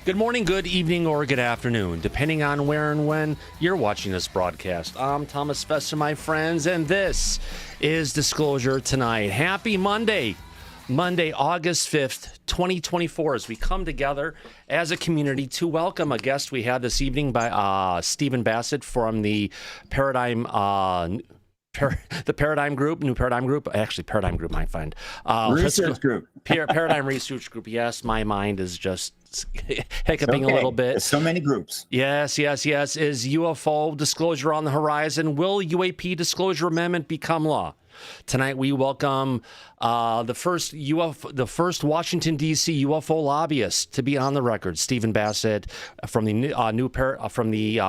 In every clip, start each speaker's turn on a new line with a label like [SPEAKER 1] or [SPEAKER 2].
[SPEAKER 1] Good morning, good evening, or good afternoon, depending on where and when you're watching this broadcast. I'm Thomas Fessler, my friends, and this is Disclosure Tonight. Happy Monday, August 5th, 2024, as we come together as a community to welcome a guest we had this evening by Steve Bassett from the Paradigm Group, New Paradigm Group, actually Paradigm Group, I find.
[SPEAKER 2] Research Group.
[SPEAKER 1] Paradigm Research Group. Yes, my mind is just hiccuping a little bit.
[SPEAKER 2] There's so many groups.
[SPEAKER 1] Yes. Is UFO disclosure on the horizon? Will UAP Disclosure Amendment become law? Tonight we welcome the first Washington D.C. UFO lobbyist to be on the record, Steve Bassett from the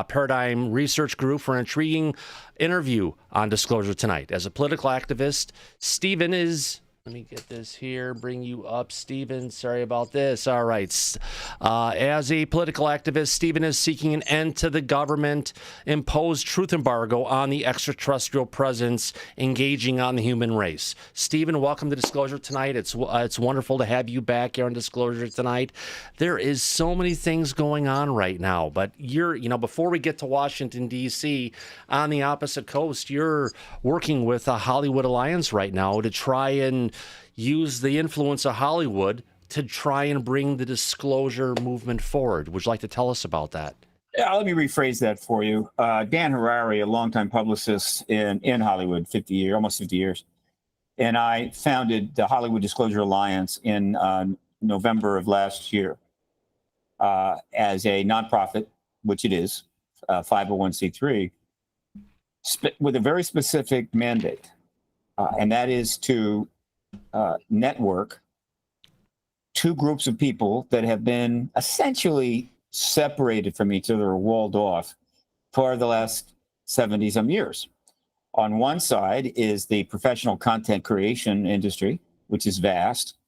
[SPEAKER 1] Paradigm Research Group, for an intriguing interview on Disclosure Tonight. As a political activist, Stephen is. Let me get this here, bring you up, Stephen. Sorry about this. All right. As a political activist, Stephen is seeking an end to the government-imposed truth embargo on the extraterrestrial presence engaging on the human race. Stephen, welcome to Disclosure Tonight. It's wonderful to have you back here on Disclosure Tonight. There is so many things going on right now, but before we get to Washington, D.C., on the opposite coast, you're working with a Hollywood Alliance right now to try and use the influence of Hollywood to try and bring the disclosure movement forward. Would you like to tell us about that?
[SPEAKER 2] Yeah, let me rephrase that for you. Dan Harari, a longtime publicist in Hollywood, almost 50 years, and I founded the Hollywood Disclosure Alliance in November of last year as a nonprofit, which it is, 501c3, with a very specific mandate, and that is to network two groups of people that have been essentially separated from each other or walled off for the last 70-some years. On one side is the professional content creation industry, which is vast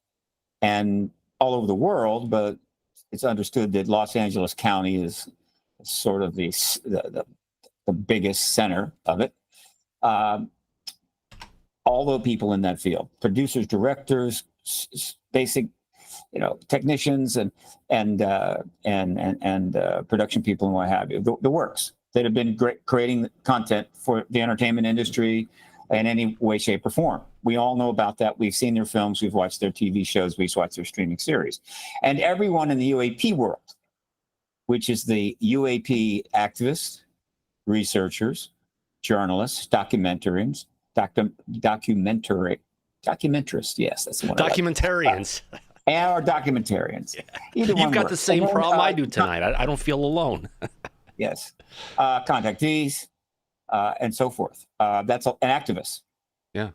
[SPEAKER 2] and all over the world, but it's understood that Los Angeles County is sort of the biggest center of it. All the people in that field, producers, directors, basic, technicians and production people and what have you, the works that have been creating content for the entertainment industry in any way, shape, or form. We all know about that. We've seen their films. We've watched their TV shows. We've watched their streaming series. And everyone in the UAP world, which is the UAP activists, researchers, journalists, documentarians, documentarists, yes, that's the one.
[SPEAKER 1] Documentarians.
[SPEAKER 2] Or documentarians.
[SPEAKER 1] Yeah.
[SPEAKER 2] Either
[SPEAKER 1] You've got
[SPEAKER 2] works.
[SPEAKER 1] the same problem I do tonight. I don't feel alone.
[SPEAKER 2] Yes. Contractors, and so forth. That's an activist.
[SPEAKER 1] Yeah.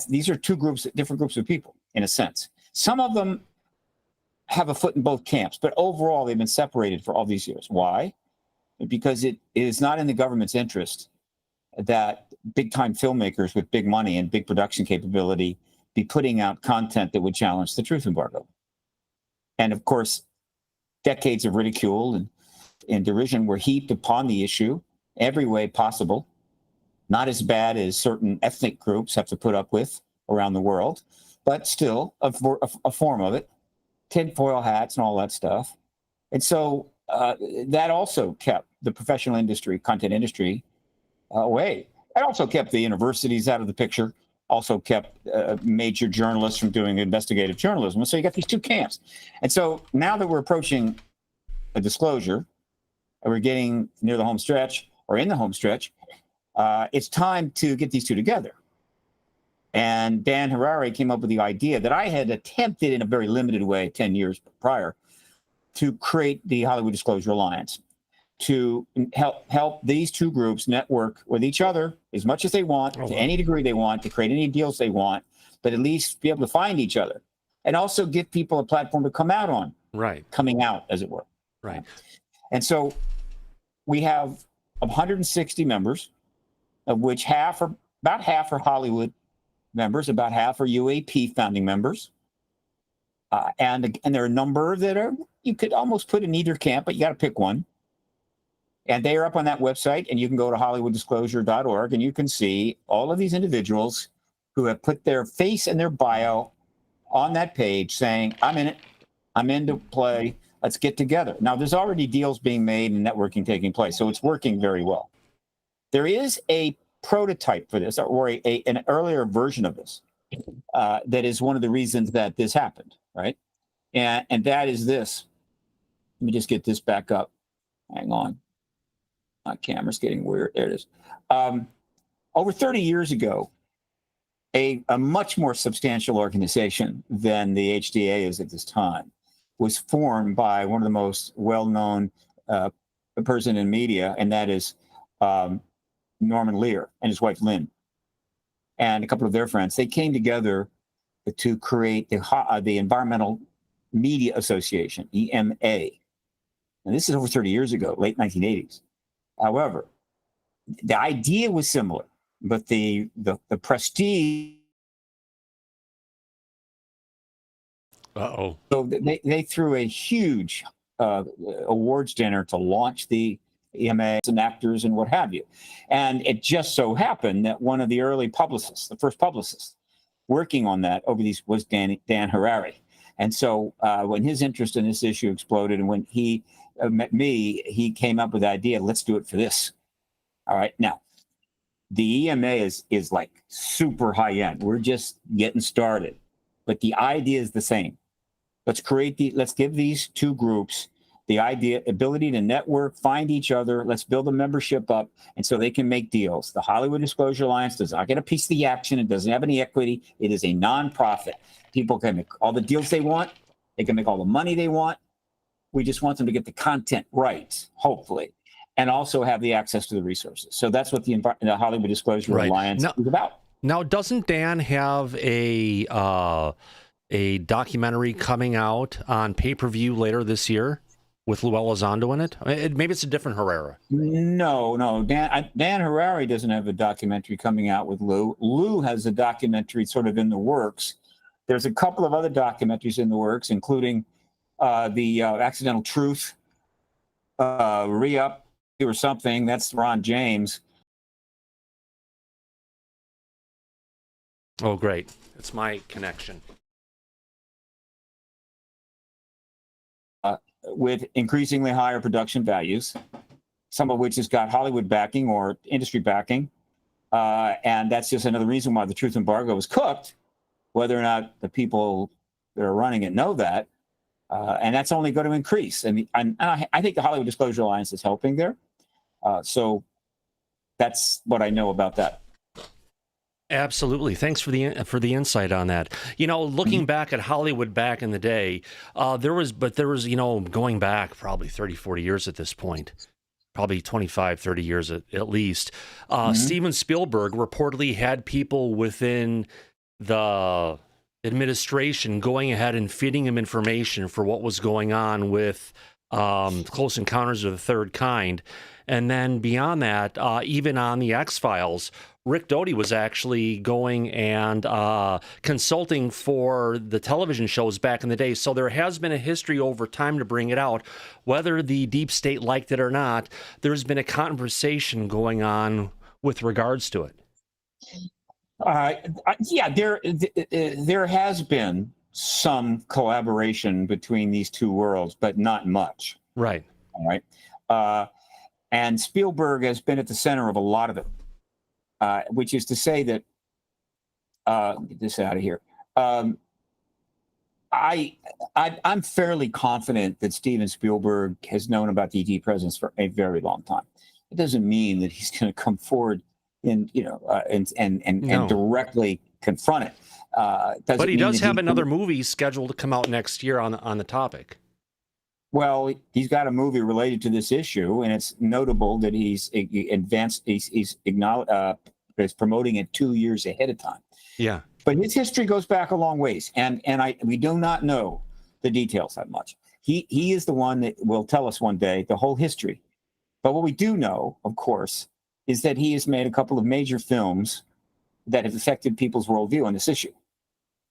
[SPEAKER 2] These are different groups of people, in a sense. Some of them have a foot in both camps, but overall they've been separated for all these years. Why? Because it is not in the government's interest that big-time filmmakers with big money and big production capability be putting out content that would challenge the truth embargo. And of course, decades of ridicule and derision were heaped upon the issue every way possible, not as bad as certain ethnic groups have to put up with around the world, but still a form of it, tinfoil hats and all that stuff. And so that also kept the professional industry, content industry, away. It also kept the universities out of the picture, also kept major journalists from doing investigative journalism. So you got these two camps. And so now that we're approaching a disclosure, and we're getting near the home stretch or in the home stretch, it's time to get these two together. And Dan Harari came up with the idea that I had attempted in a very limited way 10 years prior to create the Hollywood Disclosure Alliance, to help these two groups network with each other as much as they want, to any degree they want, to create any deals they want, but at least be able to find each other and also give people a platform to come out on.
[SPEAKER 1] Right.
[SPEAKER 2] Coming out, as it were.
[SPEAKER 1] Right.
[SPEAKER 2] And so we have 160 members, of which about half are Hollywood members, about half are UAP founding members. And there are a number that you could almost put in either camp, but you got to pick one. And they are up on that website, and you can go to hollywooddisclosure.org, and you can see all of these individuals who have put their face and their bio on that page saying, I'm in it. I'm in to play Let's get together. Now, there's already deals being made and networking taking place, so it's working very well. There is a prototype for this, or an earlier version of this, that is one of the reasons that this happened, right? And that is this. Let me just get this back up. Hang on. My camera's getting weird. There it is. Over 30 years ago, a much more substantial organization than the HDA is at this time was formed by one of the most well-known person in media, and that is Norman Lear and his wife Lynn, and a couple of their friends. They came together to create the Environmental Media Association, EMA. And this is over 30 years ago, late 1980s. However, the idea was similar, but the prestige.
[SPEAKER 1] Uh-oh.
[SPEAKER 2] So they threw a huge awards dinner to launch the EMA and actors and what have you. And it just so happened that one of the early publicists, the first publicist working on that over these, was Dan Harari. And so when his interest in this issue exploded, and when he met me, he came up with the idea, let's do it for this. All right. Now, the EMA is like super high end. We're just getting started. But the idea is the same. Let's give these two groups the ability to network, find each other. Let's build a membership up, and so they can make deals. The Hollywood Disclosure Alliance does not get a piece of the action. It doesn't have any equity. It is a nonprofit. People can make all the deals they want. They can make all the money they want. We just want them to get the content right, hopefully, and also have the access to the resources. So that's what the Hollywood Disclosure Alliance is about.
[SPEAKER 1] Now, doesn't Dan have a documentary coming out on pay-per-view later this year with Lou Elizondo in it? Maybe it's a different Herrera.
[SPEAKER 2] No. Dan Harari doesn't have a documentary coming out with Lou. Lou has a documentary sort of in the works. There's a couple of other documentaries in the works, including the Accidental Truth, Re-Up or something. That's Ron James.
[SPEAKER 1] Oh, great. It's my connection.
[SPEAKER 2] With increasingly higher production values, some of which has got Hollywood backing or industry backing. And that's just another reason why the truth embargo is cooked, whether or not the people that are running it know that. And that's only going to increase. And I think the Hollywood Disclosure Alliance is helping there. So that's what I know about that.
[SPEAKER 1] Absolutely. Thanks for the insight on that. You know, looking back at Hollywood back in the day, there was, you know, going back probably 30, 40 years at this point, probably 25, 30 years at least, Steven Spielberg reportedly had people within the administration going ahead and feeding him information for what was going on with Close Encounters of the Third Kind. And then beyond that, even on the X-Files, Rick Doty was actually going and consulting for the television shows back in the day. So there has been a history over time to bring it out. Whether the deep state liked it or not, there's been a conversation going on with regards to it.
[SPEAKER 2] Yeah, there has been some collaboration between these two worlds, but not much.
[SPEAKER 1] Right.
[SPEAKER 2] All right. And Spielberg has been at the center of a lot of it. Which is to say that, get this out of here. I'm fairly confident that Steven Spielberg has known about the ET presence for a very long time. It doesn't mean that he's going to come forward and directly confront it.
[SPEAKER 1] But he does have another movie scheduled to come out next year on the topic.
[SPEAKER 2] Well, he's got a movie related to this issue, and it's notable that he's promoting it 2 years ahead of time.
[SPEAKER 1] Yeah.
[SPEAKER 2] But his history goes back a long ways, and we do not know the details that much. He is the one that will tell us one day the whole history. But what we do know, of course, is that he has made a couple of major films that have affected people's worldview on this issue.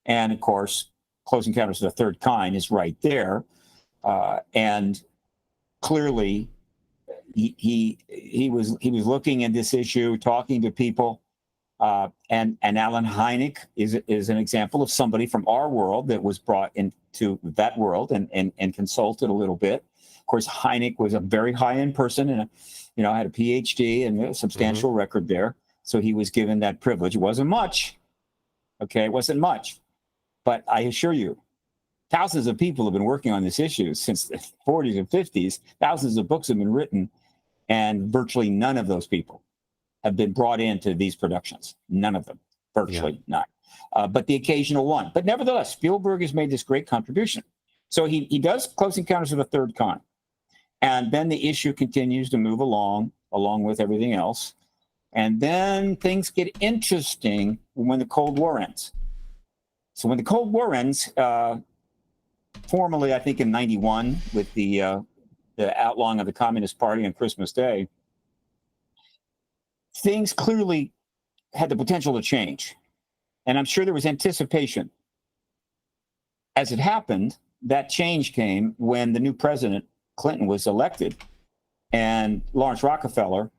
[SPEAKER 2] And of course, Close Encounters of the Third Kind is right there. And clearly, he was looking at this issue, talking to people, And Alan Hynek is an example of somebody from our world that was brought into that world and consulted a little bit. Of course, Hynek was a very high-end person and had a PhD and a substantial record there. So he was given that privilege. It wasn't much. Okay, it wasn't much. But I assure you, thousands of people have been working on this issue since the 40s and 50s. Thousands of books have been written, and virtually none of those people have been brought into these productions. None of them, virtually none. But the occasional one. But nevertheless, Spielberg has made this great contribution. So he does Close Encounters of the Third Kind. And then the issue continues to move along with everything else. And then things get interesting when the Cold War ends. So when the Cold War ends, formally, I think in 91, with the outlawing of the Communist Party on Christmas Day, things clearly had the potential to change. And I'm sure there was anticipation. As it happened, that change came when the new president, Clinton, was elected. And Lawrence Rockefeller,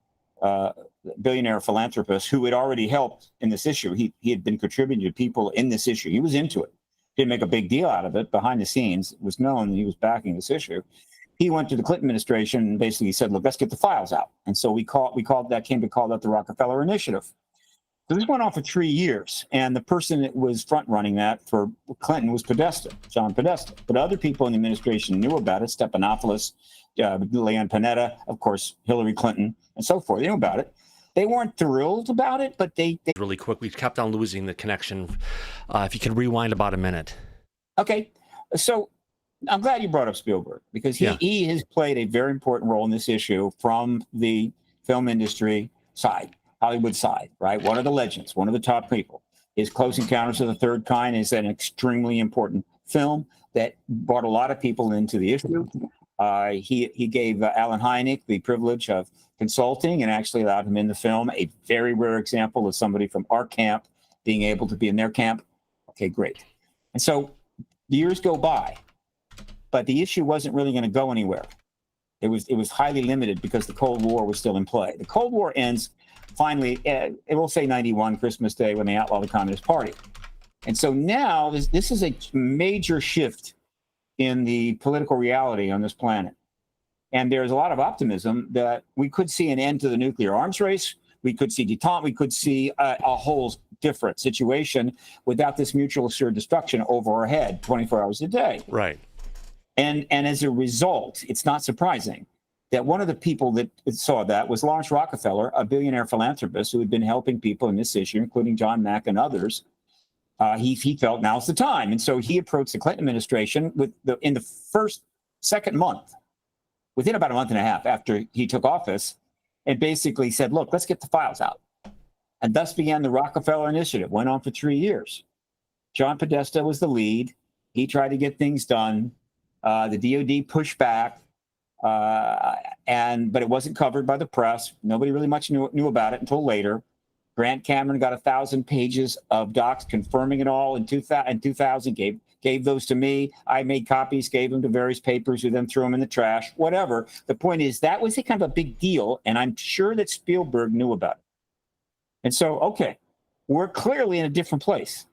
[SPEAKER 2] billionaire philanthropist who had already helped in this issue, he had been contributing to people in this issue. He was into it. Didn't make a big deal out of it. Behind the scenes, it was known that he was backing this issue. He went to the Clinton administration and basically said, look, let's get the files out. And so we called that the Rockefeller Initiative. So this went on for 3 years. And the person that was front running that for Clinton was Podesta, John Podesta. But other people in the administration knew about it, Stephanopoulos, Leon Panetta, of course, Hillary Clinton, and so forth. They knew about it. They weren't thrilled about it, but they
[SPEAKER 1] really quick. We kept on losing the connection. If you could rewind about a minute.
[SPEAKER 2] Okay. So I'm glad you brought up Spielberg because he has played a very important role in this issue from the film industry side, Hollywood side, right? One of the legends, one of the top people. His Close Encounters of the Third Kind is an extremely important film that brought a lot of people into the issue. He gave Alan Hynek the privilege of consulting and actually allowed him in the film, a very rare example of somebody from our camp being able to be in their camp. Okay, great. And so years go by, but the issue wasn't really going to go anywhere. It was highly limited because the Cold War was still in play. The Cold War ends finally, it will say 91, Christmas Day, when they outlaw the Communist Party. And so now this is a major shift in the political reality on this planet. And there's a lot of optimism that we could see an end to the nuclear arms race. We could see detente. We could see a whole different situation without this mutual assured destruction over our head 24 hours a day.
[SPEAKER 1] Right.
[SPEAKER 2] And as a result, it's not surprising that one of the people that saw that was Lawrence Rockefeller, a billionaire philanthropist who had been helping people in this issue, including John Mack and others. He felt now's the time. And so he approached the Clinton administration in the second month, within about a month and a half after he took office, and basically said, look, let's get the files out. And thus began the Rockefeller Initiative. Went on for 3 years. John Podesta was the lead. He tried to get things done. The DOD pushed back, but it wasn't covered by the press. Nobody really much knew about it until later. Grant Cameron got 1,000 pages of docs confirming it all in 2000, gave those to me. I made copies, gave them to various papers who then threw them in the trash, whatever. The point is that was a kind of a big deal, and I'm sure that Spielberg knew about it. And so, okay, we're clearly in a different place.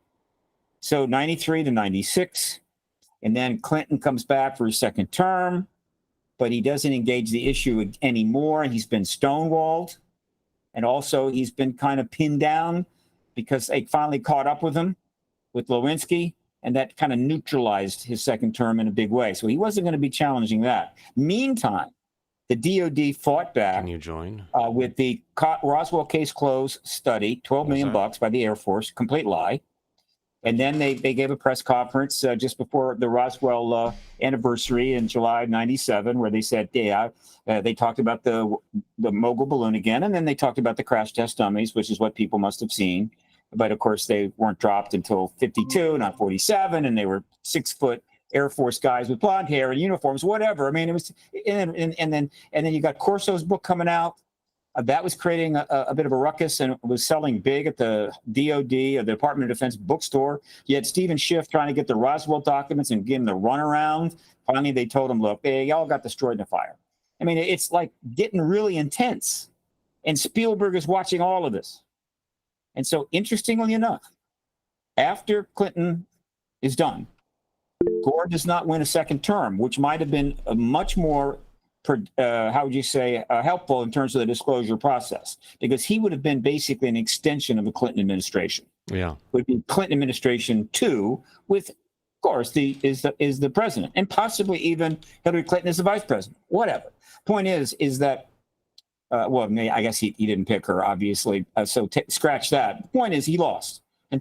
[SPEAKER 2] So 93 to 96, and then Clinton comes back for his second term, but he doesn't engage the issue anymore, and he's been stonewalled. And also, he's been kind of pinned down because they finally caught up with him, with Lewinsky, and that kind of neutralized his second term in a big way. So he wasn't going to be challenging that. Meantime, the DOD fought back.
[SPEAKER 1] Can you join?
[SPEAKER 2] With the Roswell Case Closed study, $12 million by the Air Force, complete lie. And then they gave a press conference just before the Roswell anniversary in July of 97, where they said, they talked about the mogul balloon again, and then they talked about the crash test dummies, which is what people must have seen. But of course, they weren't dropped until 52, not 47, and they were 6-foot Air Force guys with blonde hair and uniforms, whatever. I mean, it was, and then you got Corso's book coming out. That was creating a bit of a ruckus and was selling big at the DOD, or the Department of Defense bookstore. You had Stephen Schiff trying to get the Roswell documents and give him the runaround. Finally, they told him, look, they all got destroyed in a fire. I mean, it's like getting really intense. And Spielberg is watching all of this. And so, interestingly enough, after Clinton is done, Gore does not win a second term, which might have been a much more, helpful in terms of the disclosure process, because he would have been basically an extension of the Clinton administration.
[SPEAKER 1] Yeah,
[SPEAKER 2] It would be Clinton administration 2, with, of course, the president, and possibly even Hillary Clinton as the vice president. Whatever. Point is that. I guess he didn't pick her, obviously. So scratch that. The point is, he lost, and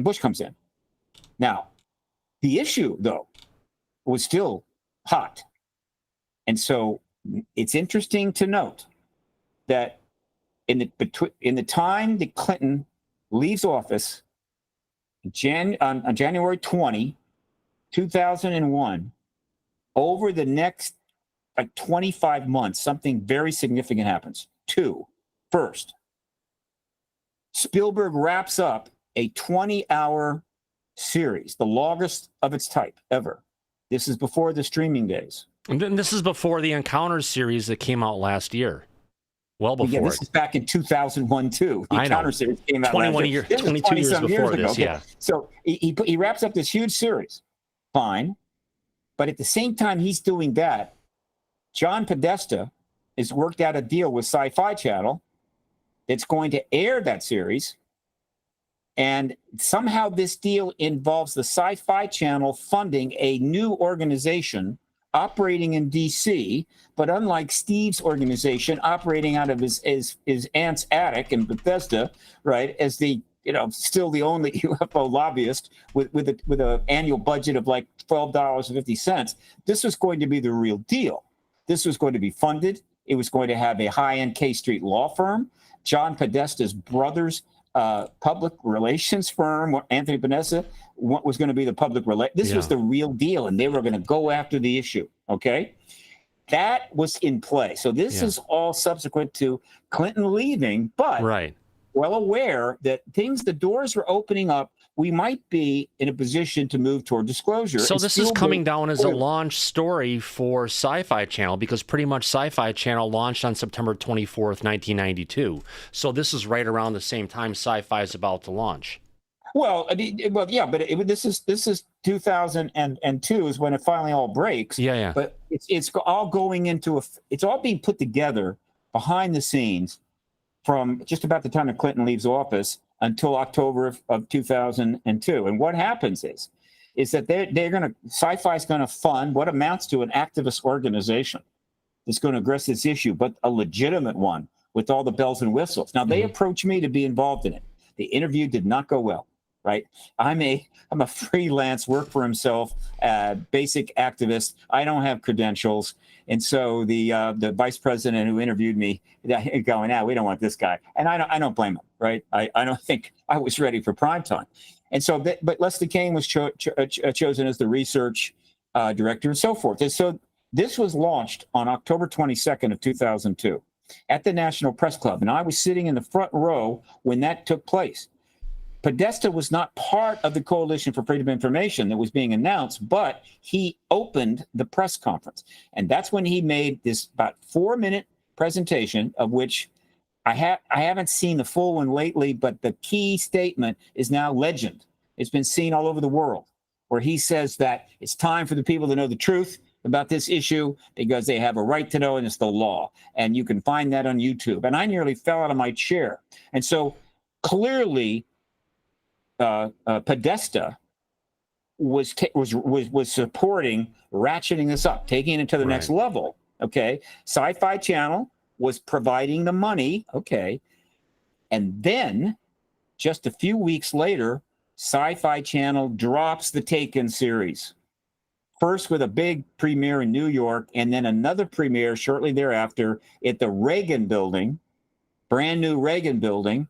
[SPEAKER 2] Bush comes in. Now, the issue, though, was still hot, and so it's interesting to note that in the time that Clinton leaves office, on January 20, 2001, over the next 25 months, something very significant happens. First, Spielberg wraps up a 20-hour series, the longest of its type ever. This is before the streaming days.
[SPEAKER 1] and then this is before the Encounters series that came out last year. Well before.
[SPEAKER 2] Yeah, this is back in 2001 too. The Encounter series came out
[SPEAKER 1] 22 years before this.
[SPEAKER 2] Okay.
[SPEAKER 1] Yeah.
[SPEAKER 2] So he wraps up this huge series. Fine, but at the same time he's doing that, John Podesta has worked out a deal with Sci-Fi Channel that's going to air that series. And somehow this deal involves the Sci-Fi Channel funding a new organization operating in D.C., but unlike Steve's organization operating out of his aunt's attic in Bethesda, right, as still the only UFO lobbyist with an annual budget of like $12.50. This was going to be the real deal. This was going to be funded. It was going to have a high-end K Street law firm. John Podesta's brother's public relations firm, Anthony Podesta, was going to be the public This was the real deal, and they were going to go after the issue. Okay, that was in play. So this is all subsequent to Clinton leaving, but well aware that the doors were opening up. We might be in a position to move toward disclosure.
[SPEAKER 1] So this is coming down as a launch story for Sci-Fi Channel, because pretty much Sci-Fi Channel launched on September 24th, 1992. So this is right around the same time Sci-Fi is about to launch.
[SPEAKER 2] Well, yeah, but this is 2002 is when it finally all breaks.
[SPEAKER 1] Yeah.
[SPEAKER 2] But it's all going into it's all being put together behind the scenes from just about the time that Clinton leaves office until October of 2002. And what happens is that Sci-Fi is going to fund what amounts to an activist organization that's going to address this issue, but a legitimate one with all the bells and whistles. Now, they approached me to be involved in it. The interview did not go well, right? I'm a freelance, work for himself, basic activist. I don't have credentials. And so the vice president who interviewed me going, we don't want this guy. And I don't blame him, right? I don't think I was ready for prime time. And so, but Leslie Kane was chosen as the research director and so forth. And so this was launched on October 22nd of 2002 at the National Press Club. And I was sitting in the front row when that took place. Podesta was not part of the Coalition for Freedom of Information that was being announced, but he opened the press conference. And that's when he made this about 4-minute presentation, of which I haven't seen the full one lately, but the key statement is now legend. It's been seen all over the world, where he says that it's time for the people to know the truth about this issue because they have a right to know, and it's the law. And you can find that on YouTube. And I nearly fell out of my chair. And so clearly, Podesta was supporting ratcheting this up, taking it to the next level. Okay, Sci-Fi Channel was providing the money. Okay, and then just a few weeks later, Sci-Fi Channel drops the Taken series. First with a big premiere in New York, and then another premiere shortly thereafter at the Reagan Building, brand new Reagan Building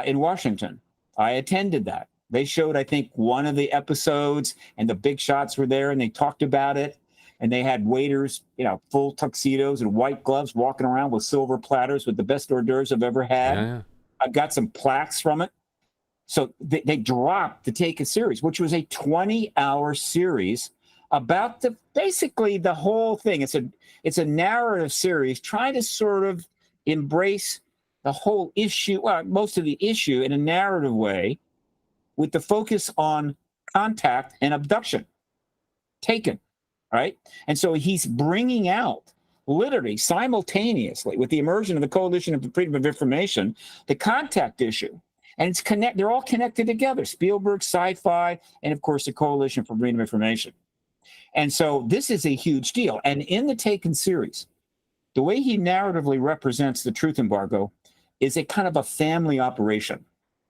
[SPEAKER 2] in Washington. I attended that. They showed, I think, one of the episodes, and the big shots were there, and they talked about it. And they had waiters, full tuxedos and white gloves walking around with silver platters with the best hors d'oeuvres I've ever had. Yeah. I've got some plaques from it. So they dropped the Take It series, which was a 20-hour series about basically the whole thing. It's a narrative series trying to sort of embrace the whole issue, well, most of the issue in a narrative way, with the focus on contact and abduction taken, right? And so he's bringing out literally simultaneously with the immersion of the Coalition for Freedom of Information, the contact issue. And they're all connected together. Spielberg, Sci-Fi, and of course the Coalition for Freedom of Information. And so this is a huge deal. And in the Taken series, the way he narratively represents the truth embargo is a kind of a family operation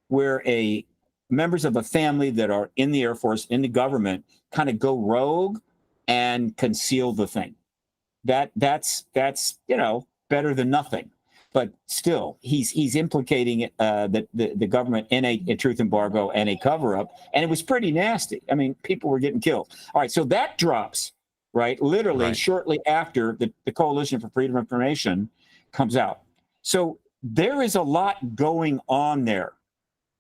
[SPEAKER 2] where members of a family that are in the Air Force, in the government, kind of go rogue and conceal the thing. That's better than nothing. But still, he's implicating the government in a truth embargo and a cover-up, and it was pretty nasty. I mean, people were getting killed. All right, so that drops, right, literally shortly after the Coalition for Freedom of Information comes out. So there is a lot going on there,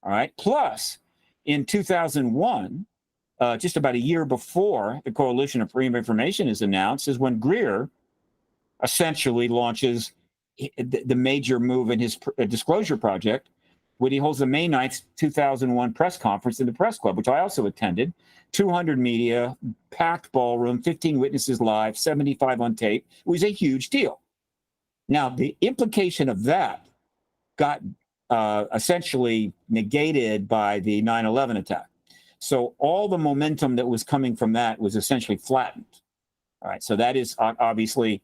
[SPEAKER 2] all right? Plus, in 2001, just about a year before the Coalition of Freedom of Information is announced, is when Greer essentially launches the major move in his disclosure project, when he holds the May 9th, 2001 press conference in the press club, which I also attended. 200 media, packed ballroom, 15 witnesses live, 75 on tape. It was a huge deal. Now, the implication of that got essentially negated by the 9/11 attack. So all the momentum that was coming from that was essentially flattened. All right, so that is obviously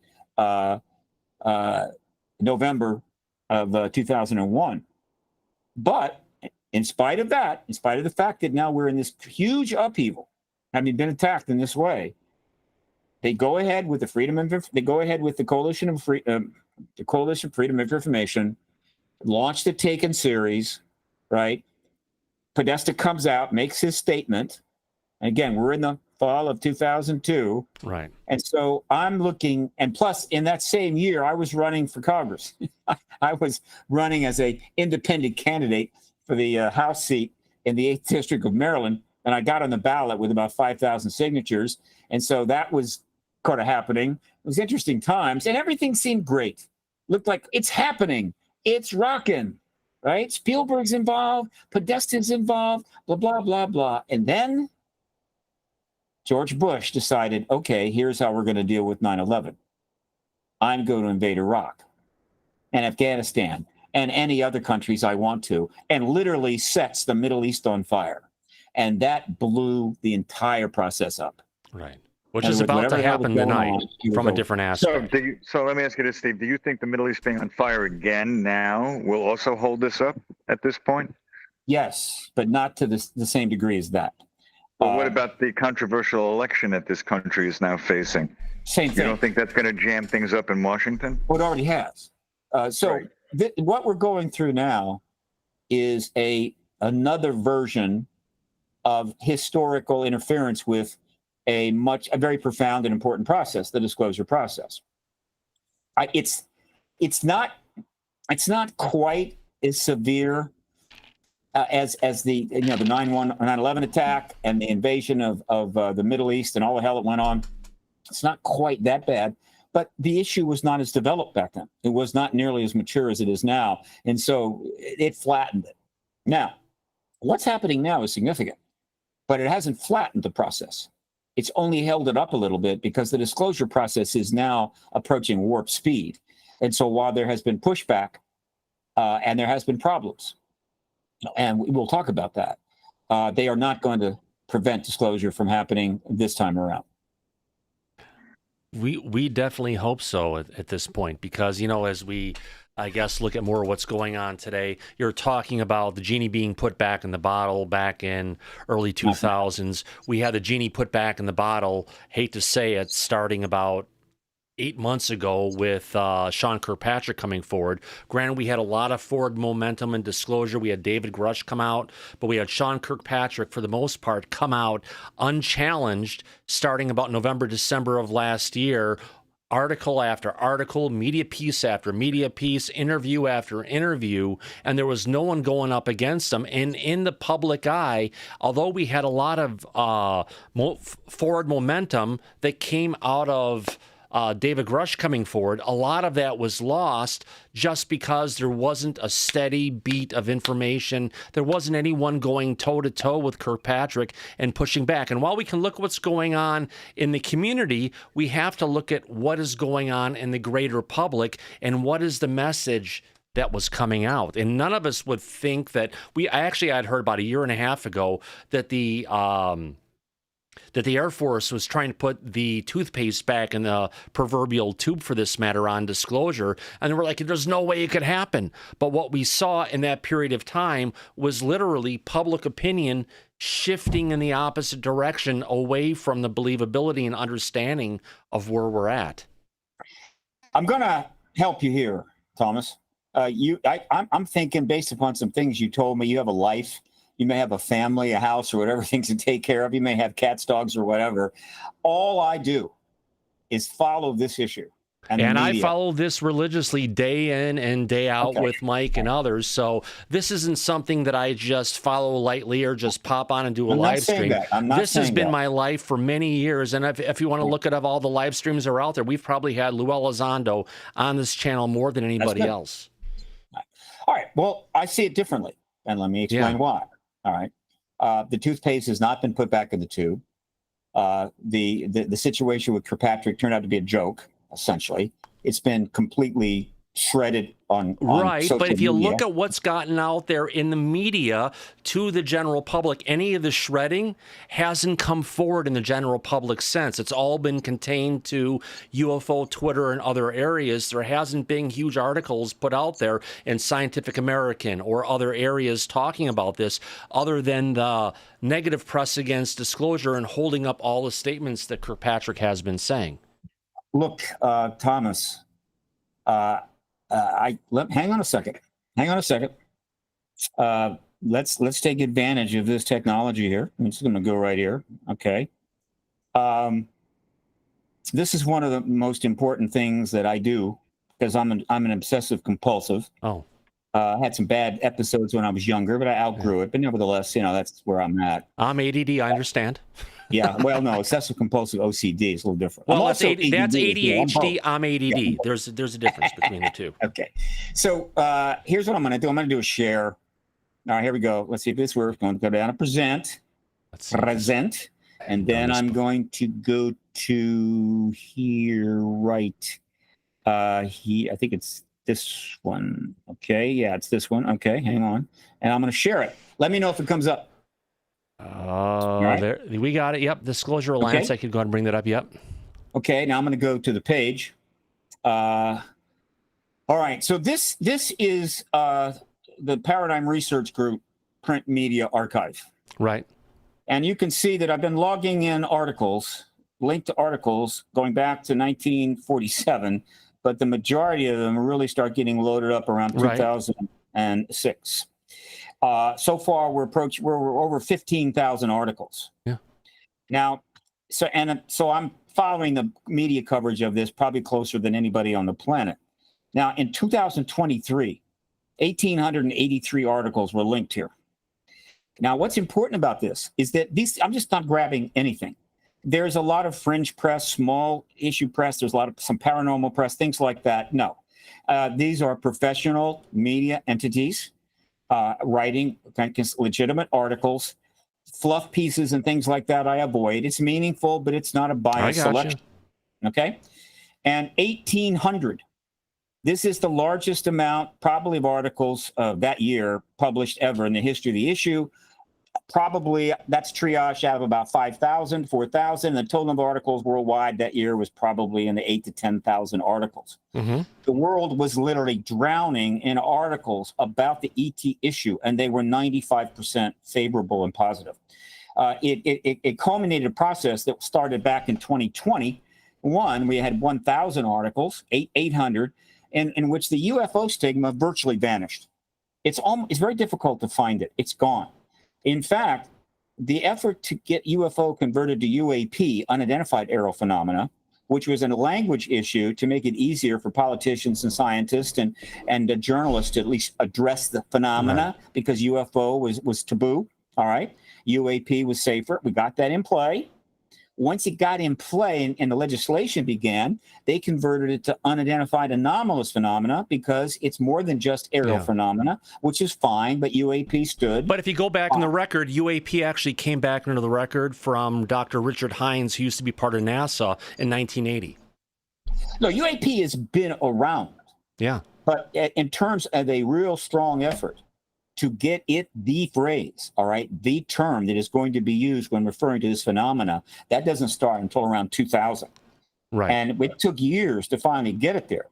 [SPEAKER 2] November of 2001. But in spite of that, in spite of the fact that now we're in this huge upheaval, having been attacked in this way, they go ahead with the Coalition of Freedom of Information, launch the Taken series, right? Podesta comes out, makes his statement. And again, we're in the fall of 2002.
[SPEAKER 1] Right.
[SPEAKER 2] And so I'm looking, and plus in that same year, I was running for Congress. I was running as an independent candidate for the House seat in the 8th District of Maryland. And I got on the ballot with about 5,000 signatures. And so that was kind of happening. It was interesting times, and everything seemed great. Looked like it's happening. It's rocking, right? Spielberg's involved, Podesta's involved, blah, blah, blah, blah. And then George Bush decided, okay, here's how we're going to deal with 9/11. I'm going to invade Iraq and Afghanistan and any other countries I want to, and literally sets the Middle East on fire. And that blew the entire process up.
[SPEAKER 1] Right. Which is about to happen tonight from a different aspect.
[SPEAKER 3] So let me ask you this, Steve. Do you think the Middle East being on fire again now will also hold this up at this point?
[SPEAKER 2] Yes, but not to the same degree as that.
[SPEAKER 3] Well, what about the controversial election that this country is now facing?
[SPEAKER 2] Same thing.
[SPEAKER 3] You don't think that's going to jam things up in Washington?
[SPEAKER 2] Well, it already has. What we're going through now is another version of historical interference with a very profound and important process, the disclosure process. It's not quite as severe as the 9/11 attack and the invasion of the Middle East and all the hell that went on. It's not quite that bad, but the issue was not as developed back then. It was not nearly as mature as it is now, and so it flattened it. Now, what's happening now is significant, but it hasn't flattened the process. It's only held it up a little bit because the disclosure process is now approaching warp speed. And so while there has been pushback and there has been problems, and we'll talk about that, they are not going to prevent disclosure from happening this time around.
[SPEAKER 1] We definitely hope so at this point, because, as we, I guess, look at more of what's going on today, you're talking about the genie being put back in the bottle back in early 2000s. We had the genie put back in the bottle, hate to say it, starting about 8 months ago with Sean Kirkpatrick coming forward. Granted, we had a lot of forward momentum and disclosure. We had David Grusch come out, but we had Sean Kirkpatrick, for the most part, come out unchallenged starting about November, December of last year. Article after article, media piece after media piece, interview after interview, and there was no one going up against him. And in the public eye, although we had a lot of forward momentum that came out of David Grusch coming forward, a lot of that was lost just because there wasn't a steady beat of information. There wasn't anyone going toe-to-toe with Kirkpatrick and pushing back. And while we can look at what's going on in the community, we have to look at what is going on in the greater public and what is the message that was coming out. And none of us would think that I'd heard about a year and a half ago that the Air Force was trying to put the toothpaste back in the proverbial tube for this matter on disclosure. And we're like, there's no way it could happen. But what we saw in that period of time was literally public opinion shifting in the opposite direction away from the believability and understanding of where we're at.
[SPEAKER 2] I'm going to help you here, Thomas. I'm thinking based upon some things you told me. You have a life. You may have a family, a house, or whatever things to take care of. You may have cats, dogs, or whatever. All I do is follow this issue. And
[SPEAKER 1] I follow this religiously day in and day out with Mike and others. So this isn't something that I just follow lightly or just pop on and do a live stream. This has been my life for many years. And if you want to look at all the live streams that are out there, we've probably had Lou Elizondo on this channel more than anybody else.
[SPEAKER 2] All right. Well, I see it differently. And let me explain why. All right. The toothpaste has not been put back in the tube. The situation with Kirkpatrick turned out to be a joke, essentially. It's been completely shredded on
[SPEAKER 1] right,
[SPEAKER 2] social
[SPEAKER 1] but if you
[SPEAKER 2] media.
[SPEAKER 1] look at what's gotten out there in the media to the general public, any of the shredding hasn't come forward in the general public sense. It's all been contained to UFO Twitter and other areas. There hasn't been huge articles put out there in Scientific American or other areas talking about this, other than the negative press against disclosure and holding up all the statements that Kirkpatrick has been saying.
[SPEAKER 2] Look, Thomas, hang on a second. Let's take advantage of this technology here. I'm just going to go right here. Okay. This is one of the most important things that I do because I'm an obsessive compulsive.
[SPEAKER 1] Oh.
[SPEAKER 2] I had some bad episodes when I was younger, but I outgrew it. But nevertheless, that's where I'm at.
[SPEAKER 1] I'm ADD. I understand.
[SPEAKER 2] Yeah, well, no, obsessive compulsive OCD is a little different.
[SPEAKER 1] Well, that's ADHD. I'm ADD.
[SPEAKER 2] Yeah.
[SPEAKER 1] There's a difference between the two.
[SPEAKER 2] Okay, so here's what I'm going to do. I'm going to do a share. All right, here we go. Let's see if this works. I'm going to go down to present, and then I'm going to go to here, right here. I think it's this one. Okay, yeah, it's this one. Okay, hang on, and I'm going to share it. Let me know if it comes up.
[SPEAKER 1] There we got it. Yep, Disclosure Alliance. I could go ahead and bring that up. Yep.
[SPEAKER 2] Okay, now I'm going to go to the page. All right, so this is the Paradigm Research Group print media archive.
[SPEAKER 1] Right.
[SPEAKER 2] And you can see that I've been logging in articles, linked to articles going back to 1947, but the majority of them really start getting loaded up around 2006. So far, we're over 15,000 articles. Yeah. Now, so I'm following the media coverage of this probably closer than anybody on the planet. Now, in 2023, 1,883 articles were linked here. Now, what's important about this is that I'm just not grabbing anything. There's a lot of fringe press, small issue press. There's some paranormal press, things like that. No, these are professional media entities. Writing legitimate articles, fluff pieces and things like that I avoid. It's meaningful, but it's not a biased selection. Okay? And 1,800. This is the largest amount probably of articles that year published ever in the history of the issue. Probably that's triage out of about 5,000, 4,000. The total number of articles worldwide that year was probably in the 8,000 to 10,000 articles. Mm-hmm. The world was literally drowning in articles about the ET issue, and they were 95% favorable and positive. It culminated a process that started back in 2021. We had 1,000 articles, 800, in which the UFO stigma virtually vanished. It's very difficult to find it. It's gone. In fact, the effort to get UFO converted to UAP, unidentified aerial phenomena, which was a language issue to make it easier for politicians and scientists and journalists to at least address the phenomena, because UFO was taboo. All right. UAP was safer. We got that in play. once it got in play and the legislation began, they converted it to unidentified anomalous phenomena because it's more than just aerial phenomena, which is fine, but UAP stood.
[SPEAKER 1] But if you go back in the record, UAP actually came back into the record from Dr. Richard Hines, who used to be part of NASA in 1980.
[SPEAKER 2] No, UAP has been around.
[SPEAKER 1] Yeah.
[SPEAKER 2] But in terms of a real strong effort to get it the phrase, all right, the term that is going to be used when referring to this phenomena, that doesn't start until around 2000.
[SPEAKER 1] Right.
[SPEAKER 2] And it took years to finally get it there.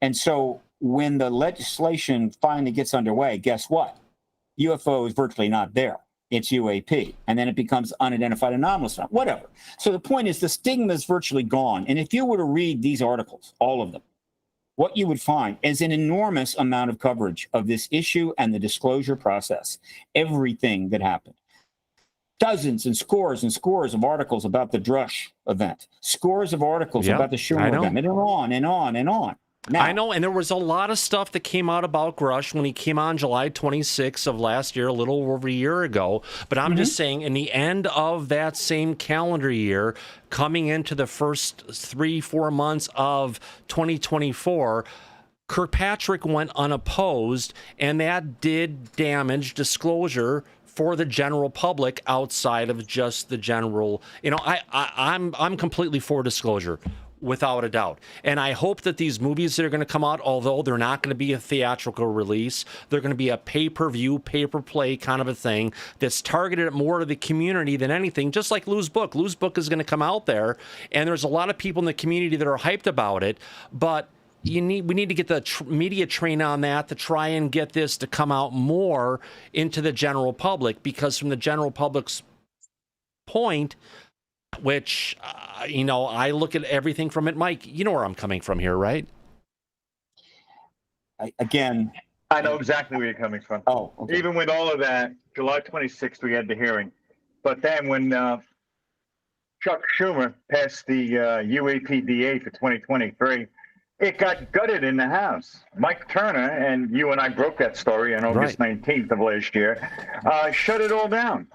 [SPEAKER 2] And so when the legislation finally gets underway, guess what? UFO is virtually not there. It's UAP. And then it becomes unidentified anomalous, whatever. So the point is the stigma is virtually gone. And if you were to read these articles, all of them, what you would find is an enormous amount of coverage of this issue and the disclosure process, everything that happened. Dozens and scores of articles about the Grusch event, scores of articles about the Schumer event, and on and on and on. Now,
[SPEAKER 1] I know, and there was a lot of stuff that came out about Grusch when he came on July 26th of last year, a little over a year ago. But I'm just saying, in the end of that same calendar year, coming into the first 3-4 months of 2024, Kirkpatrick went unopposed, and that did damage disclosure for the general public outside of just the general. You know, I'm completely for disclosure, without a doubt. And I hope that these movies that are going to come out, although they're not going to be a theatrical release, they're going to be a pay-per-view, pay-per-play kind of a thing that's targeted at more of the community than anything, just like Lou's book. Lou's book is going to come out there, and there's a lot of people in the community that are hyped about it, but we need to get the media train on that to try and get this to come out more into the general public, because from the general public's point, which, I look at everything from it. Mike, you know where I'm coming from here, right?
[SPEAKER 3] I know exactly where you're coming from.
[SPEAKER 2] Oh, okay.
[SPEAKER 3] Even with all of that, July 26th, we had the hearing. But then when Chuck Schumer passed the UAPDA for 2023, it got gutted in the House. Mike Turner, and you and I broke that story on August 19th of last year, shut it all down.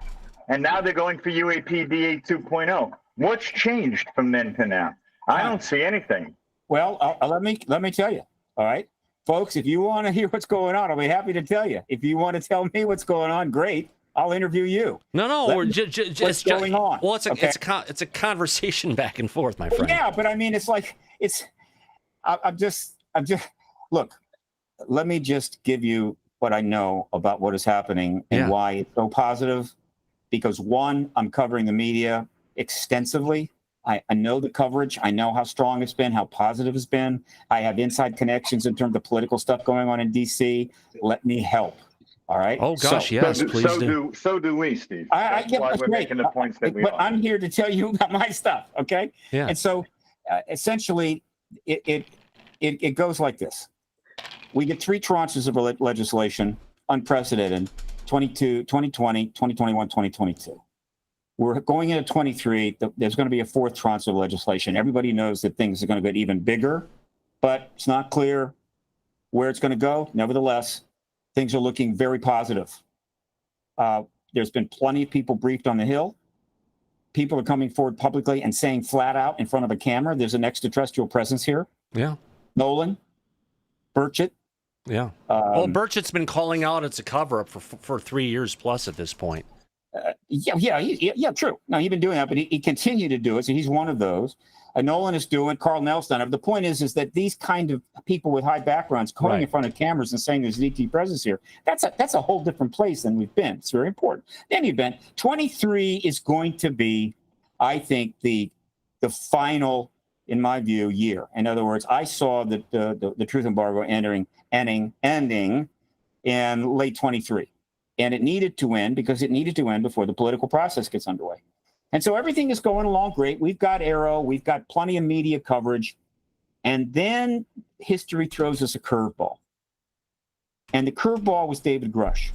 [SPEAKER 3] And now they're going for UAPDA 2.0. What's changed from then to now? I don't see anything.
[SPEAKER 2] Well, let me tell you. All right, folks, if you want to hear what's going on, I'll be happy to tell you. If you want to tell me what's going on, great. I'll interview you.
[SPEAKER 1] No,
[SPEAKER 2] what's going on?
[SPEAKER 1] Well, it's a conversation back and forth, my friend.
[SPEAKER 2] Yeah, but I mean, I'm just look. Let me just give you what I know about what is happening and why it's so positive. Because one, I'm covering the media extensively. I know the coverage. I know how strong it's been, how positive it's been. I have inside connections in terms of political stuff going on in D.C. Let me help. All right.
[SPEAKER 1] Oh gosh, yes, please do.
[SPEAKER 3] So do we, Steve.
[SPEAKER 2] That's why we're
[SPEAKER 3] making the points that we are.
[SPEAKER 2] But I'm here to tell you about my stuff. Okay.
[SPEAKER 1] Yeah.
[SPEAKER 2] And so, essentially, it goes like this: we get 3 tranches of legislation, unprecedented. 2020, 2021, 2022. We're going into 23. There's going to be a 4th tranche of legislation. Everybody knows that things are going to get even bigger, but it's not clear where it's going to go. Nevertheless, things are looking very positive. There's been plenty of people briefed on the Hill. People are coming forward publicly and saying flat out in front of a camera, there's an extraterrestrial presence here.
[SPEAKER 1] Yeah.
[SPEAKER 2] Nolan, Burchett.
[SPEAKER 1] Yeah. Well, Burchett's been calling out it's a cover-up for 3 years plus at this point.
[SPEAKER 2] Yeah, true. No, he's been doing that, but he continued to do it, so he's one of those. Nolan is doing it. Carl Nell's done it. The point is that these kind of people with high backgrounds going in front of cameras and saying there's an ET presence here, that's a whole different place than we've been. It's very important. In any event, 23 is going to be, I think, the final, in my view, year. In other words, I saw the truth embargo ending in late 23. And it needed to end because it needed to end before the political process gets underway. And so everything is going along great. We've got Arrow. We've got plenty of media coverage. And then history throws us a curveball. And the curveball was David Grusch.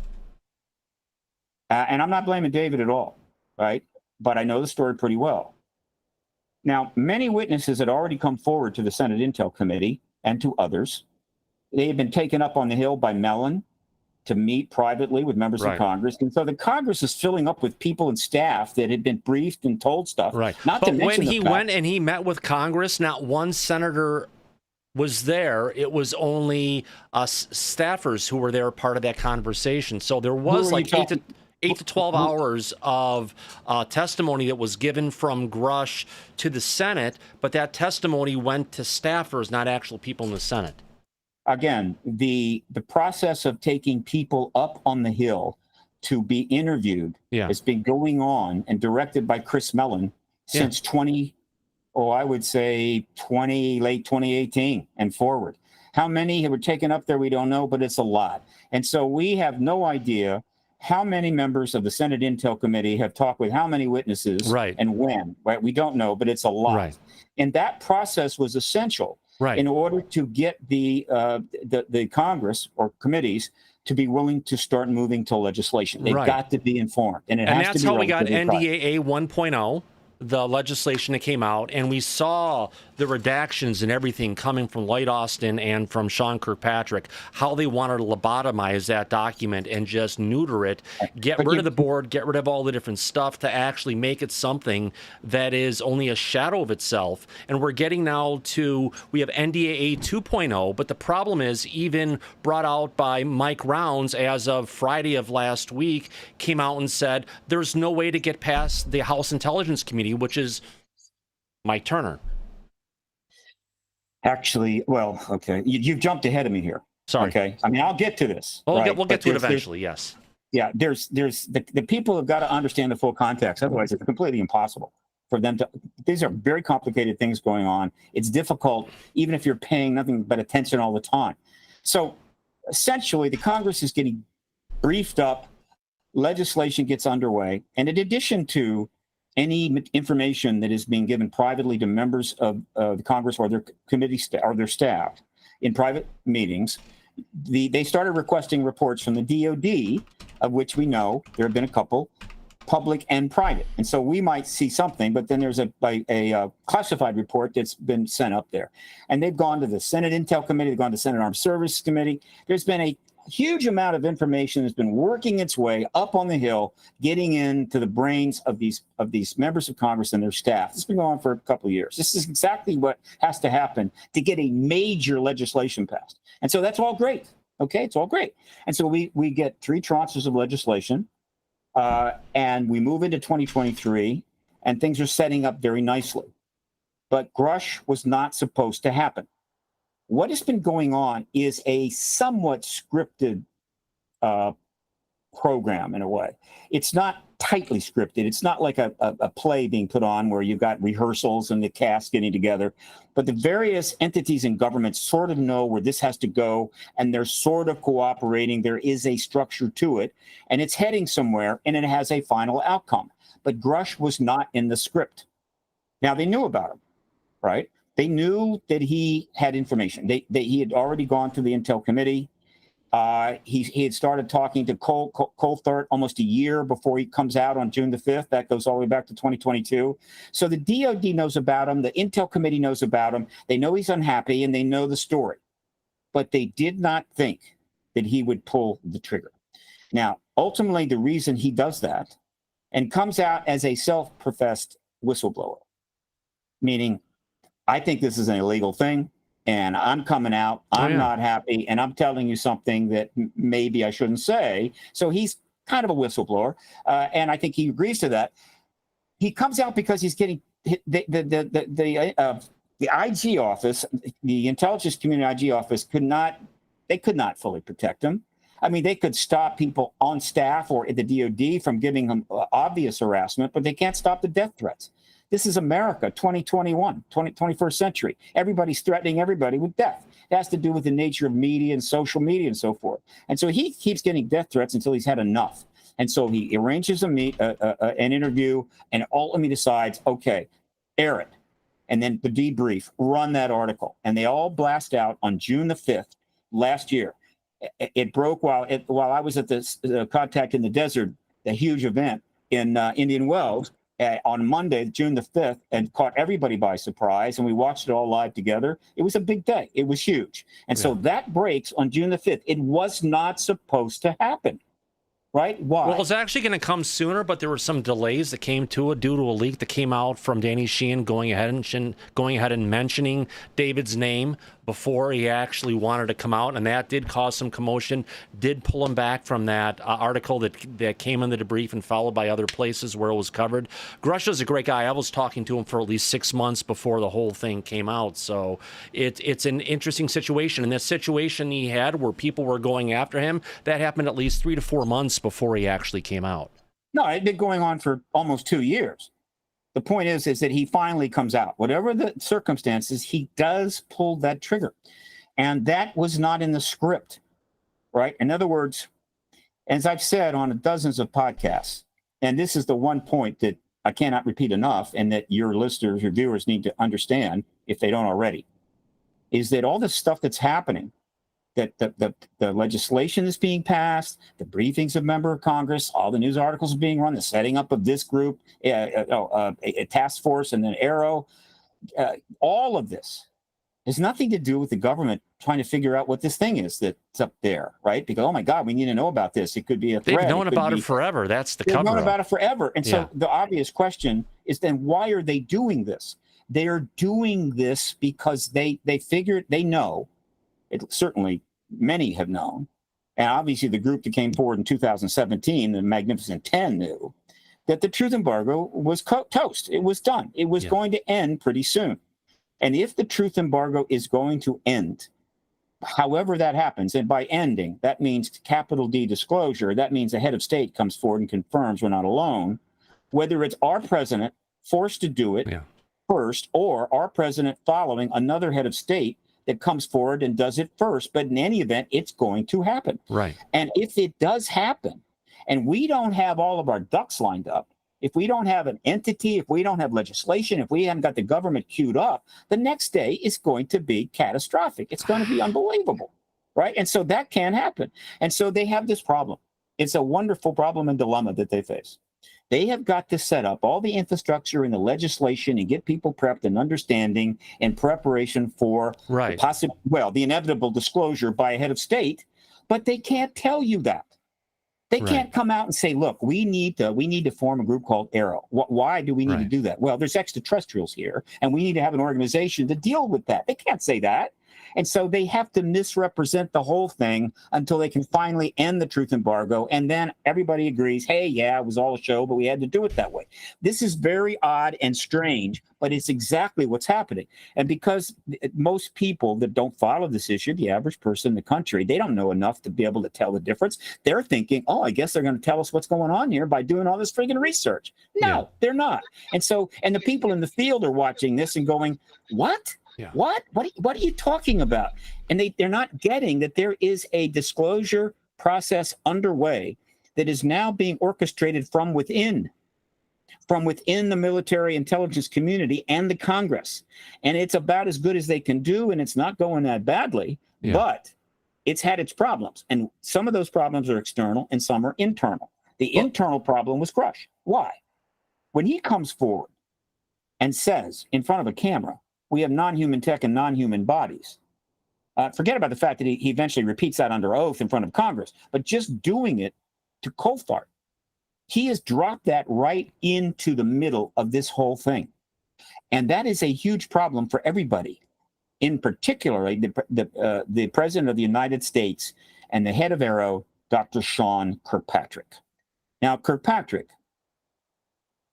[SPEAKER 2] And I'm not blaming David at all, right? But I know the story pretty well. Now, many witnesses had already come forward to the Senate Intel Committee and to others. They had been taken up on the Hill by Mellon, to meet privately with members of
[SPEAKER 1] Right.
[SPEAKER 2] Congress. And so the Congress is filling up with people and staff that had been briefed and told stuff.
[SPEAKER 1] Right.
[SPEAKER 2] Not
[SPEAKER 1] But
[SPEAKER 2] to mention
[SPEAKER 1] when
[SPEAKER 2] the
[SPEAKER 1] he
[SPEAKER 2] fact,
[SPEAKER 1] went and he met with Congress, not one senator was there. It was only staffers who were there, part of that conversation. So there was
[SPEAKER 2] Who are you
[SPEAKER 1] like
[SPEAKER 2] talking-
[SPEAKER 1] 8 to 12 hours of testimony that was given from Grusch to the Senate, but that testimony went to staffers, not actual people in the Senate.
[SPEAKER 2] again, the process of taking people up on the Hill to be interviewed
[SPEAKER 1] Yeah.
[SPEAKER 2] has been going on and directed by Chris Mellon since I would say late 2018 and forward. How many were taken up there, we don't know, but it's a lot. And so we have no idea how many members of the Senate Intel Committee have talked with how many witnesses
[SPEAKER 1] Right.
[SPEAKER 2] and when, right? We don't know, but it's a lot.
[SPEAKER 1] Right.
[SPEAKER 2] And that process was essential
[SPEAKER 1] Right.
[SPEAKER 2] in order to get the Congress or committees to be willing to start moving to legislation. They've
[SPEAKER 1] Right.
[SPEAKER 2] got to be informed. And
[SPEAKER 1] And
[SPEAKER 2] has
[SPEAKER 1] that's
[SPEAKER 2] to be
[SPEAKER 1] how we got
[SPEAKER 2] relatively private.
[SPEAKER 1] NDAA 1.0, the legislation that came out, and we saw the redactions and everything coming from Lloyd Austin and from Sean Kirkpatrick, how they wanted to lobotomize that document and just neuter it, get rid of the board, get rid of all the different stuff to actually make it something that is only a shadow of itself. And we're getting now to, we have NDAA 2.0, but the problem is, even brought out by Mike Rounds as of Friday of last week, came out and said there's no way to get past the House Intelligence Committee, which is Mike Turner.
[SPEAKER 2] Actually, well, okay. You've jumped ahead of me here.
[SPEAKER 1] Sorry.
[SPEAKER 2] Okay. I mean, I'll get to this.
[SPEAKER 1] Well,
[SPEAKER 2] right?
[SPEAKER 1] we'll get
[SPEAKER 2] But
[SPEAKER 1] to it
[SPEAKER 2] there's-
[SPEAKER 1] eventually, yes.
[SPEAKER 2] Yeah, there's the people have got to understand the full context. Otherwise, it's completely impossible for them to. These are very complicated things going on. It's difficult, even if you're paying nothing but attention all the time. So essentially, the Congress is getting briefed up, legislation gets underway, and in addition to any information that is being given privately to members of the Congress or their committee or their staff in private meetings, they started requesting reports from the DOD, of which we know there have been a couple, public and private. And so we might see something, but then there's a classified report that's been sent up there. And they've gone to the Senate Intel Committee, they've gone to the Senate Armed Services Committee. There's been a huge amount of information that's been working its way up on the Hill, getting into the brains of these members of Congress and their staff. It's been going on for a couple of years. This is exactly what has to happen to get a major legislation passed. And so that's all great. Okay, it's all great. And so we get 3 tranches of legislation, and we move into 2023, and things are setting up very nicely. But Grusch was not supposed to happen. What has been going on is a somewhat scripted program in a way. It's not tightly scripted. It's not like a play being put on where you've got rehearsals and the cast getting together. But the various entities in government sort of know where this has to go, and they're sort of cooperating. There is a structure to it, and it's heading somewhere, and it has a final outcome. But Grusch was not in the script. Now, they knew about him, right? They knew that he had information. He had already gone to the Intel Committee. He had started talking to Coulthard almost a year before he comes out on June the 5th. That goes all the way back to 2022. So the DOD knows about him. The Intel Committee knows about him. They know he's unhappy, and they know the story. But they did not think that he would pull the trigger. Now, ultimately, the reason he does that and comes out as a self-professed whistleblower, meaning, I think this is an illegal thing, and I'm coming out. I'm not happy, and I'm telling you something that maybe I shouldn't say. So he's kind of a whistleblower, and I think he agrees to that. He comes out because he's getting the IG office, the intelligence community IG office, could not fully protect him. I mean, they could stop people on staff or at the DOD from giving him obvious harassment, but they can't stop the death threats. This is America, 2021, 21st century. Everybody's threatening everybody with death. It has to do with the nature of media and social media and so forth. And so he keeps getting death threats until he's had enough. And so he arranges an interview and ultimately decides, okay, air it. And then the debrief, run that article. And they all blast out on June the 5th last year. It broke while I was at the Contact in the Desert, a huge event in Indian Wells. on Monday, June the 5th, and caught everybody by surprise. And we watched it all live together. It was a big day. It was huge. And so that breaks on June the 5th. It was not supposed to happen. Right? Why?
[SPEAKER 1] Well, it's actually going to come sooner, but there were some delays that came to it due to a leak that came out from Danny Sheehan going ahead and mentioning David's name before he actually wanted to come out, and that did cause some commotion, did pull him back from that article that came in the debrief and followed by other places where it was covered. Grusch is a great guy. I was talking to him for at least 6 months before the whole thing came out, so it's an interesting situation. And this situation he had where people were going after him, that happened at least 3 to 4 months before he actually came out.
[SPEAKER 2] No, it had been going on for almost 2 years. The point is that he finally comes out. Whatever the circumstances, he does pull that trigger. And that was not in the script, right? In other words, as I've said on dozens of podcasts, and this is the one point that I cannot repeat enough and that your listeners, your viewers need to understand if they don't already, is that all this stuff that's happening, that the legislation is being passed, the briefings of member of Congress, all the news articles are being run, the setting up of this group, a task force, and then Arrow, all of this has nothing to do with the government trying to figure out what this thing is that's up there, right? Because, oh my God, we need to know about this. It could be a threat.
[SPEAKER 1] They've known about it forever. That's the cover.
[SPEAKER 2] They've known about it forever. And so the obvious question is then why are they doing this? They are doing this because they figured, they know, certainly many have known, and obviously the group that came forward in 2017, the Magnificent 10, knew that the truth embargo was toast. It was done. It was going to end pretty soon. And if the truth embargo is going to end, however that happens, and by ending, that means capital D disclosure, that means the head of state comes forward and confirms we're not alone, whether it's our president forced to do it first or our president following another head of state that comes forward and does it first. But in any event, it's going to happen.
[SPEAKER 1] Right.
[SPEAKER 2] And if it does happen, and we don't have all of our ducks lined up, if we don't have an entity, if we don't have legislation, if we haven't got the government queued up, the next day is going to be catastrophic. It's going to be unbelievable, right? And so that can happen. And so they have this problem. It's a wonderful problem and dilemma that they face. They have got to set up all the infrastructure and the legislation and get people prepped and understanding and preparation for the inevitable disclosure by a head of state, but they can't tell you that. They can't come out and say, look, we need to form a group called Arrow. Why do we need to do that? Well, there's extraterrestrials here, and we need to have an organization to deal with that. They can't say that. And so they have to misrepresent the whole thing until they can finally end the truth embargo. And then everybody agrees, hey, yeah, it was all a show, but we had to do it that way. This is very odd and strange, but it's exactly what's happening. And because most people that don't follow this issue, the average person in the country, they don't know enough to be able to tell the difference. They're thinking, oh, I guess they're going to tell us what's going on here by doing all this friggin' research. No, they're not. And so, and the people in the field are watching this and going, what? Yeah. What are you talking about? And they're not getting that there is a disclosure process underway that is now being orchestrated from within the military intelligence community and the Congress. And it's about as good as they can do, and it's not going that badly, but it's had its problems. And some of those problems are external and some are internal. The internal problem was Grusch. Why? When he comes forward and says in front of a camera, we have non-human tech and non-human bodies. Forget about the fact that he eventually repeats that under oath in front of Congress, but just doing it to cold fart. He has dropped that right into the middle of this whole thing. And that is a huge problem for everybody, in particular, the President of the United States and the head of Arrow, Dr. Sean Kirkpatrick. Now, Kirkpatrick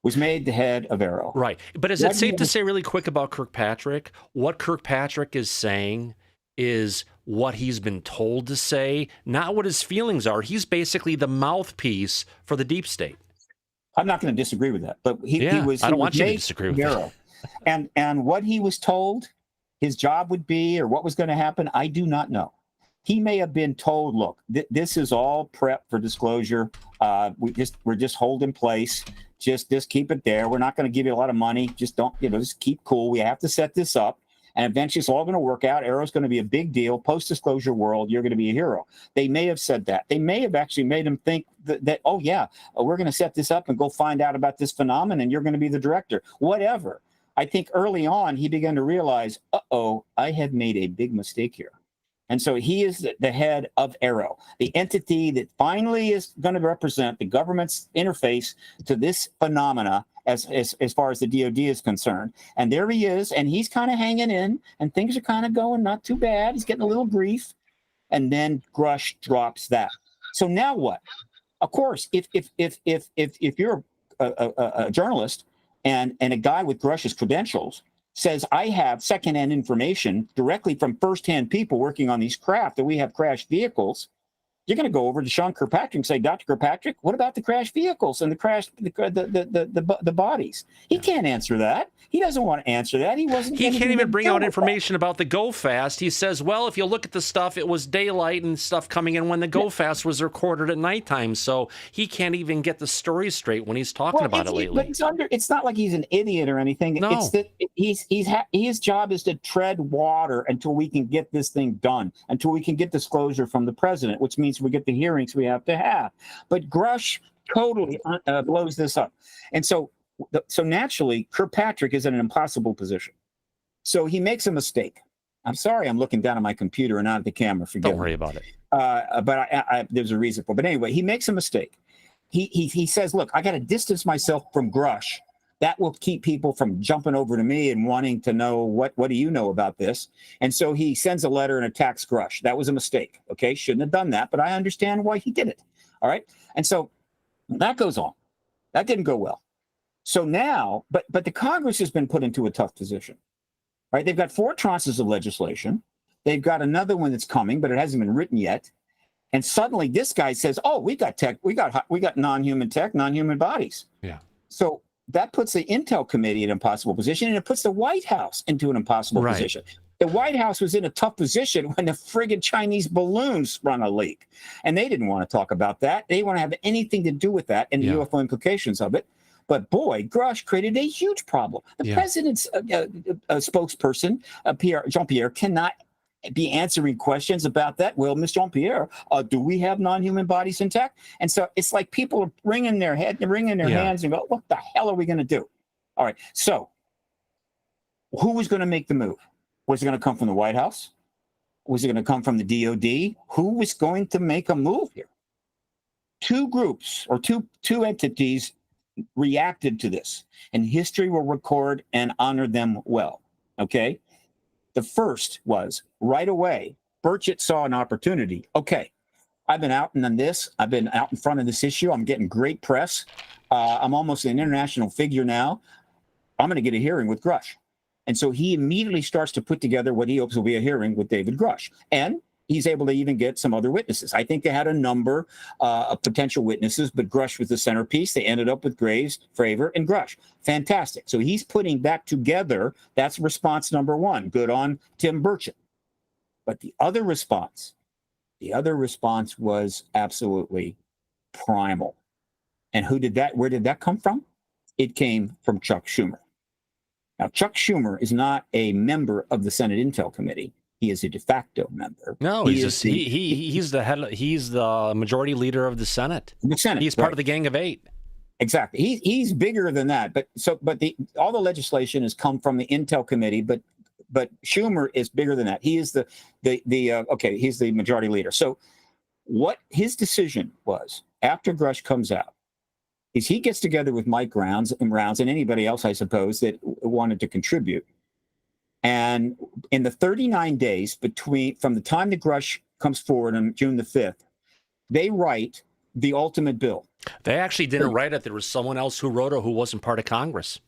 [SPEAKER 2] was made the head of Arrow.
[SPEAKER 1] Right. But is it safe to say really quick about Kirkpatrick? What Kirkpatrick is saying is what he's been told to say, not what his feelings are. He's basically the mouthpiece for the deep state.
[SPEAKER 2] I'm not going to disagree with that, but he was.
[SPEAKER 1] I don't want you to disagree with
[SPEAKER 2] Arrow. And what he was told his job would be or what was going to happen, I do not know. He may have been told, look, this is all prep for disclosure. We're just holding place. Just keep it there. We're not going to give you a lot of money. Just don't, just keep cool. We have to set this up. And eventually it's all going to work out. Arrow's going to be a big deal. Post-disclosure world, you're going to be a hero. They may have said that. They may have actually made him think that oh, yeah, we're going to set this up and go find out about this phenomenon, and you're going to be the director. Whatever. I think early on he began to realize, uh-oh, I have made a big mistake here. And so he is the head of Arrow, the entity that finally is going to represent the government's interface to this phenomena as far as the DOD is concerned. And there he is, and he's kind of hanging in, and things are kind of going not too bad. He's getting a little grief. And then Grusch drops that. So now what? Of course, if you're a journalist and a guy with Grusch's credentials says, I have secondhand information directly from firsthand people working on these craft that we have crashed vehicles, you're going to go over to Sean Kirkpatrick and say, Dr. Kirkpatrick, what about the crashed vehicles and the crashed the bodies? He can't answer that. He doesn't want to answer that. He can't
[SPEAKER 1] even bring out information about the Go Fast. He says, well, if you look at the stuff, it was daylight and stuff coming in when the Go Fast was recorded at nighttime. So he can't even get the story straight when he's talking about it lately.
[SPEAKER 2] But it's not like he's an idiot or anything.
[SPEAKER 1] No.
[SPEAKER 2] It's that his job is to tread water until we can get this thing done, until we can get disclosure from the president, which means we get the hearings we have to have. But Grusch totally blows this up. And so naturally, Kirkpatrick is in an impossible position. So he makes a mistake. I'm sorry, I'm looking down at my computer and not at the camera. Forgive me.
[SPEAKER 1] Don't worry about it.
[SPEAKER 2] But there's a reason for it. But anyway, he makes a mistake. He says, look, I got to distance myself from Grusch. That will keep people from jumping over to me and wanting to know what do you know about this? And so he sends a letter and attacks Grusch. That was a mistake. Okay, shouldn't have done that, but I understand why he did it. All right. And so that goes on. That didn't go well. So now, but the Congress has been put into a tough position, right? They've got 4 tranches of legislation. They've got another one that's coming, but it hasn't been written yet. And suddenly this guy says, oh, we got tech, we got non-human tech, non-human bodies.
[SPEAKER 1] Yeah.
[SPEAKER 2] So that puts the Intel Committee in an impossible position, and it puts the White House into an impossible position. The White House was in a tough position when the friggin' Chinese balloons sprung a leak. And they didn't want to talk about that. They didn't want to have anything to do with that and the UFO implications of it. But boy, Grusch created a huge problem. The president's spokesperson, Jean-Pierre, cannot be answering questions about that. Well, Ms. Jean-Pierre, do we have non-human bodies intact? And so it's like people are wringing their hands and go, what the hell are we going to do? All right. So who was going to make the move? Was it going to come from the White House? Was it going to come from the DOD? Who was going to make a move here? 2 groups or two entities reacted to this, and history will record and honor them well. Okay. The first was right away, Burchett saw an opportunity. Okay, I've been out on this. I've been out in front of this issue. I'm getting great press. I'm almost an international figure now. I'm going to get a hearing with Grusch. And so he immediately starts to put together what he hopes will be a hearing with David Grusch. And he's able to even get some other witnesses. I think they had a number of potential witnesses, but Grusch was the centerpiece. They ended up with Graves, Fravor, and Grusch. Fantastic. So he's putting that together. That's response number 1. Good on Tim Burchett. But the other response was absolutely primal. And where did that come from? It came from Chuck Schumer. Now, Chuck Schumer is not a member of the Senate Intel Committee. He is a de facto member.
[SPEAKER 1] No, he's the head. He's the majority leader of the Senate.
[SPEAKER 2] The Senate.
[SPEAKER 1] He's part of the Gang of 8.
[SPEAKER 2] Exactly. He's bigger than that. But all the legislation has come from the Intel Committee. But Schumer is bigger than that. He is he's the majority leader. So what his decision was after Grusch comes out is he gets together with Mike Rounds and anybody else, I suppose, that wanted to contribute. And in the 39 days from the time that Grusch comes forward on June the 5th, they write the ultimate bill.
[SPEAKER 1] They actually didn't write it. There was someone else who wrote it who wasn't part of Congress.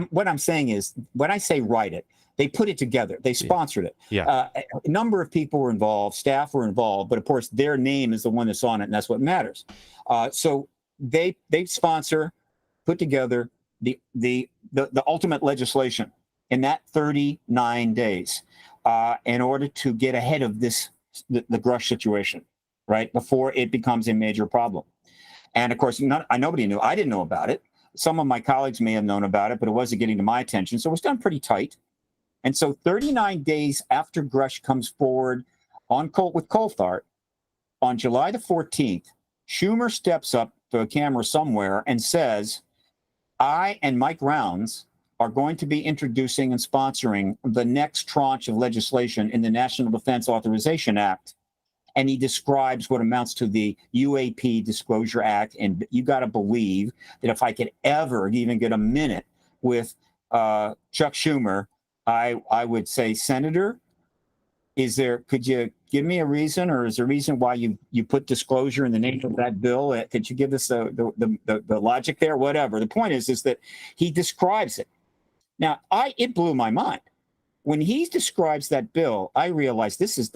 [SPEAKER 2] What I'm saying is, when I say write it, they put it together. They sponsored it.
[SPEAKER 1] Yeah.
[SPEAKER 2] A number of people were involved. Staff were involved. But, of course, their name is the one that's on it, and that's what matters. So they sponsor, put together the ultimate legislation in that 39 days in order to get ahead of the Grusch situation, right, before it becomes a major problem. And, of course, nobody knew. I didn't know about it. Some of my colleagues may have known about it, but it wasn't getting to my attention. So it was done pretty tight. And so 39 days after Grusch comes forward with Coulthard, on July the 14th, Schumer steps up to a camera somewhere and says, I and Mike Rounds are going to be introducing and sponsoring the next tranche of legislation in the National Defense Authorization Act. And he describes what amounts to the UAP Disclosure Act. And you got to believe that if I could ever even get a minute with Chuck Schumer, I would say, Senator, could you give me a reason, or is there a reason why you put disclosure in the name of that bill? Could you give us the logic there? Whatever. The point is that he describes it. Now, it blew my mind. When he describes that bill, I realized this is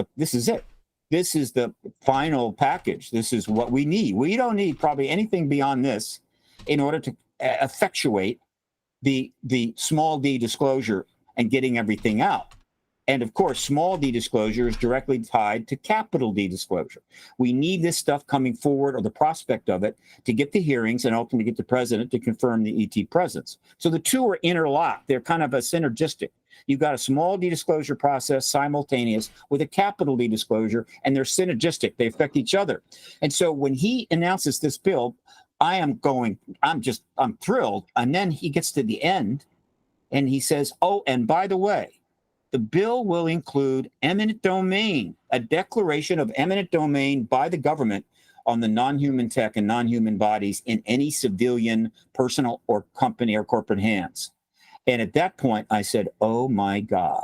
[SPEAKER 2] it. This is the final package. This is what we need. We don't need probably anything beyond this in order to effectuate the small d disclosure and getting everything out. And of course, small d disclosure is directly tied to capital D disclosure. We need this stuff coming forward, or the prospect of it, to get the hearings and ultimately get the president to confirm the ET presence. So the two are interlocked. They're kind of a synergistic. You've got a small d disclosure process simultaneous with a capital D disclosure, and they're synergistic. They affect each other. And so when he announces this bill, I'm thrilled. And then he gets to the end and he says, oh, and by the way, the bill will include eminent domain, a declaration of eminent domain by the government on the non-human tech and non-human bodies in any civilian, personal, or company or corporate hands. And at that point, I said, oh, my God.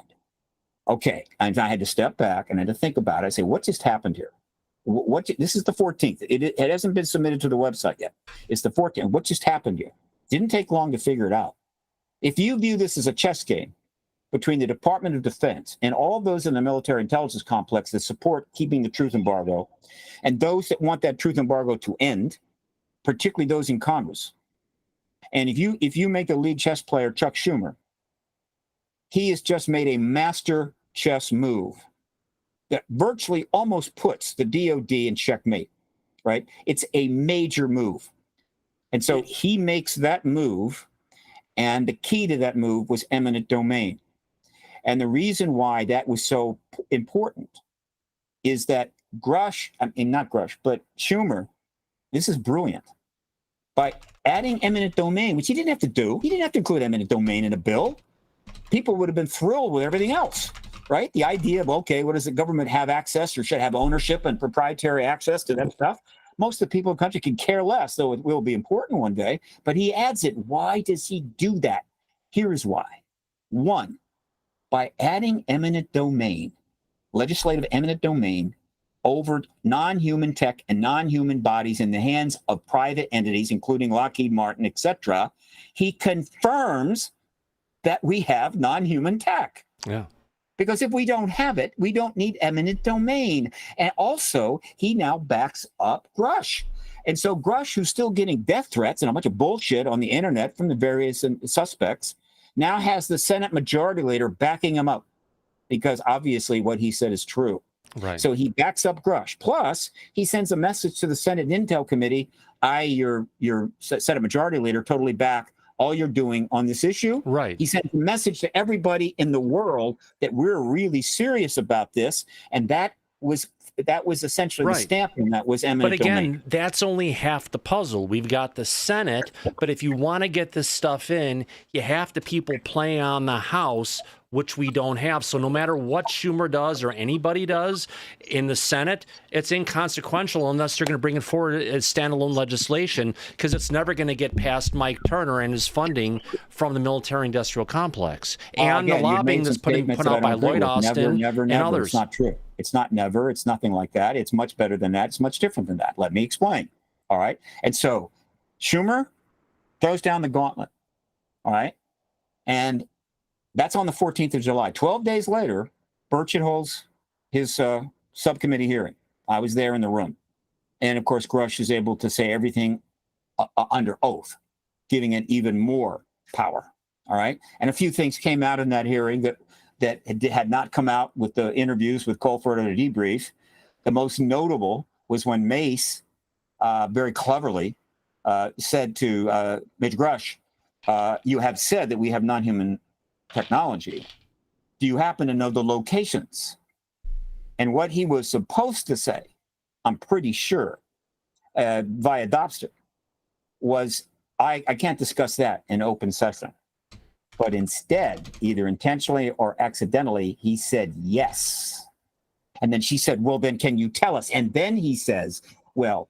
[SPEAKER 2] Okay. And I had to step back and I had to think about it. I say, what just happened here? This is the 14th. It hasn't been submitted to the website yet. It's the 14th. What just happened here? Didn't take long to figure it out. If you view this as a chess game between the Department of Defense and all those in the military intelligence complex that support keeping the truth embargo, and those that want that truth embargo to end, particularly those in Congress. And if you make the lead chess player Chuck Schumer, he has just made a master chess move that virtually almost puts the DOD in checkmate, right? It's a major move. And so he makes that move, and the key to that move was eminent domain. And the reason why that was so important is that Schumer, this is brilliant. By adding eminent domain, which he didn't have to do, he didn't have to include eminent domain in a bill. People would have been thrilled with everything else, right? The idea of, okay, what does the government have access or should have ownership and proprietary access to that stuff? Most of the people in the country can care less, though it will be important one day. But he adds it. Why does he do that? Here's why. One, by adding eminent domain, legislative eminent domain, over non-human tech and non-human bodies in the hands of private entities, including Lockheed Martin, etc., he confirms that we have non-human tech.
[SPEAKER 1] Yeah.
[SPEAKER 2] Because if we don't have it, we don't need eminent domain. And also, he now backs up Grusch. And so Grusch, who's still getting death threats and a bunch of bullshit on the internet from the various suspects, now has the Senate Majority Leader backing him up, because obviously what he said is true.
[SPEAKER 1] Right.
[SPEAKER 2] So he backs up Grusch. Plus, he sends a message to the Senate Intel Committee. Your Senate Majority Leader, totally back all you're doing on this issue.
[SPEAKER 1] Right.
[SPEAKER 2] He sent a message to everybody in the world that we're really serious about this, and that was essentially
[SPEAKER 1] right.
[SPEAKER 2] the stamping that was eminent
[SPEAKER 1] But again,
[SPEAKER 2] domain.
[SPEAKER 1] that's only half the puzzle. We've got the Senate, but if you want to get this stuff in, you have to people play on the House, which we don't have. So no matter what Schumer does or anybody does in the Senate, it's inconsequential unless they're going to bring it forward as standalone legislation, because it's never going to get past Mike Turner and his funding from the military-industrial complex. And
[SPEAKER 2] Again,
[SPEAKER 1] the lobbying that's put out by Lloyd Austin and others.
[SPEAKER 2] It's not true. It's not never. It's nothing like that. It's much better than that. It's much different than that. Let me explain. All right. And so Schumer throws down the gauntlet. All right. And that's on the 14th of July. 12 days later, Burchett holds his subcommittee hearing. I was there in the room. And of course, Grusch is able to say everything under oath, giving it even more power. All right. And a few things came out in that hearing that had not come out with the interviews with Coulthard or the debrief. The most notable was when Mace very cleverly said to Major Grusch, you have said that we have non-human technology, do you happen to know the locations? And what he was supposed to say, I'm pretty sure, via Dobster, was, I can't discuss that in open session. But instead, either intentionally or accidentally, he said yes. And then she said, well, then can you tell us? And then he says, well,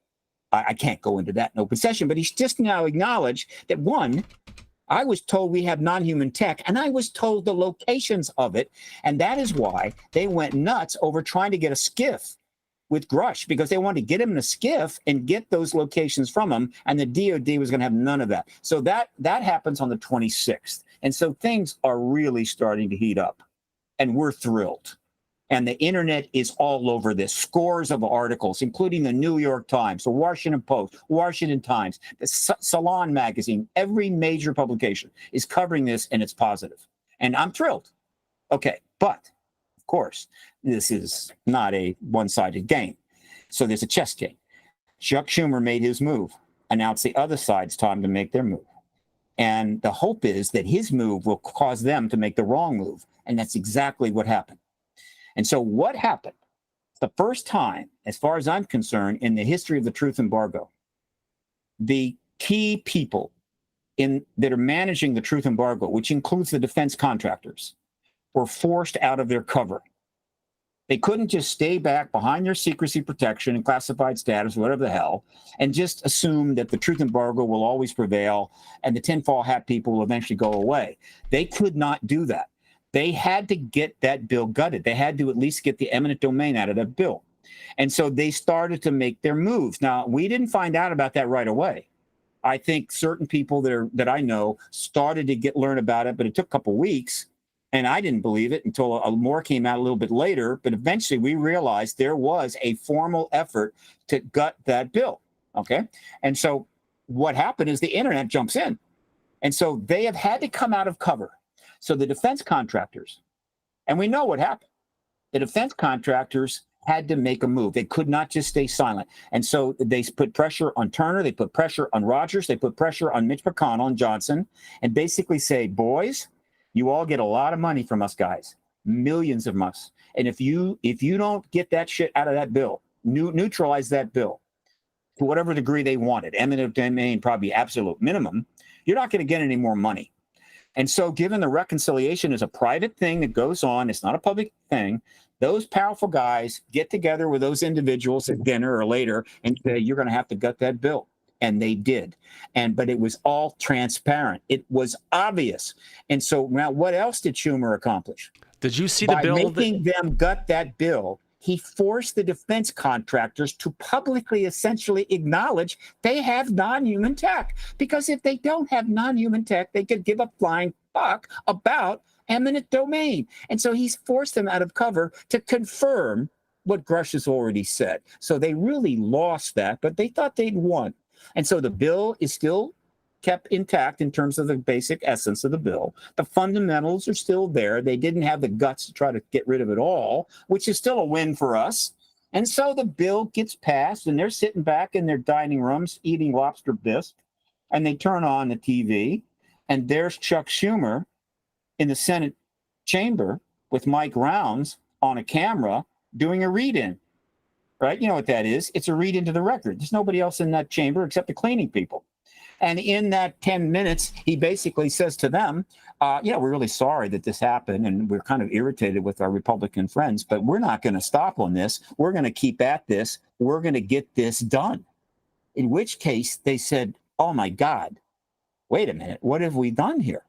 [SPEAKER 2] I can't go into that in open session, but he's just now acknowledged that, one, I was told we have non-human tech, and I was told the locations of it. And that is why they went nuts over trying to get a skiff with Grusch, because they wanted to get him in a skiff and get those locations from him. And the DOD was going to have none of that. So that happens on the 26th. And so things are really starting to heat up, and we're thrilled. And the internet is all over this. Scores of articles, including the New York Times, the Washington Post, Washington Times, the Salon magazine, every major publication is covering this, and it's positive. And I'm thrilled. Okay, but of course, this is not a one-sided game. So there's a chess game. Chuck Schumer made his move, announced the other side's time to make their move. And the hope is that his move will cause them to make the wrong move. And that's exactly what happened. And so what happened? The first time, as far as I'm concerned, in the history of the truth embargo, the key people that are managing the truth embargo, which includes the defense contractors, were forced out of their cover. They couldn't just stay back behind their secrecy protection and classified status, whatever the hell, and just assume that the truth embargo will always prevail and the tinfoil hat people will eventually go away. They could not do that. They had to get that bill gutted. They had to at least get the eminent domain out of that bill. And so they started to make their moves. Now, we didn't find out about that right away. I think certain people that I know started to learn about it, but it took a couple of weeks. And I didn't believe it until more came out a little bit later. But eventually we realized there was a formal effort to gut that bill. Okay. And so what happened is the internet jumps in. And so they have had to come out of cover. So the defense contractors, and we know what happened. The defense contractors had to make a move. They could not just stay silent. And so they put pressure on Turner. They put pressure on Rogers. They put pressure on Mitch McConnell and Johnson, and basically say, boys, you all get a lot of money from us guys, millions of us. And if you don't get that shit out of that bill, neutralize that bill to whatever degree they wanted, eminent domain, probably absolute minimum, you're not going to get any more money. And so given the reconciliation is a private thing that goes on, it's not a public thing, those powerful guys get together with those individuals at dinner or later and say, you're going to have to gut that bill. And they did. But it was all transparent. It was obvious. And so now what else did Schumer accomplish?
[SPEAKER 1] Did you see the bill?
[SPEAKER 2] By making them gut that bill, he forced the defense contractors to publicly essentially acknowledge they have non-human tech. Because if they don't have non-human tech, they could give a flying fuck about eminent domain. And so he's forced them out of cover to confirm what Grusch has already said. So they really lost that, but they thought they'd won. And so the bill is still kept intact in terms of the basic essence of the bill. The fundamentals are still there. They didn't have the guts to try to get rid of it all, which is still a win for us. And so the bill gets passed, and they're sitting back in their dining rooms eating lobster bisque, and they turn on the TV, and there's Chuck Schumer in the Senate chamber with Mike Rounds on a camera doing a read-in. Right? You know what that is. It's a read into the record. There's nobody else in that chamber except the cleaning people. And in that 10 minutes, he basically says to them, we're really sorry that this happened, and we're kind of irritated with our Republican friends, but we're not going to stop on this. We're going to keep at this. We're going to get this done. In which case they said, oh, my God, wait a minute. What have we done here?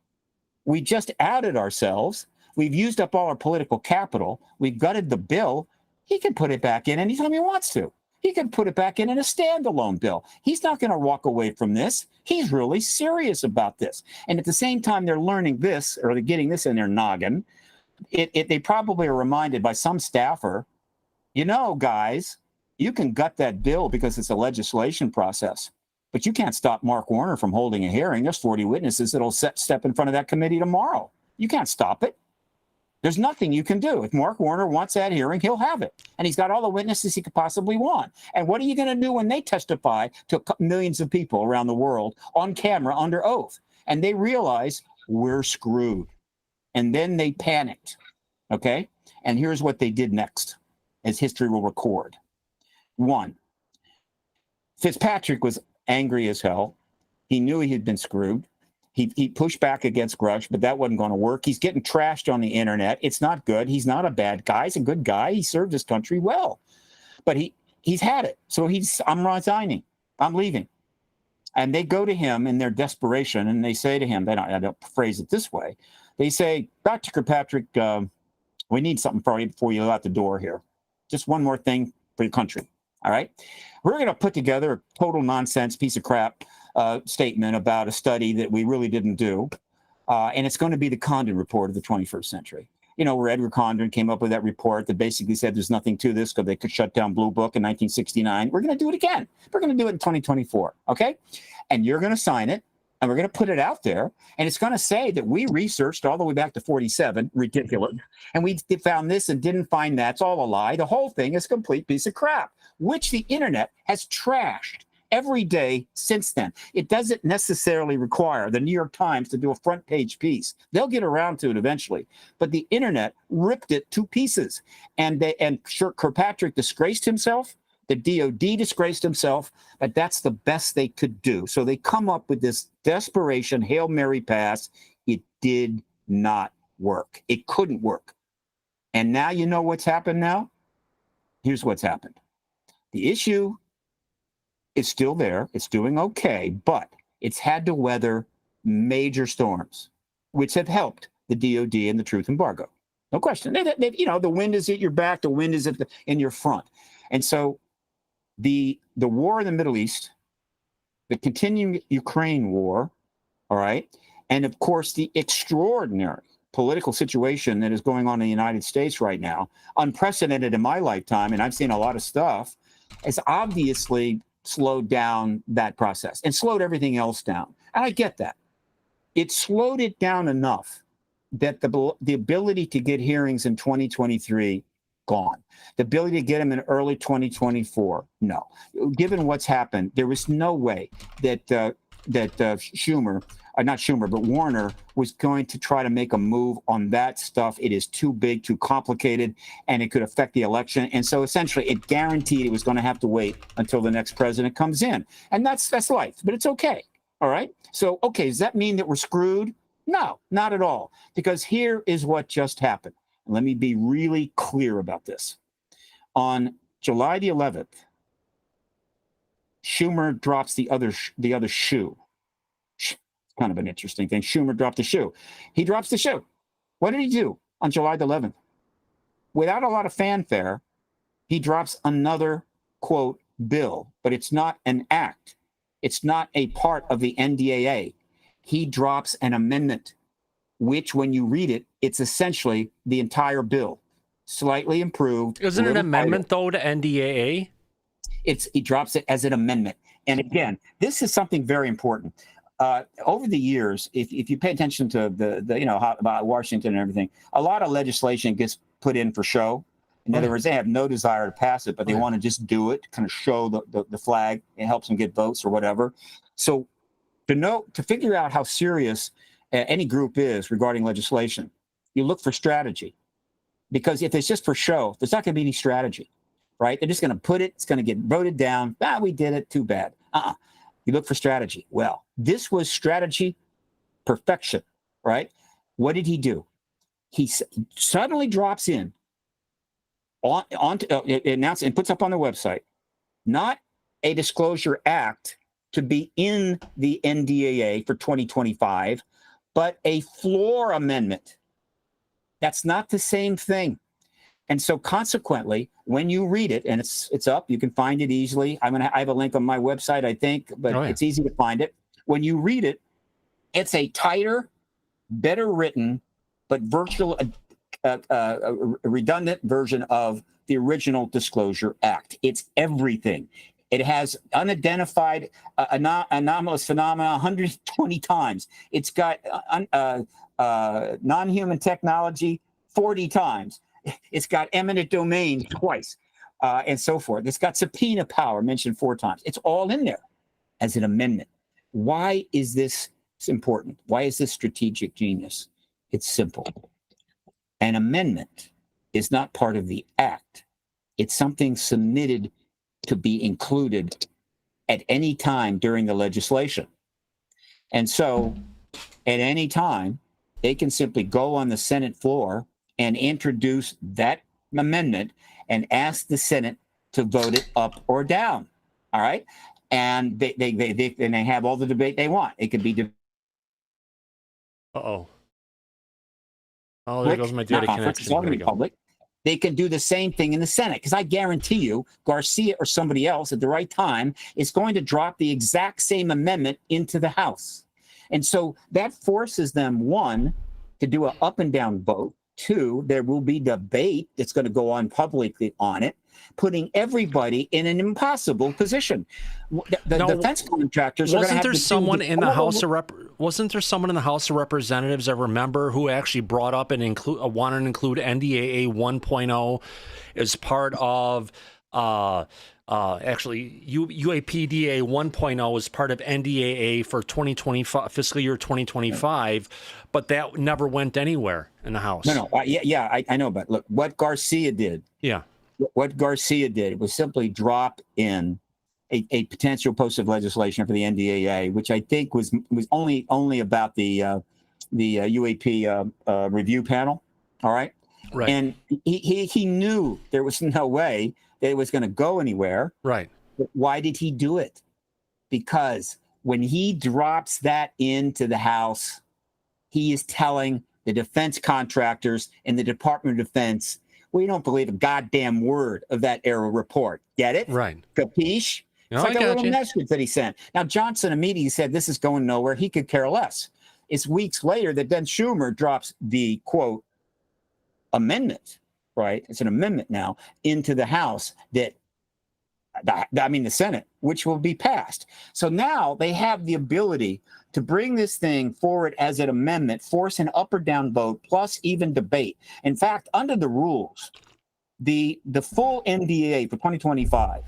[SPEAKER 2] We just outed ourselves. We've used up all our political capital. We've gutted the bill. He can put it back in anytime he wants to. He can put it back in a standalone bill. He's not going to walk away from this. He's really serious about this. And at the same time they're learning this, or they're getting this in their noggin, they probably are reminded by some staffer, guys, you can gut that bill because it's a legislation process, but you can't stop Mark Warner from holding a hearing. There's 40 witnesses that'll step in front of that committee tomorrow. You can't stop it. There's nothing you can do. If Mark Warner wants that hearing, he'll have it. And he's got all the witnesses he could possibly want. And what are you going to do when they testify to millions of people around the world on camera under oath? And they realize we're screwed. And then they panicked. Okay? And here's what they did next, as history will record. One, Fitzpatrick was angry as hell. He knew he had been screwed. He pushed back against Grusch, but that wasn't going to work. He's getting trashed on the internet. It's not good. He's not a bad guy. He's a good guy. He served his country well. But he's had it. So I'm resigning. I'm leaving. And they go to him in their desperation, and they say to him, I don't phrase it this way. They say, Dr. Kirkpatrick, we need something for you before you go out the door here. Just one more thing for your country. All right? We're going to put together a total nonsense piece of crap statement about a study that we really didn't do. And it's going to be the Condon report of the 21st century. You know, where Edward Condon came up with that report that basically said there's nothing to this because they could shut down Blue Book in 1969. We're going to do it again. We're going to do it in 2024. Okay? And you're going to sign it. And we're going to put it out there. And it's going to say that we researched all the way back to 47. Ridiculous. And we found this and didn't find that. It's all a lie. The whole thing is a complete piece of crap, which the internet has trashed every day since then. It doesn't necessarily require the New York Times to do a front page piece. They'll get around to it eventually. But the internet ripped it to pieces. And Kirkpatrick disgraced himself. The DOD disgraced himself, but that's the best they could do. So they come up with this desperation Hail Mary pass. It did not work. It couldn't work. And now you know what's happened now? Here's what's happened. The issue is still there. It's doing okay, but it's had to weather major storms, which have helped the DOD and the truth embargo. No question. The wind is at your back. The wind is in your front. And so the war in the Middle East, the continuing Ukraine war, all right, and of course the extraordinary political situation that is going on in the United States right now, unprecedented in my lifetime, and I've seen a lot of stuff, has obviously slowed down that process and slowed everything else down. And I get that. It slowed it down enough that the ability to get hearings in 2023 gone. The ability to get them in early 2024, no. Given what's happened, there was no way that Warner was going to try to make a move on that stuff. It is too big, too complicated, and it could affect the election. And so essentially it guaranteed it was going to have to wait until the next president comes in. And that's life, but it's okay. All right. So, okay, does that mean that we're screwed? No, not at all. Because here is what just happened. Let me be really clear about this. On July the 11th, Schumer drops the other shoe. Kind of an interesting thing. Schumer dropped the shoe. He drops the shoe. What did he do on July the 11th? Without a lot of fanfare, he drops another, quote, bill, but it's not an act. It's not a part of the NDAA. He drops an amendment, which when you read it, it's essentially the entire bill, slightly improved.
[SPEAKER 1] Isn't it an amendment, though, to NDAA?
[SPEAKER 2] He drops it as an amendment. And again, this is something very important. Over the years, if you pay attention to about Washington and everything, a lot of legislation gets put in for show. In other words, they have no desire to pass it, but they want to just do it, kind of show the flag. It helps them get votes or whatever. So to figure out how serious any group is regarding legislation, you look for strategy. Because if it's just for show, there's not going to be any strategy, right? They're just going to put it, it's going to get voted down. We did it, too bad. You look for strategy. Well, this was strategy perfection, right? What did he do? He suddenly drops in, announce and puts up on the website, not a disclosure act to be in the NDAA for 2025, but a floor amendment. That's not the same thing. And so consequently, when you read it, and it's up, you can find it easily. I have a link on my website, I think, but It's easy to find it. When you read it, it's a tighter, better written, but redundant version of the original Disclosure Act. It's everything. It has unidentified anomalous phenomena 120 times. It's got non-human technology 40 times. It's got eminent domain twice, and so forth. It's got subpoena power mentioned 4 times. It's all in there as an amendment. Why is this important? Why is this strategic genius? It's simple. An amendment is not part of the act. It's something submitted to be included at any time during the legislation. And so at any time, they can simply go on the Senate floor and introduce that amendment and ask the Senate to vote it up or down. All right. And they have all the debate they want. It could be
[SPEAKER 1] Oh, there goes my data connection. There you go.
[SPEAKER 2] public. They can do the same thing in the Senate, because I guarantee you Garcia or somebody else at the right time is going to drop the exact same amendment into the House. And so that forces them, one, to do an up and down vote. Two, there will be debate that's going to go on publicly on it, putting everybody in an impossible position. The defense contractors are going to have to
[SPEAKER 1] Wasn't there someone in the House of Representatives, I remember, who actually brought up and wanted to include NDAA 1.0 as part of actually UAPDA 1.0 as part of NDAA for 2025 fiscal year 2025, but that never went anywhere in the House.
[SPEAKER 2] I know, but look what Garcia did.
[SPEAKER 1] Yeah.
[SPEAKER 2] What Garcia did was simply drop in a potential post of legislation for the NDAA, which I think was only about the UAP review panel. All right.
[SPEAKER 1] Right.
[SPEAKER 2] And he knew there was no way that it was going to go anywhere.
[SPEAKER 1] Right.
[SPEAKER 2] But why did he do it? Because when he drops that into the House, he is telling the defense contractors and the Department of Defense, we don't believe a goddamn word of that era report. Get it?
[SPEAKER 1] Right.
[SPEAKER 2] Capiche? It's like a little message that he sent. Now, Johnson immediately said, this is going nowhere. He could care less. It's weeks later that then Schumer drops the, quote, amendment, right? It's an amendment now into the House the Senate, which will be passed. So now they have the ability to bring this thing forward as an amendment, force an up or down vote, plus even debate. In fact, under the rules, the full NDAA for 2025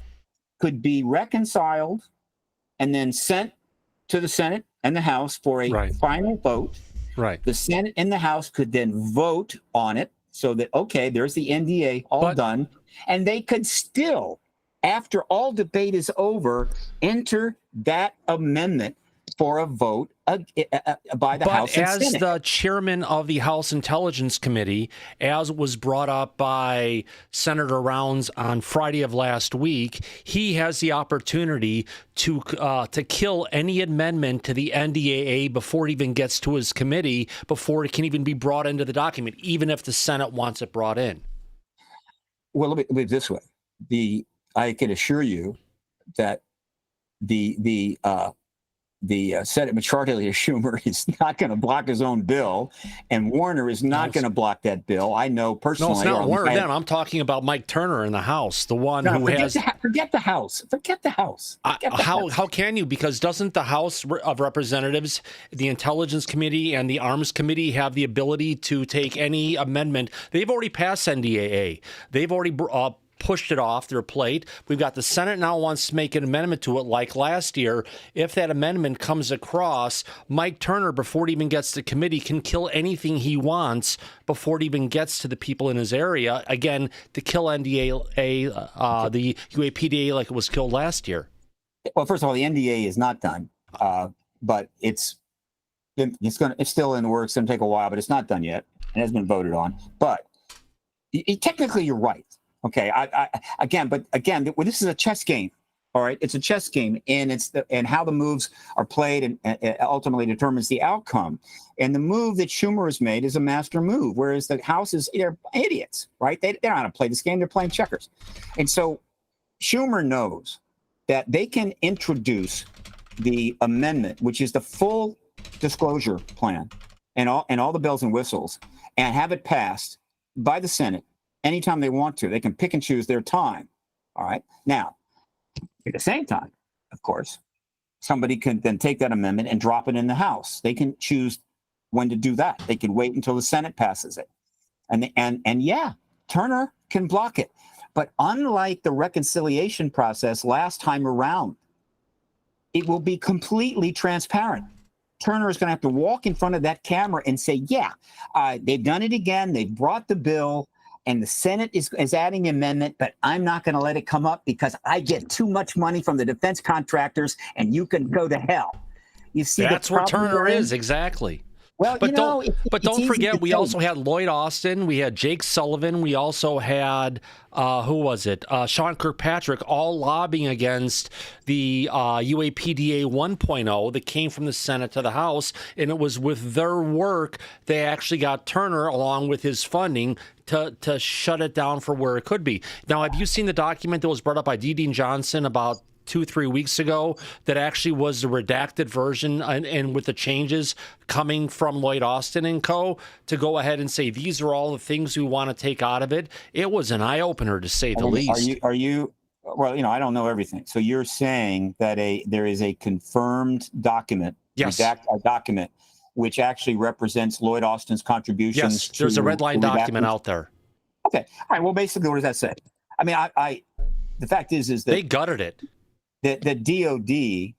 [SPEAKER 2] could be reconciled and then sent to the Senate and the House for a final vote.
[SPEAKER 1] Right.
[SPEAKER 2] The Senate and the House could then vote on it so that, okay, there's the NDA all done. And they could still, after all debate is over, enter that amendment for a vote by the House and Senate.
[SPEAKER 1] But as the chairman of the House Intelligence Committee, as was brought up by Senator Rounds on Friday of last week, he has the opportunity to kill any amendment to the NDAA before it even gets to his committee, before it can even be brought into the document, even if the Senate wants it brought in.
[SPEAKER 2] Well, let me put it this way. I can assure you that the Senate Majority Leader Schumer is not going to block his own bill, and Warner is not going to block that bill. I know personally.
[SPEAKER 1] No, it's not Warner. Then I'm talking about Mike Turner in the House, the one who has.
[SPEAKER 2] Forget the House. Forget the House.
[SPEAKER 1] How can you? Because doesn't the House of Representatives, the Intelligence Committee, and the Arms Committee have the ability to take any amendment? They've already passed NDAA. They've already pushed it off their plate. We've got the Senate now wants to make an amendment to it like last year. If that amendment comes across, Mike Turner, before it even gets to committee, can kill anything he wants before it even gets to the people in his area, again, to kill NDAA, the UAPDA like it was killed last year.
[SPEAKER 2] Well, first of all, the NDA is not done, but it's still in the works. It's going to take a while, but it's not done yet. It has been voted on. But technically, you're right. Okay. But this is a chess game. All right. It's a chess game, and and how the moves are played and ultimately determines the outcome. And the move that Schumer has made is a master move, whereas the House they're idiots, right? They don't know how to play this game. They're playing checkers. And so Schumer knows that they can introduce the amendment, which is the full disclosure plan and all the bells and whistles, and have it passed by the Senate anytime they want to. They can pick and choose their time. All right. Now, at the same time, of course, somebody can then take that amendment and drop it in the House. They can choose when to do that. They can wait until the Senate passes it. And yeah, Turner can block it. But unlike the reconciliation process last time around, it will be completely transparent. Turner is going to have to walk in front of that camera and say, yeah, they've done it again. They've brought the bill and the Senate is adding an amendment, but I'm not going to let it come up because I get too much money from the defense contractors and you can go to hell. You see,
[SPEAKER 1] that's where Turner is, exactly.
[SPEAKER 2] Well,
[SPEAKER 1] but don't
[SPEAKER 2] easy
[SPEAKER 1] forget, we also had Lloyd Austin, we had Jake Sullivan, we also had who was it? Sean Kirkpatrick, all lobbying against the UAPDA 1.0 that came from the Senate to the House, and it was with their work they actually got Turner, along with his funding, to shut it down for where it could be. Now, have you seen the document that was brought up by D. Dean Johnson about 2-3 weeks ago that actually was the redacted version and with the changes coming from Lloyd Austin and co. to go ahead and say these are all the things we want to take out of it? It was an eye-opener, to say the least.
[SPEAKER 2] Are you well, I don't know everything. So you're saying that there is a confirmed document,
[SPEAKER 1] yes,
[SPEAKER 2] a document, which actually represents Lloyd Austin's contributions.
[SPEAKER 1] Yes, there's a red line document out there.
[SPEAKER 2] Okay. All right. Well, basically, what does that say? I mean, the fact is that
[SPEAKER 1] they gutted it.
[SPEAKER 2] The DOD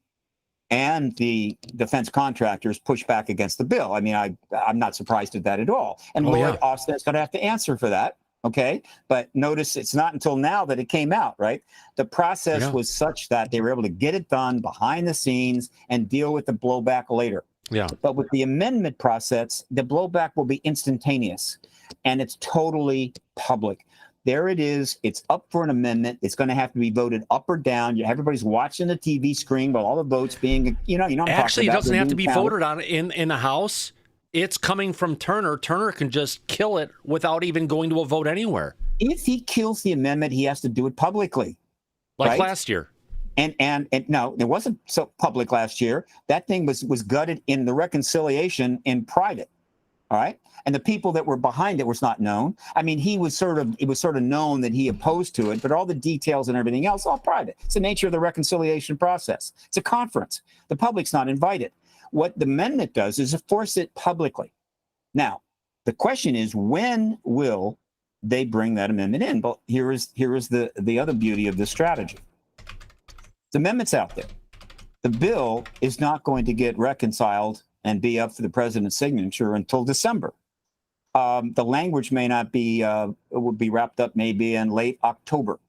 [SPEAKER 2] and the defense contractors push back against the bill. I mean, I'm not surprised at that at all. And Lloyd Austin is going to have to answer for that. Okay. But notice it's not until now that it came out, right? The process was such that they were able to get it done behind the scenes and deal with the blowback later.
[SPEAKER 1] Yeah.
[SPEAKER 2] But with the amendment process, the blowback will be instantaneous and it's totally public. There it is. It's up for an amendment. It's going to have to be voted up or down. Everybody's watching the TV screen while all the votes being,
[SPEAKER 1] Actually, it doesn't have to be voted on in the House. It's coming from Turner. Turner can just kill it without even going to a vote anywhere.
[SPEAKER 2] If he kills the amendment, he has to do it publicly.
[SPEAKER 1] Like last year.
[SPEAKER 2] And no, it wasn't so public last year. That thing was gutted in the reconciliation in private. All right. And the people that were behind it was not known. I mean, it was sort of known that he opposed to it, but all the details and everything else, all private. It's the nature of the reconciliation process. It's a conference. The public's not invited. What the amendment does is force it publicly. Now, the question is, when will they bring that amendment in? But here is the other beauty of this strategy. The amendment's out there. The bill is not going to get reconciled and be up for the president's signature until December. The language may not be, it would be wrapped up maybe in late October.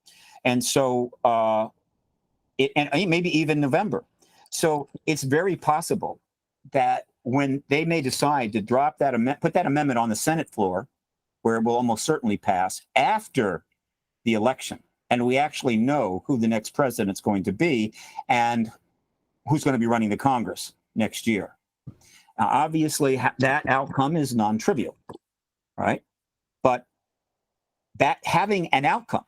[SPEAKER 2] And so, and maybe even November. So it's very possible that when they may decide to drop that put that amendment on the Senate floor, where it will almost certainly pass after the election, and we actually know who the next president's going to be and who's going to be running the Congress next year. Now, obviously, that outcome is non-trivial, right? But that having an outcome,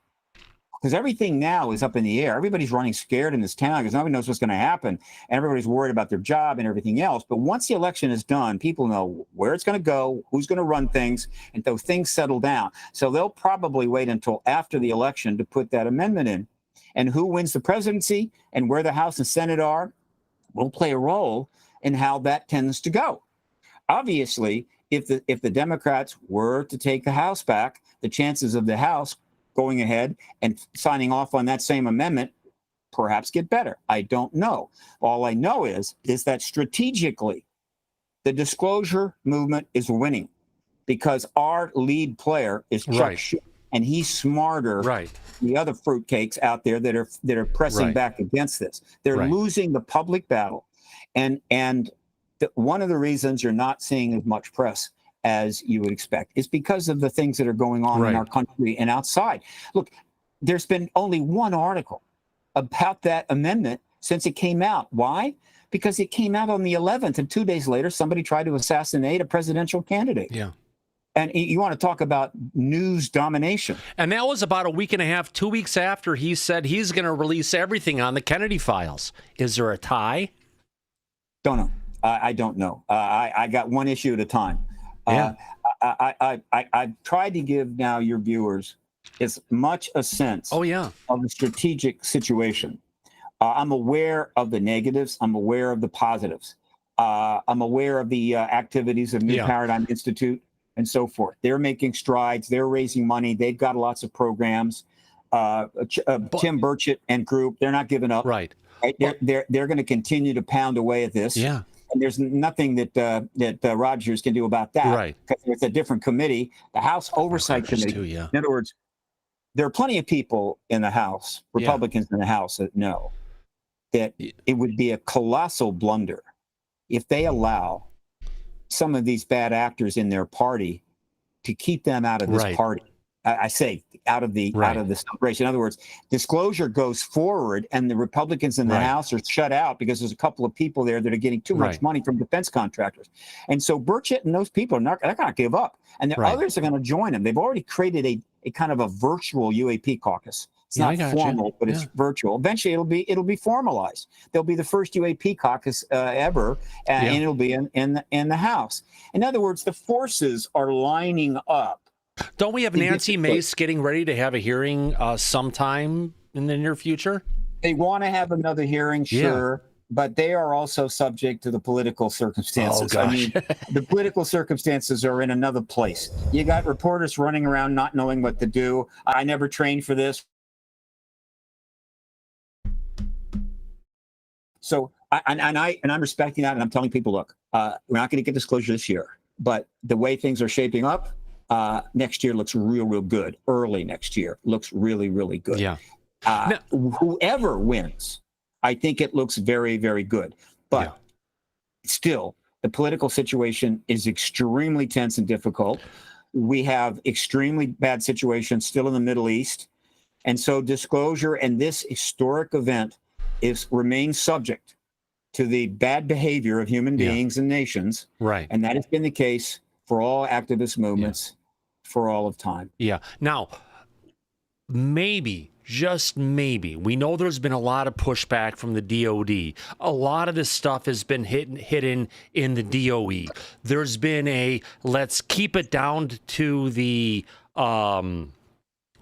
[SPEAKER 2] because everything now is up in the air. Everybody's running scared in this town because nobody knows what's going to happen. And everybody's worried about their job and everything else. But once the election is done, people know where it's going to go, who's going to run things, and those things settle down. So they'll probably wait until after the election to put that amendment in. And who wins the presidency and where the House and Senate are will play a role in how that tends to go. Obviously, if the Democrats were to take the House back, the chances of the House going ahead and signing off on that same amendment perhaps get better. I don't know. All I know is that strategically, the disclosure movement is winning because our lead player is Chuck Schumer, and he's smarter than the other fruitcakes out there that are pressing back against this. They're losing the public battle, and one of the reasons you're not seeing as much press as you would expect is because of the things that are going on in our country and outside. Look, there's been only one article about that amendment since it came out. Why? Because it came out on the 11th, and 2 days later, somebody tried to assassinate a presidential candidate. Yeah. And you want to talk about news domination.
[SPEAKER 1] And that was about a week and a half, 2 weeks after he said he's going to release everything on the Kennedy files. Is there a tie?
[SPEAKER 2] Don't know. I don't know. I got one issue at a time.
[SPEAKER 1] Yeah.
[SPEAKER 2] I've tried to give now your viewers as much a sense of the strategic situation. I'm aware of the negatives. I'm aware of the positives. I'm aware of the activities of New Paradigm Institute and so forth. They're making strides. They're raising money. They've got lots of programs. Tim Burchett and group, they're not giving up. They're going to continue to pound away at this. Yeah. And there's nothing that Rogers can do about that.
[SPEAKER 1] Right.
[SPEAKER 2] Because it's a different committee, the House Oversight Committee.
[SPEAKER 1] Too, yeah.
[SPEAKER 2] In other words, there are plenty of people in the House, Republicans in the House, that know that it would be a colossal blunder if they allow some of these bad actors in their party to keep them out of this party. I say out of the celebration. In other words, disclosure goes forward, and the Republicans in the House are shut out because there's a couple of people there that are getting too much money from defense contractors. And so Burchett and those people they're not going to give up, and the others are going to join them. They've already created a kind of a virtual UAP caucus. It's not formal, but it's virtual. Eventually, it'll be formalized. They'll be the first UAP caucus ever, and it'll be in the House. In other words, the forces are lining up.
[SPEAKER 1] Don't we have Nancy Mace getting ready to have a hearing sometime in the near future?
[SPEAKER 2] They want to have another hearing, sure, but they are also subject to the political circumstances.
[SPEAKER 1] Oh, gosh.
[SPEAKER 2] I mean, the political circumstances are in another place. You got reporters running around not knowing what to do. I never trained for this. So, I'm respecting that, and I'm telling people, look, we're not going to get disclosure this year, but the way things are shaping up, next year looks real good. Early next year looks really good.
[SPEAKER 1] Yeah.
[SPEAKER 2] Whoever wins, I think it looks very good. But still, the political situation is extremely tense and difficult. We have extremely bad situations still in the Middle East. And so disclosure and this historic event remains subject to the bad behavior of human beings and nations.
[SPEAKER 1] Right.
[SPEAKER 2] And that has been the case for all activist movements for all of time.
[SPEAKER 1] Yeah. Now, maybe, just maybe, we know there's been a lot of pushback from the DOD. A lot of this stuff has been hidden in the DOE. There's been let's keep it down to the,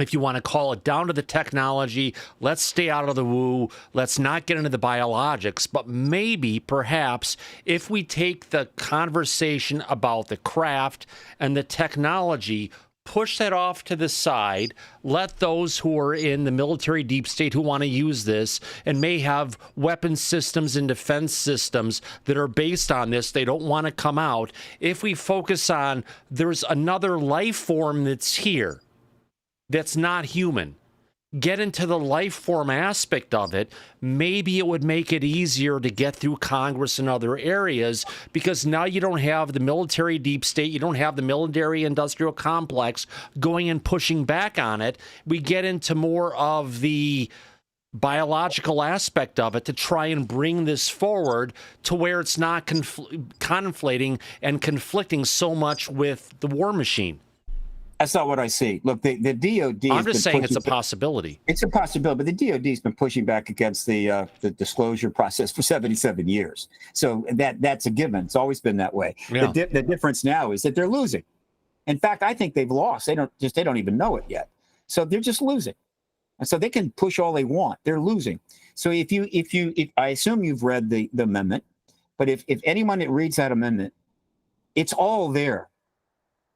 [SPEAKER 1] if you want to call it, down to the technology. Let's stay out of the woo. Let's not get into the biologics. But maybe, perhaps, if we take the conversation about the craft and the technology, push that off to the side, let those who are in the military deep state who want to use this and may have weapon systems and defense systems that are based on this, they don't want to come out. If we focus on there's another life form that's here, that's not human, get into the life form aspect of it, maybe it would make it easier to get through Congress and other areas, because now you don't have the military deep state, you don't have the military industrial complex going and pushing back on it. We get into more of the biological aspect of it to try and bring this forward to where it's not conflating and conflicting so much with the war machine.
[SPEAKER 2] That's not what I see. Look, the DOD.
[SPEAKER 1] I'm just saying it's a possibility.
[SPEAKER 2] It's a possibility, but the DOD's been pushing back against the disclosure process for 77 years. So that's a given. It's always been that way.
[SPEAKER 1] Yeah.
[SPEAKER 2] The difference now is that they're losing. In fact, I think they've lost. They don't even know it yet. So they're just losing. And so they can push all they want. They're losing. So if I assume you've read the amendment, but if anyone that reads that amendment, it's all there.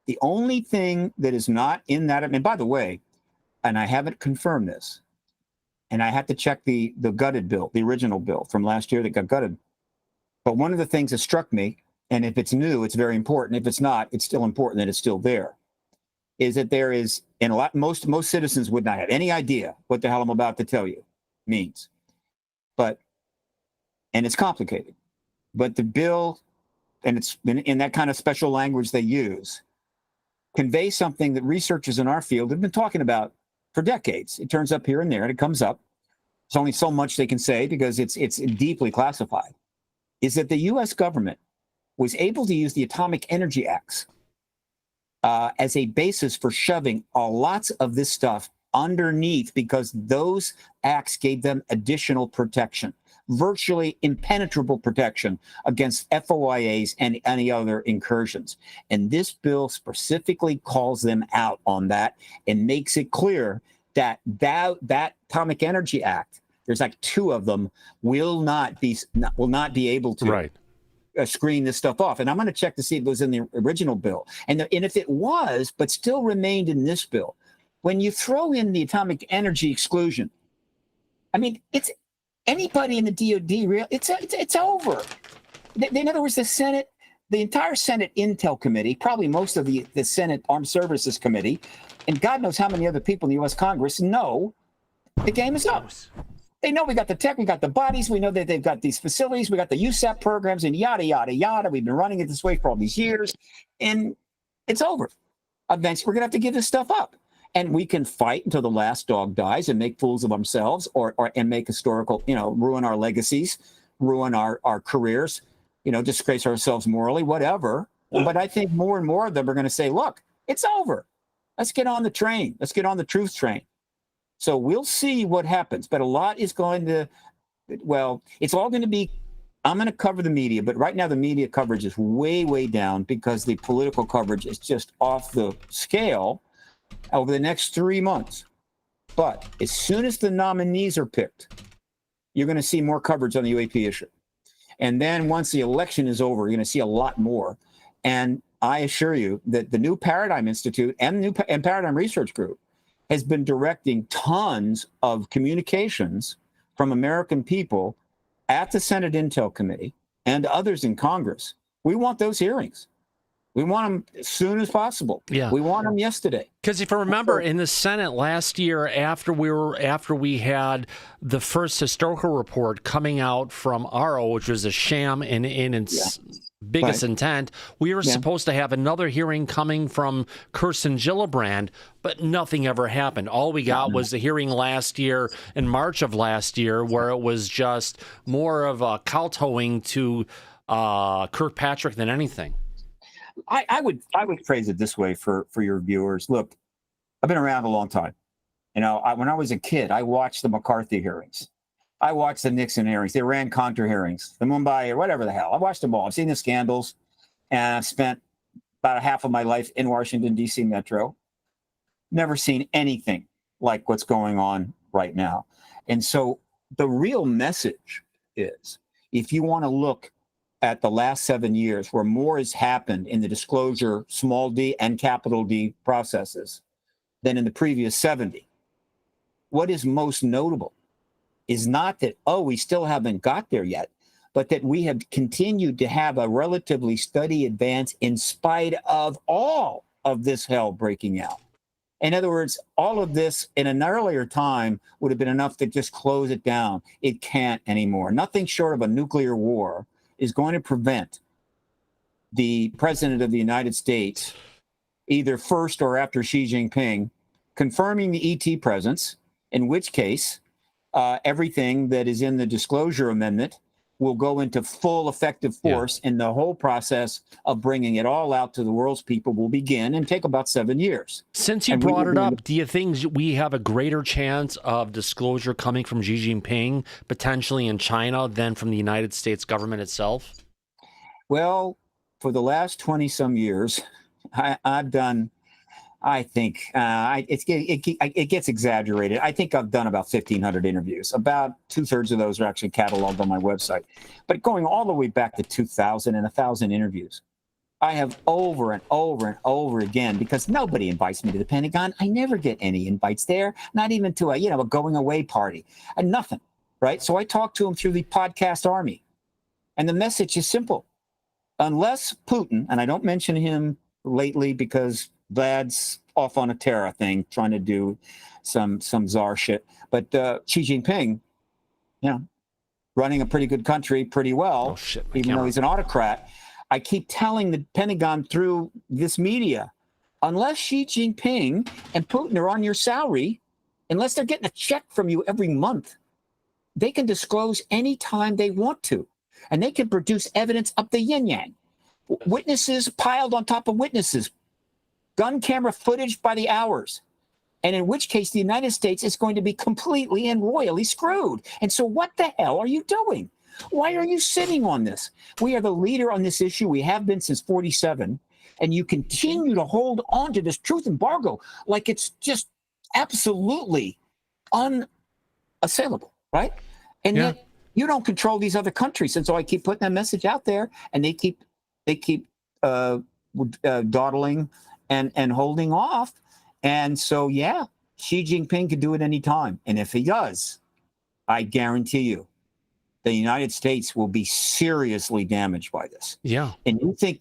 [SPEAKER 2] The only thing that is not in that, and by the way, and I haven't confirmed this, and I had to check the gutted bill, the original bill from last year that got gutted. But one of the things that struck me, and if it's new, it's very important. If it's not, it's still important that it's still there, is that there is, and most citizens would not have any idea what the hell I'm about to tell you means. And it's complicated. But the bill, and it's in that kind of special language they use, convey something that researchers in our field have been talking about for decades. It turns up here and there, and it comes up. There's only so much they can say because it's deeply classified. Is that the U.S. government was able to use the Atomic Energy Acts as a basis for shoving lots of this stuff underneath, because those acts gave them additional protection, virtually impenetrable protection against FOIAs and any other incursions. And this bill specifically calls them out on that and makes it clear that Atomic Energy Act, there's like two of them, will not be able to screen this stuff off. And I'm going to check to see if it was in the original bill. And if it was, but still remained in this bill, when you throw in the atomic energy exclusion, I mean, it's anybody in the DOD, it's over. In other words, the Senate, the entire Senate Intel Committee, probably most of the Senate Armed Services Committee, and God knows how many other people in the U.S. Congress know the game is up. They know we got the tech, we got the bodies, we know that they've got these facilities, we got the USAP programs, and yada, yada, yada. We've been running it this way for all these years, and it's over. Eventually, we're going to have to give this stuff up. And we can fight until the last dog dies and make fools of ourselves and make historical, ruin our legacies, ruin our careers, disgrace ourselves morally, whatever. But I think more and more of them are going to say, look, it's over. Let's get on the train. Let's get on the truth train. So we'll see what happens. But a lot is going to, it's all going to be, I'm going to cover the media. But right now the media coverage is way, way down because the political coverage is just off the scale over the next 3 months. But as soon as the nominees are picked, you're going to see more coverage on the UAP issue. And then once the election is over, you're going to see a lot more. And I assure you that the New Paradigm Institute and Paradigm Research Group has been directing tons of communications from American people at the Senate Intel Committee and others in Congress. We want those hearings. We want them as soon as possible.
[SPEAKER 1] Yeah.
[SPEAKER 2] We want them yesterday.
[SPEAKER 1] Because if I remember, in the Senate last year, after we had the first historical report coming out from ARO, which was a sham in its biggest intent, we were supposed to have another hearing coming from Kirsten Gillibrand, but nothing ever happened. All we got was the hearing last year, in March of last year, where it was just more of a kowtowing to Kirkpatrick than anything.
[SPEAKER 2] I would phrase it this way for your viewers. Look, I've been around a long time. When I was a kid, I watched the McCarthy hearings. I watched the Nixon hearings, the Iran-Contra hearings, the Mumbai or whatever the hell. I watched them all. I've seen the scandals, and I've spent about half of my life in Washington, D.C. Metro. Never seen anything like what's going on right now. And so the real message is, if you want to look at the last 7 years where more has happened in the disclosure, small d and capital D processes than in the previous 70, what is most notable is not that, we still haven't got there yet, but that we have continued to have a relatively steady advance in spite of all of this hell breaking out. In other words, all of this in an earlier time would have been enough to just close it down. It can't anymore. Nothing short of a nuclear war is going to prevent the president of the United States, either first or after Xi Jinping, confirming the ET presence, in which case everything that is in the Disclosure Amendment will go into full effective force, and the whole process of bringing it all out to the world's people will begin and take about 7 years.
[SPEAKER 1] Since you brought it up, do you think we have a greater chance of disclosure coming from Xi Jinping, potentially in China, than from the United States government itself?
[SPEAKER 2] Well, for the last 20-some years, I've done, I think, it gets exaggerated. I think I've done about 1,500 interviews. About 2/3 of those are actually cataloged on my website. But going all the way back to 2000 and 1,000 interviews, I have over and over and over again, because nobody invites me to the Pentagon. I never get any invites there, not even to a going away party, and nothing, right? So I talk to them through the podcast army. And the message is simple. Unless Putin, and I don't mention him lately because Vlad's off on a Terra thing, trying to do some czar shit. But Xi Jinping, running a pretty good country pretty well, even though he's an autocrat. I keep telling the Pentagon through this media, unless Xi Jinping and Putin are on your salary, unless they're getting a check from you every month, they can disclose anytime they want to. And they can produce evidence up the yin-yang. Witnesses piled on top of witnesses. Gun camera footage by the hours. And in which case, the United States is going to be completely and royally screwed. And so what the hell are you doing? Why are you sitting on this? We are the leader on this issue. We have been since 1947. And you continue to hold on to this truth embargo like it's just absolutely unassailable, right? And yet you don't control these other countries. And so I keep putting that message out there, and they keep dawdling and holding off. And so, Xi Jinping could do it any time. And if he does, I guarantee you the United States will be seriously damaged by this.
[SPEAKER 1] Yeah.
[SPEAKER 2] And you think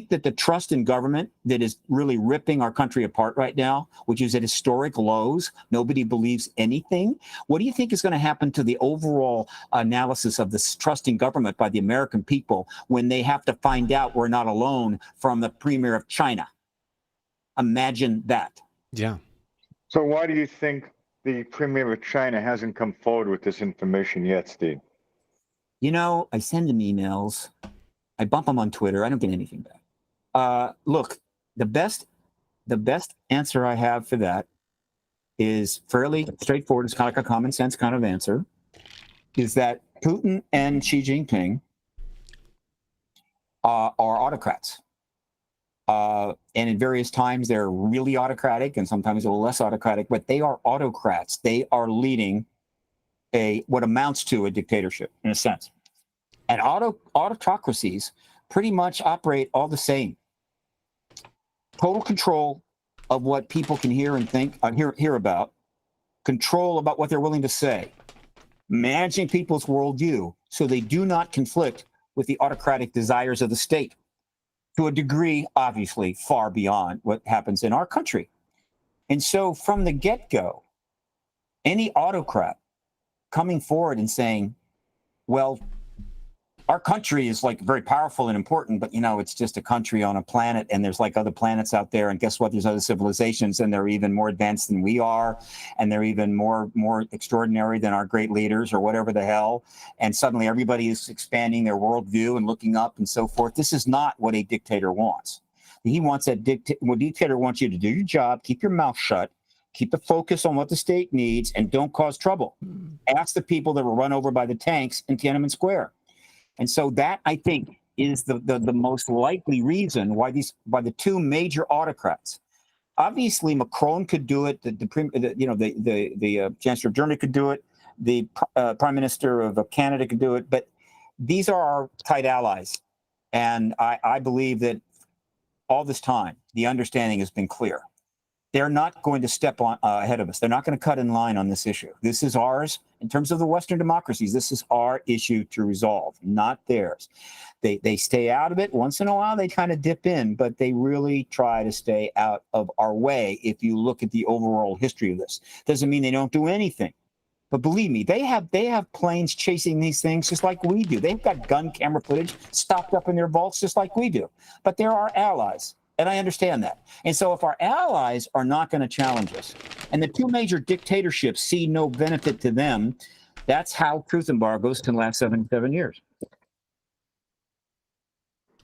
[SPEAKER 2] that the trust in government that is really ripping our country apart right now, which is at historic lows, nobody believes anything. What do you think is going to happen to the overall analysis of this trust in government by the American people when they have to find out we're not alone from the premier of China? Imagine that.
[SPEAKER 1] Yeah.
[SPEAKER 3] So why do you think the premier of China hasn't come forward with this information yet, Steve?
[SPEAKER 2] You know, I send him emails. I bump him on Twitter. I don't get anything back. Look, the best answer I have for that is fairly straightforward. It's kind of like a common sense kind of answer, is that Putin and Xi Jinping are autocrats. And in various times, they're really autocratic and sometimes a little less autocratic, but they are autocrats. They are leading what amounts to a dictatorship in a sense. And autocracies pretty much operate all the same. Total control of what people can hear and think, hear about, control about what they're willing to say, managing people's worldview so they do not conflict with the autocratic desires of the state, to a degree, obviously, far beyond what happens in our country. And so from the get-go, any autocrat coming forward and saying, well, our country is like very powerful and important, but, you know, it's just a country on a planet and there's like other planets out there. And guess what? There's other civilizations and they're even more advanced than we are. And they're even more extraordinary than our great leaders or whatever the hell. And suddenly everybody is expanding their worldview and looking up and so forth. This is not what a dictator wants. He wants what a dictator wants you to do your job, keep your mouth shut, keep the focus on what the state needs, and don't cause trouble. Ask the people that were run over by the tanks in Tiananmen Square. And so that, I think, is the most likely reason why the two major autocrats. Obviously, Macron could do it. The Chancellor of Germany could do it. The Prime Minister of Canada could do it. But these are our tight allies, and I believe that all this time the understanding has been clear. They're not going to step on ahead of us. They're not going to cut in line on this issue. This is ours. In terms of the Western democracies, this is our issue to resolve, not theirs. They stay out of it. Once in a while, they kind of dip in, but they really try to stay out of our way if you look at the overall history of this. Doesn't mean they don't do anything. But believe me, they have planes chasing these things just like we do. They've got gun camera footage stocked up in their vaults just like we do. But they're our allies. And I understand that. And so if our allies are not going to challenge us, and the two major dictatorships see no benefit to them, that's how truth embargoes can last 77 years.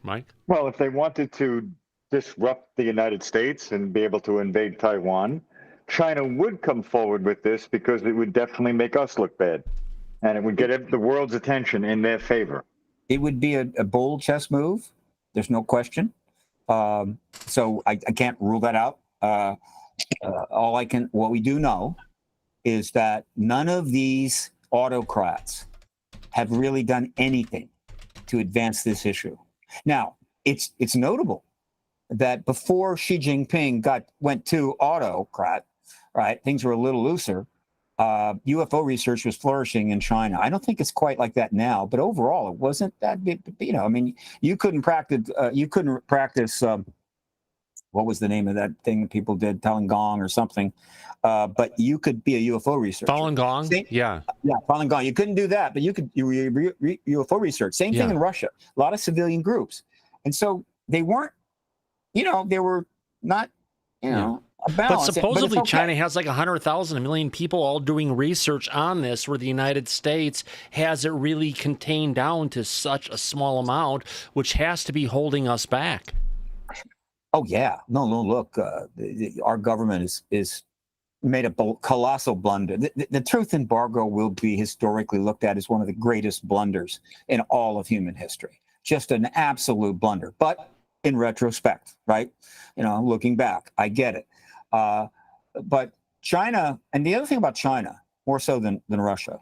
[SPEAKER 1] Mike?
[SPEAKER 3] Well, if they wanted to disrupt the United States and be able to invade Taiwan, China would come forward with this because it would definitely make us look bad. And it would get the world's attention in their favor.
[SPEAKER 2] It would be a bold chess move. There's no question. So I can't rule that out. What we do know is that none of these autocrats have really done anything to advance this issue. Now, it's notable that before Xi Jinping went to autocrat, right, things were a little looser. UFO research was flourishing in China. I don't think it's quite like that now, but overall, it wasn't that big. You know, I mean, you couldn't practice. What was the name of that thing that people did? Falun Gong or something. But you could be a UFO researcher.
[SPEAKER 1] Falun Gong? Yeah,
[SPEAKER 2] Falun Gong. You couldn't do that, but you could UFO research. Same thing in Russia. A lot of civilian groups, and so they weren't. You know, they were not. You know.
[SPEAKER 1] But supposedly China has like 100,000, 1 million people all doing research on this, where the United States has it really contained down to such a small amount, which has to be holding us back.
[SPEAKER 2] Oh, yeah. No, look, our government is made a colossal blunder. The truth embargo will be historically looked at as one of the greatest blunders in all of human history. Just an absolute blunder. But in retrospect, right? You know, looking back, I get it. But China, and the other thing about China, more so than Russia,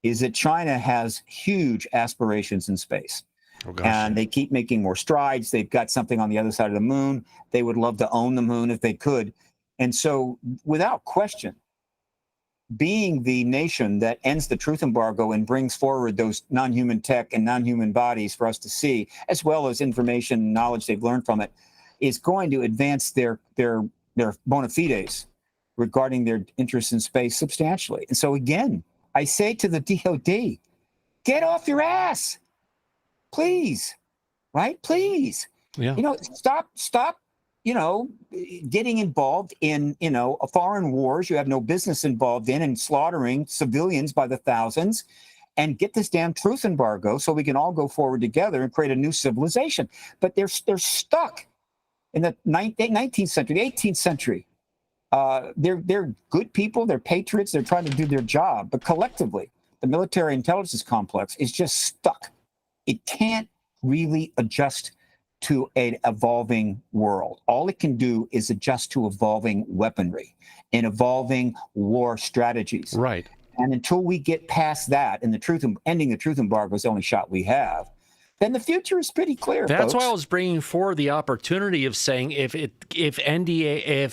[SPEAKER 2] is that China has huge aspirations in space. Oh, gosh. And they keep making more strides. They've got something on the other side of the moon. They would love to own the moon if they could. And so, without question, being the nation that ends the truth embargo and brings forward those non-human tech and non-human bodies for us to see, as well as information and knowledge they've learned from it, is going to advance their bona fides regarding their interest in space substantially. And so again, I say to the DOD, get off your ass, please, right? Please,
[SPEAKER 1] Yeah.
[SPEAKER 2] Stop, getting involved in, foreign wars you have no business involved in and slaughtering civilians by the thousands, and get this damn truth embargo so we can all go forward together and create a new civilization. But they're stuck in the 19th century, the 18th century. They're good people. They're patriots. They're trying to do their job. But collectively, the military intelligence complex is just stuck. It can't really adjust to an evolving world. All it can do is adjust to evolving weaponry and evolving war strategies.
[SPEAKER 1] Right.
[SPEAKER 2] And until we get past that, and ending the truth embargo is the only shot we have, then the future is pretty clear.
[SPEAKER 1] That's
[SPEAKER 2] folks.
[SPEAKER 1] why I was bringing forward the opportunity of saying if UAPDA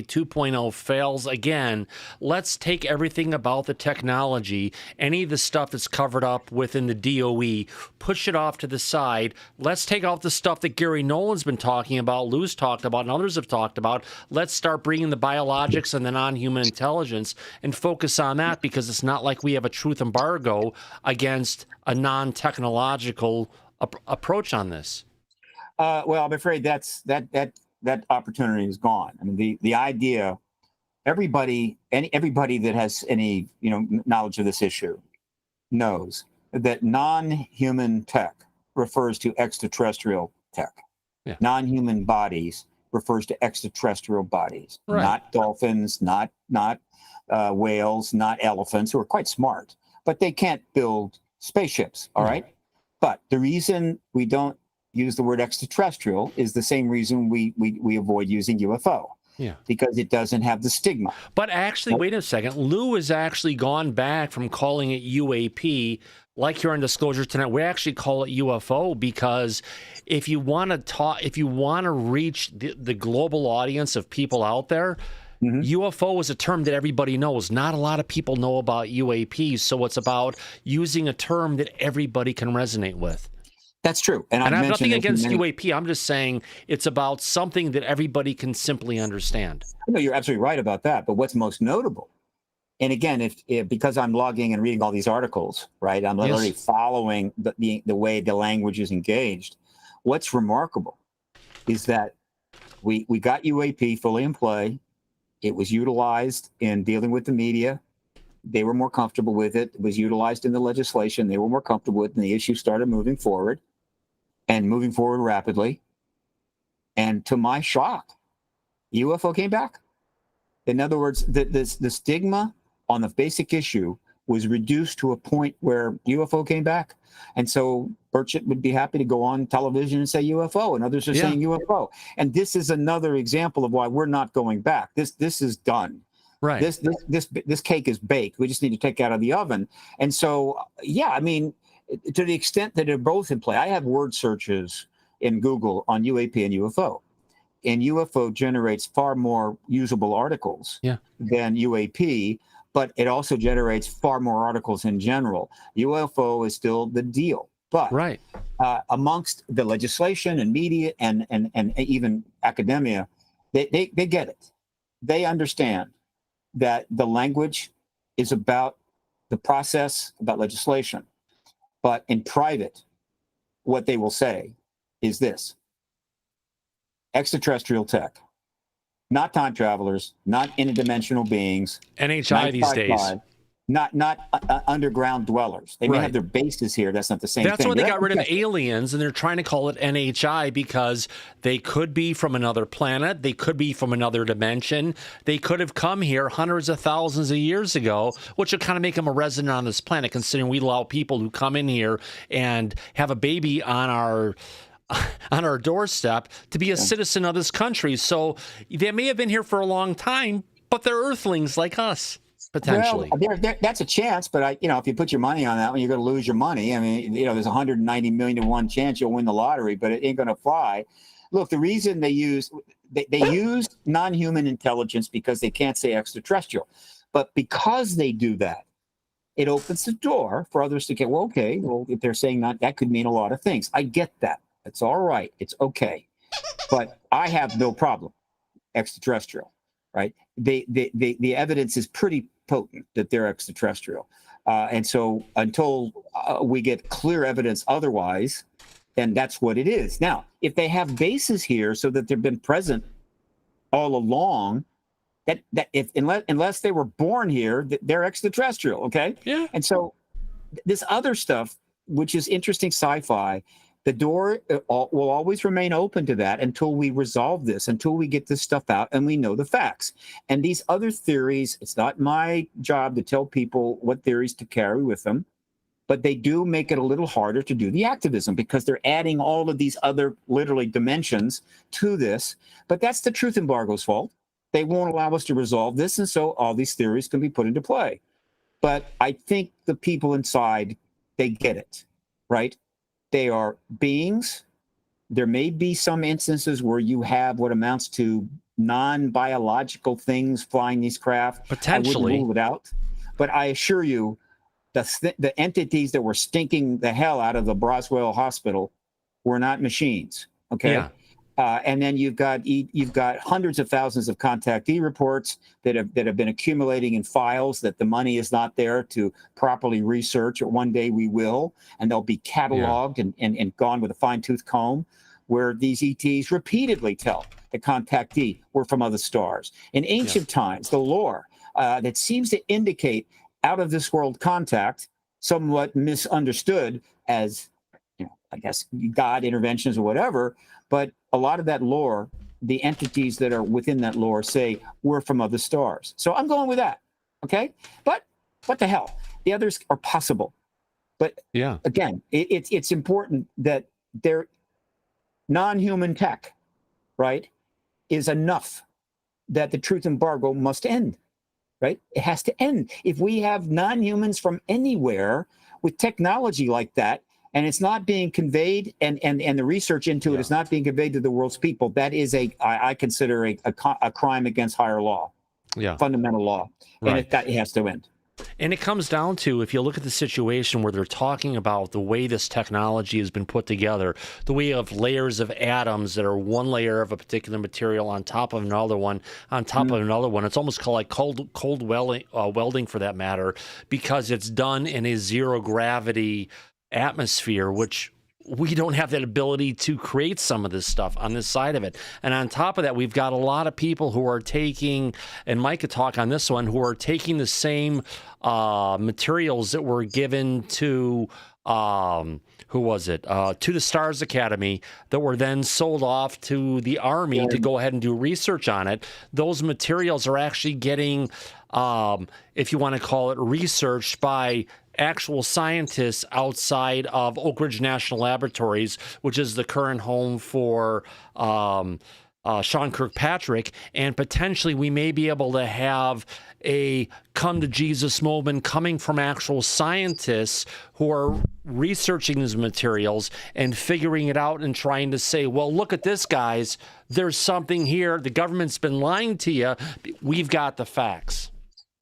[SPEAKER 1] 2.0 fails again, let's take everything about the technology, any of the stuff that's covered up within the DOE, push it off to the side. Let's take out the stuff that Gary Nolan's been talking about, Lou's talked about, and others have talked about. Let's start bringing the biologics and the non-human intelligence and focus on that, because it's not like we have a truth embargo against a non-technological approach on this.
[SPEAKER 2] Well, I'm afraid that opportunity is gone. I mean, the idea, everybody that has any knowledge of this issue knows that non-human tech refers to extraterrestrial tech.
[SPEAKER 1] Yeah.
[SPEAKER 2] Non-human bodies refers to extraterrestrial bodies,
[SPEAKER 1] Right.
[SPEAKER 2] not dolphins, not whales, not elephants, who are quite smart, but they can't build spaceships. All right. But the reason we don't use the word extraterrestrial is the same reason we avoid using UFO.
[SPEAKER 1] Yeah.
[SPEAKER 2] Because it doesn't have the stigma.
[SPEAKER 1] But actually, wait a second. Lou has actually gone back from calling it UAP, like here on Disclosure Tonight. We actually call it UFO because if you want to reach the global audience of people out there, UFO is a term that everybody knows. Not a lot of people know about UAP, so it's about using a term that everybody can resonate with.
[SPEAKER 2] That's true. And
[SPEAKER 1] I have nothing against UAP. I'm just saying it's about something that everybody can simply understand.
[SPEAKER 2] No, you're absolutely right about that. But what's most notable, and again, if because I'm logging and reading all these articles, right, I'm literally following the way the language is engaged. What's remarkable is that we got UAP fully in play. It was utilized in dealing with the media. They were more comfortable with it. It was utilized in the legislation. They were more comfortable with it, and the issue started moving forward rapidly. And to my shock, UFO came back. In other words, the stigma on the basic issue was reduced to a point where UFO came back. And so Burchett would be happy to go on television and say UFO, and others are saying UFO. And this is another example of why we're not going back. This is done.
[SPEAKER 1] Right.
[SPEAKER 2] This cake is baked. We just need to take it out of the oven. And so, I mean, to the extent that they're both in play, I have word searches in Google on UAP and UFO. And UFO generates far more usable articles than UAP, but it also generates far more articles in general. UFO is still the deal. But amongst the legislation and media and even academia, they get it. They understand that the language is about the process, about legislation. But in private, what they will say is this: extraterrestrial tech, not time travelers, not interdimensional beings.
[SPEAKER 1] NHI these days.
[SPEAKER 2] Not underground dwellers. They may have their bases here. That's not the same thing.
[SPEAKER 1] That's why they got rid of aliens, and they're trying to call it NHI because they could be from another planet. They could be from another dimension. They could have come here hundreds of thousands of years ago, which would kind of make them a resident on this planet, considering we allow people who come in here and have a baby on our doorstep to be a citizen of this country. So they may have been here for a long time, but they're Earthlings like us. Potentially.
[SPEAKER 2] Well, that's a chance, but if you put your money on that one, you're going to lose your money. I mean, there's 190 million to 1 chance you'll win the lottery, but it ain't going to fly. Look, the reason they use non-human intelligence because they can't say extraterrestrial. But because they do that, it opens the door for others to get, well, okay, well, if they're saying that could mean a lot of things. I get that. It's all right. It's okay. But I have no problem. Extraterrestrial, right? The evidence is pretty potent that they're extraterrestrial. And so until we get clear evidence otherwise, then that's what it is. Now, if they have bases here so that they've been present all along, unless they were born here, they're extraterrestrial, okay?
[SPEAKER 1] Yeah.
[SPEAKER 2] And so this other stuff, which is interesting sci-fi, the door will always remain open to that until we resolve this, until we get this stuff out and we know the facts. And these other theories, it's not my job to tell people what theories to carry with them, but they do make it a little harder to do the activism because they're adding all of these other literally dimensions to this. But that's the truth embargo's fault. They won't allow us to resolve this, and so all these theories can be put into play. But I think the people inside, they get it, right? They are beings. There may be some instances where you have what amounts to non-biological things flying these craft.
[SPEAKER 1] Potentially.
[SPEAKER 2] I wouldn't rule it out. But I assure you, the entities that were stinking the hell out of the Broswell Hospital were not machines, okay?
[SPEAKER 1] Yeah.
[SPEAKER 2] And then you've got hundreds of thousands of contactee reports that have been accumulating in files that the money is not there to properly research. Or one day we will, and they'll be cataloged and gone with a fine-tooth comb, where these ETs repeatedly tell the contactee we're from other stars. In ancient times, the lore that seems to indicate out of this world contact, somewhat misunderstood as, I guess, God interventions or whatever. But a lot of that lore, the entities that are within that lore say we're from other stars. So I'm going with that. Okay. But what the hell? The others are possible. But again, it's important that their non-human tech, right, is enough that the truth embargo must end. Right? It has to end. If we have non-humans from anywhere with technology like that, and it's not being conveyed, and the research into it is not being conveyed to the world's people, that is I consider a crime against higher law, fundamental law, and it has to end.
[SPEAKER 1] And it comes down to, if you look at the situation where they're talking about the way this technology has been put together, the way of layers of atoms that are one layer of a particular material on top of another one, on top of another one. It's almost called like cold welding for that matter, because it's done in a zero gravity atmosphere, which we don't have that ability to create some of this stuff on this side of it. And on top of that, we've got a lot of people who are taking, and Mike could talk on this one, who are taking the same materials that were given to, who was it? To the Stars Academy, that were then sold off to the Army to go ahead and do research on it. Those materials are actually getting, if you want to call it, researched by actual scientists outside of Oak Ridge National Laboratories, which is the current home for Sean Kirkpatrick, and potentially we may be able to have a come to Jesus moment coming from actual scientists who are researching these materials and figuring it out and trying to say, well, look at this, guys, there's something here. The government's been lying to you. We've got the facts.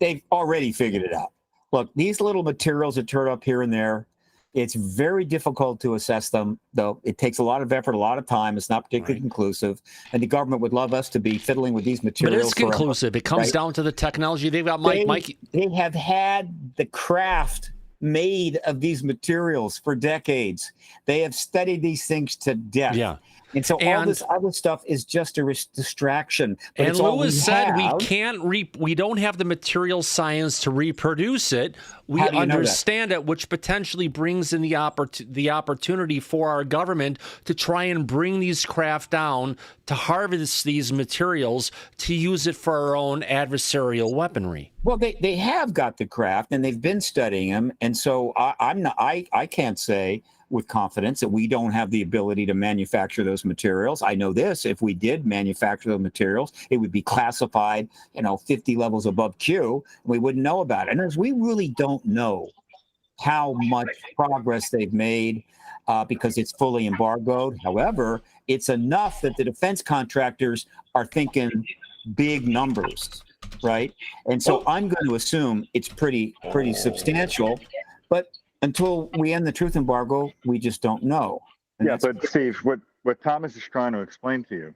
[SPEAKER 2] They've already figured it out. Look, these little materials that turn up here and there, it's very difficult to assess them, though. It takes a lot of effort, a lot of time. It's not particularly conclusive. And the government would love us to be fiddling with these materials.
[SPEAKER 1] But it's conclusive. It comes down to the technology. They've got Mike.
[SPEAKER 2] They have had the craft made of these materials for decades. They have studied these things to death. Yeah. And so all this other stuff is just a distraction. But
[SPEAKER 1] and Lewis said we don't have the material science to reproduce it. We understand it, which potentially brings in the opportunity for our government to try and bring these craft down, to harvest these materials, to use it for our own adversarial weaponry.
[SPEAKER 2] Well, they have got the craft, and they've been studying them. And so I can't say with confidence that we don't have the ability to manufacture those materials. I know this: if we did manufacture those materials, it would be classified, 50 levels above Q, and we wouldn't know about it. And as we really don't know how much progress they've made because it's fully embargoed. However, it's enough that the defense contractors are thinking big numbers. right? And so I'm going to assume it's pretty substantial, but until we end the truth embargo, we just don't know. And
[SPEAKER 3] Yeah, but Steve, what Thomas is trying to explain to you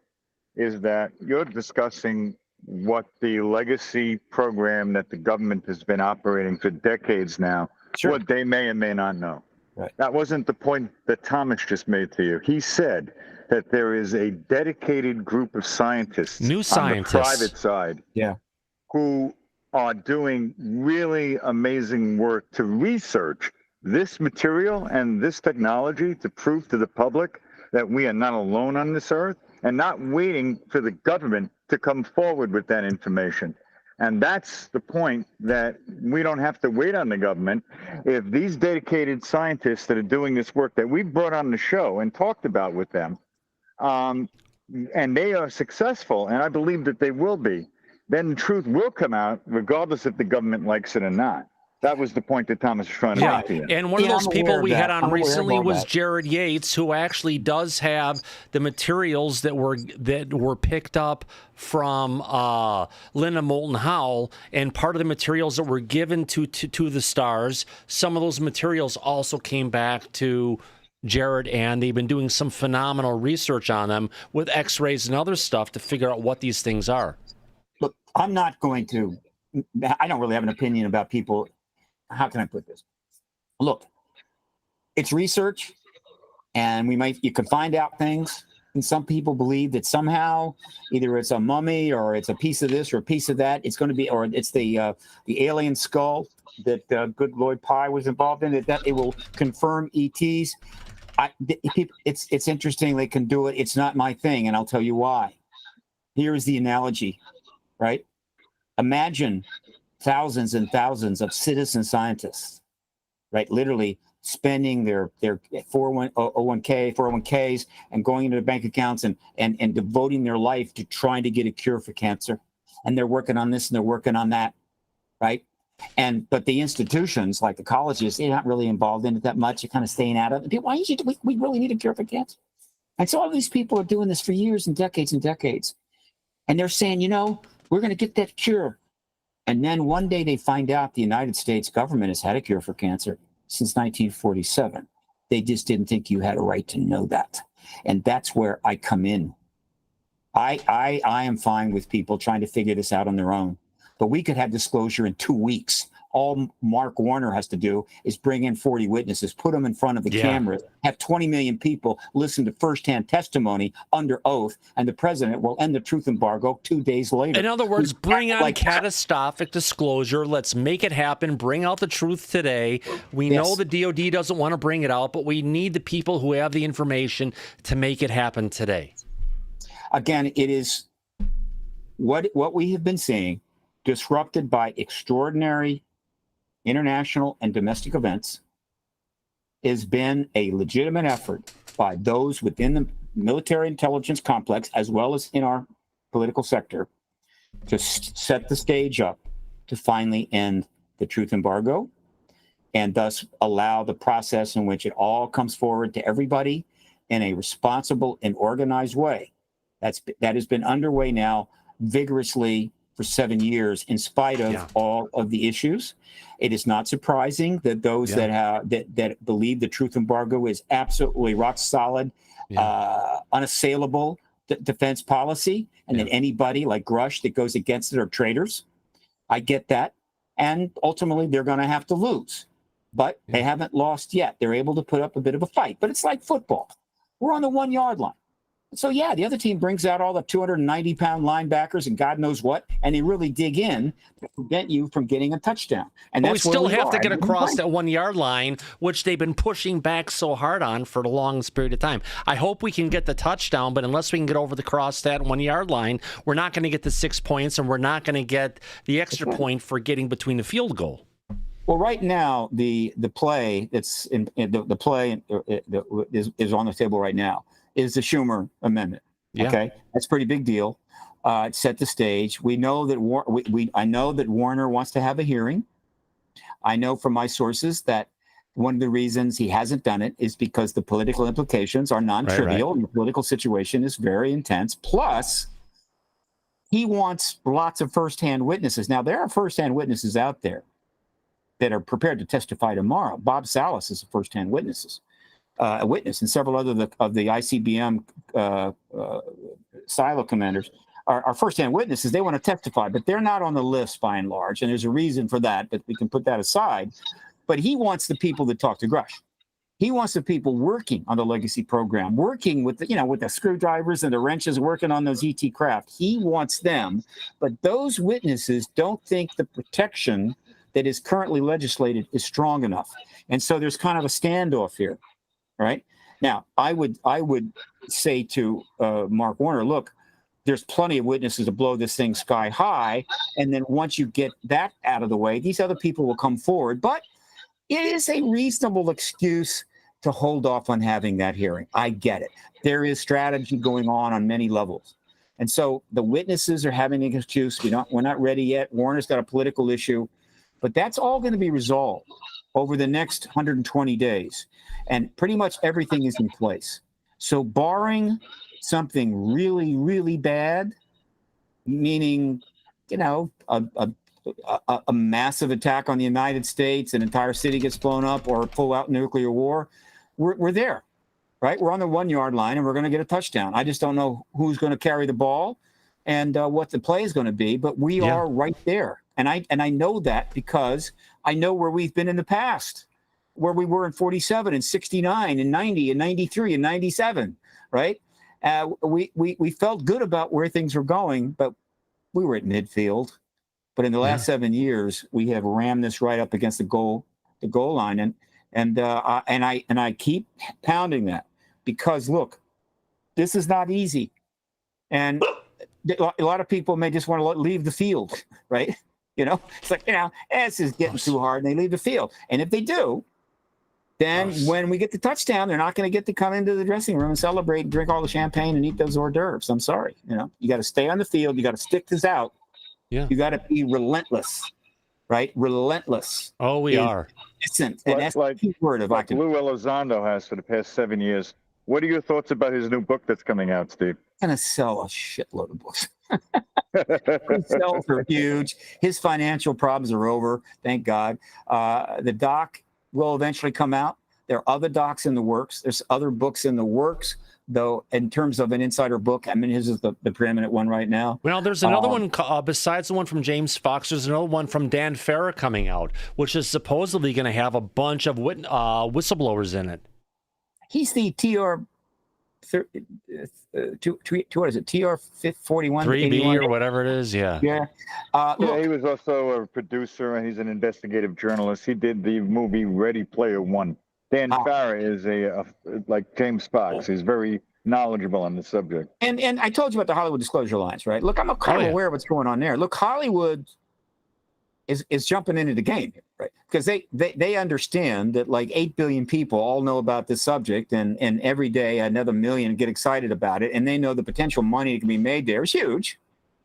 [SPEAKER 3] is that you're discussing what the legacy program that the government has been operating for decades now,
[SPEAKER 2] Sure.
[SPEAKER 3] what they may or may not know.
[SPEAKER 2] Right.
[SPEAKER 3] That wasn't the point that Thomas just made to you. He said that there is a dedicated group of scientists
[SPEAKER 1] New scientists.
[SPEAKER 3] on the private side,
[SPEAKER 2] Yeah.
[SPEAKER 3] who are doing really amazing work to research this material and this technology to prove to the public that we are not alone on this earth, and not waiting for the government to come forward with that information. And that's the point, that we don't have to wait on the government. If these dedicated scientists that are doing this work that we've brought on the show and talked about with them, and they are successful, and I believe that they will be, then the truth will come out regardless if the government likes it or not. That was the point that Thomas was trying to make to you.
[SPEAKER 1] And one of those people we had on recently was
[SPEAKER 2] that.
[SPEAKER 1] Jared Yates, who actually does have the materials that were picked up from Linda Moulton Howe, and part of the materials that were given to the stars. Some of those materials also came back to Jared, and they've been doing some phenomenal research on them with X-rays and other stuff to figure out what these things are.
[SPEAKER 2] Look, I'm not going to. I don't really have an opinion about people. How can I put this? Look, it's research, and you can find out things. And some people believe that somehow either it's a mummy or it's a piece of this or a piece of that. It's going to be, or it's the alien skull that good Lloyd Pye was involved in. That it will confirm ETs. It's interesting. They can do it. It's not my thing, and I'll tell you why. Here is the analogy, right? Imagine thousands and thousands of citizen scientists, right? Literally spending their 401ks and going into their bank accounts and devoting their life to trying to get a cure for cancer. And they're working on this and they're working on that, right? But the institutions like the colleges, they're not really involved in it that much. You're kind of staying out of it. Why we really need a cure for cancer? And so all these people are doing this for years and decades and decades. And they're saying, we're going to get that cure. And then one day they find out the United States government has had a cure for cancer since 1947. They just didn't think you had a right to know that. And that's where I come in. I am fine with people trying to figure this out on their own. But we could have disclosure in 2 weeks. All Mark Warner has to do is bring in 40 witnesses, put them in front of the cameras, have 20 million people listen to firsthand testimony under oath, and the president will end the truth embargo 2 days later.
[SPEAKER 1] In other words, bring on catastrophic disclosure. Let's make it happen. Bring out the truth today. We know the DOD doesn't want to bring it out, but we need the people who have the information to make it happen today.
[SPEAKER 2] Again, it is what we have been seeing, disrupted by extraordinary international and domestic events, has been a legitimate effort by those within the military intelligence complex, as well as in our political sector, to set the stage up to finally end the truth embargo, and thus allow the process in which it all comes forward to everybody in a responsible and organized way. That has been underway now vigorously for 7 years, in spite of all of the issues. It is not surprising that those that believe the truth embargo is absolutely rock solid, unassailable defense policy, and that anybody like Grusch that goes against it are traitors. I get that. And ultimately, they're going to have to lose. But they haven't lost yet. They're able to put up a bit of a fight. But it's like football. We're on the 1 yard line. So, the other team brings out all the 290-pound linebackers and God knows what, and they really dig in to prevent you from getting a touchdown. And
[SPEAKER 1] we still have to get across that 1 yard line, which they've been pushing back so hard on for the longest period of time. I hope we can get the touchdown, but unless we can get over across that 1 yard line, we're not going to get the 6 points, and we're not going to get the extra point for getting between the field goal.
[SPEAKER 2] Well, right now, the play that's the play is on the table right now is the Schumer Amendment. Okay, that's a pretty big deal. It set the stage. We know that I know that Warner wants to have a hearing. I know from my sources that one of the reasons he hasn't done it is because the political implications are non-trivial. Right. And the political situation is very intense. Plus, he wants lots of firsthand witnesses. Now, there are firsthand witnesses out there that are prepared to testify tomorrow. Bob Salas is a firsthand witness, and several other of the ICBM silo commanders are firsthand witnesses. They want to testify, but they're not on the list by and large, and there's a reason for that, but we can put that aside. But he wants the people that talk to Grusch. He wants the people working on the legacy program, working with with the screwdrivers and the wrenches, working on those ET craft. He wants them, but those witnesses don't think the protection that is currently legislated is strong enough, and so there's kind of a standoff here, right? Now, I would say to Mark Warner, look, there's plenty of witnesses to blow this thing sky high, and then once you get that out of the way, these other people will come forward, but it is a reasonable excuse to hold off on having that hearing. I get it. There is strategy going on many levels. And so the witnesses are having an excuse. We're not ready yet. Warner's got a political issue, but that's all going to be resolved over the next 120 days. And pretty much everything is in place. So barring something really, really bad, meaning, a massive attack on the United States, an entire city gets blown up, or full out nuclear war, we're there, right? We're on the 1 yard line and we're going to get a touchdown. I just don't know who's going to carry the ball and what the play is going to be, but we are right there. And I know that because I know where we've been in the past, where we were in 47 and 69 and 90 and 93 and 97, right? We felt good about where things were going, but we were at midfield. But in the last 7 years, we have rammed this right up against the goal line, and I keep pounding that because look, this is not easy, and a lot of people may just want to leave the field, right? It's like this is getting too hard, and they leave the field. And if they do, then when we get the touchdown, they're not going to get to come into the dressing room and celebrate, and drink all the champagne, and eat those hors d'oeuvres. I'm sorry, you got to stay on the field. You got to stick this out. Yeah. You got to be relentless, right? Relentless.
[SPEAKER 1] Oh, we are.
[SPEAKER 2] And that's the key word of
[SPEAKER 3] like Lou Elizondo has for the past 7 years. What are your thoughts about his new book that's coming out, Steve?
[SPEAKER 2] Going to sell a shitload of books. His sales are huge. His financial problems are over, thank God. The doc will eventually come out. There are other docs in the works. There's other books in the works. Though, in terms of an insider book, his is the preeminent one right now.
[SPEAKER 1] Well, there's another one besides the one from James Fox. There's another one from Dan Farah coming out, which is supposedly going to have a bunch of whistleblowers in it.
[SPEAKER 2] He's the TR. What is it? TR 41
[SPEAKER 1] 3B or whatever it is. Yeah.
[SPEAKER 2] Yeah.
[SPEAKER 3] He was also a producer, and he's an investigative journalist. He did the movie Ready Player One. Dan Farah is like James Fox. He's very knowledgeable on the subject. And
[SPEAKER 2] I told you about the Hollywood Disclosure Alliance, right? Look, I'm kind of aware of what's going on there. Look, Hollywood is jumping into the game, right? Because they understand that like 8 billion people all know about this subject, and every day another million get excited about it, and they know the potential money that can be made there is huge.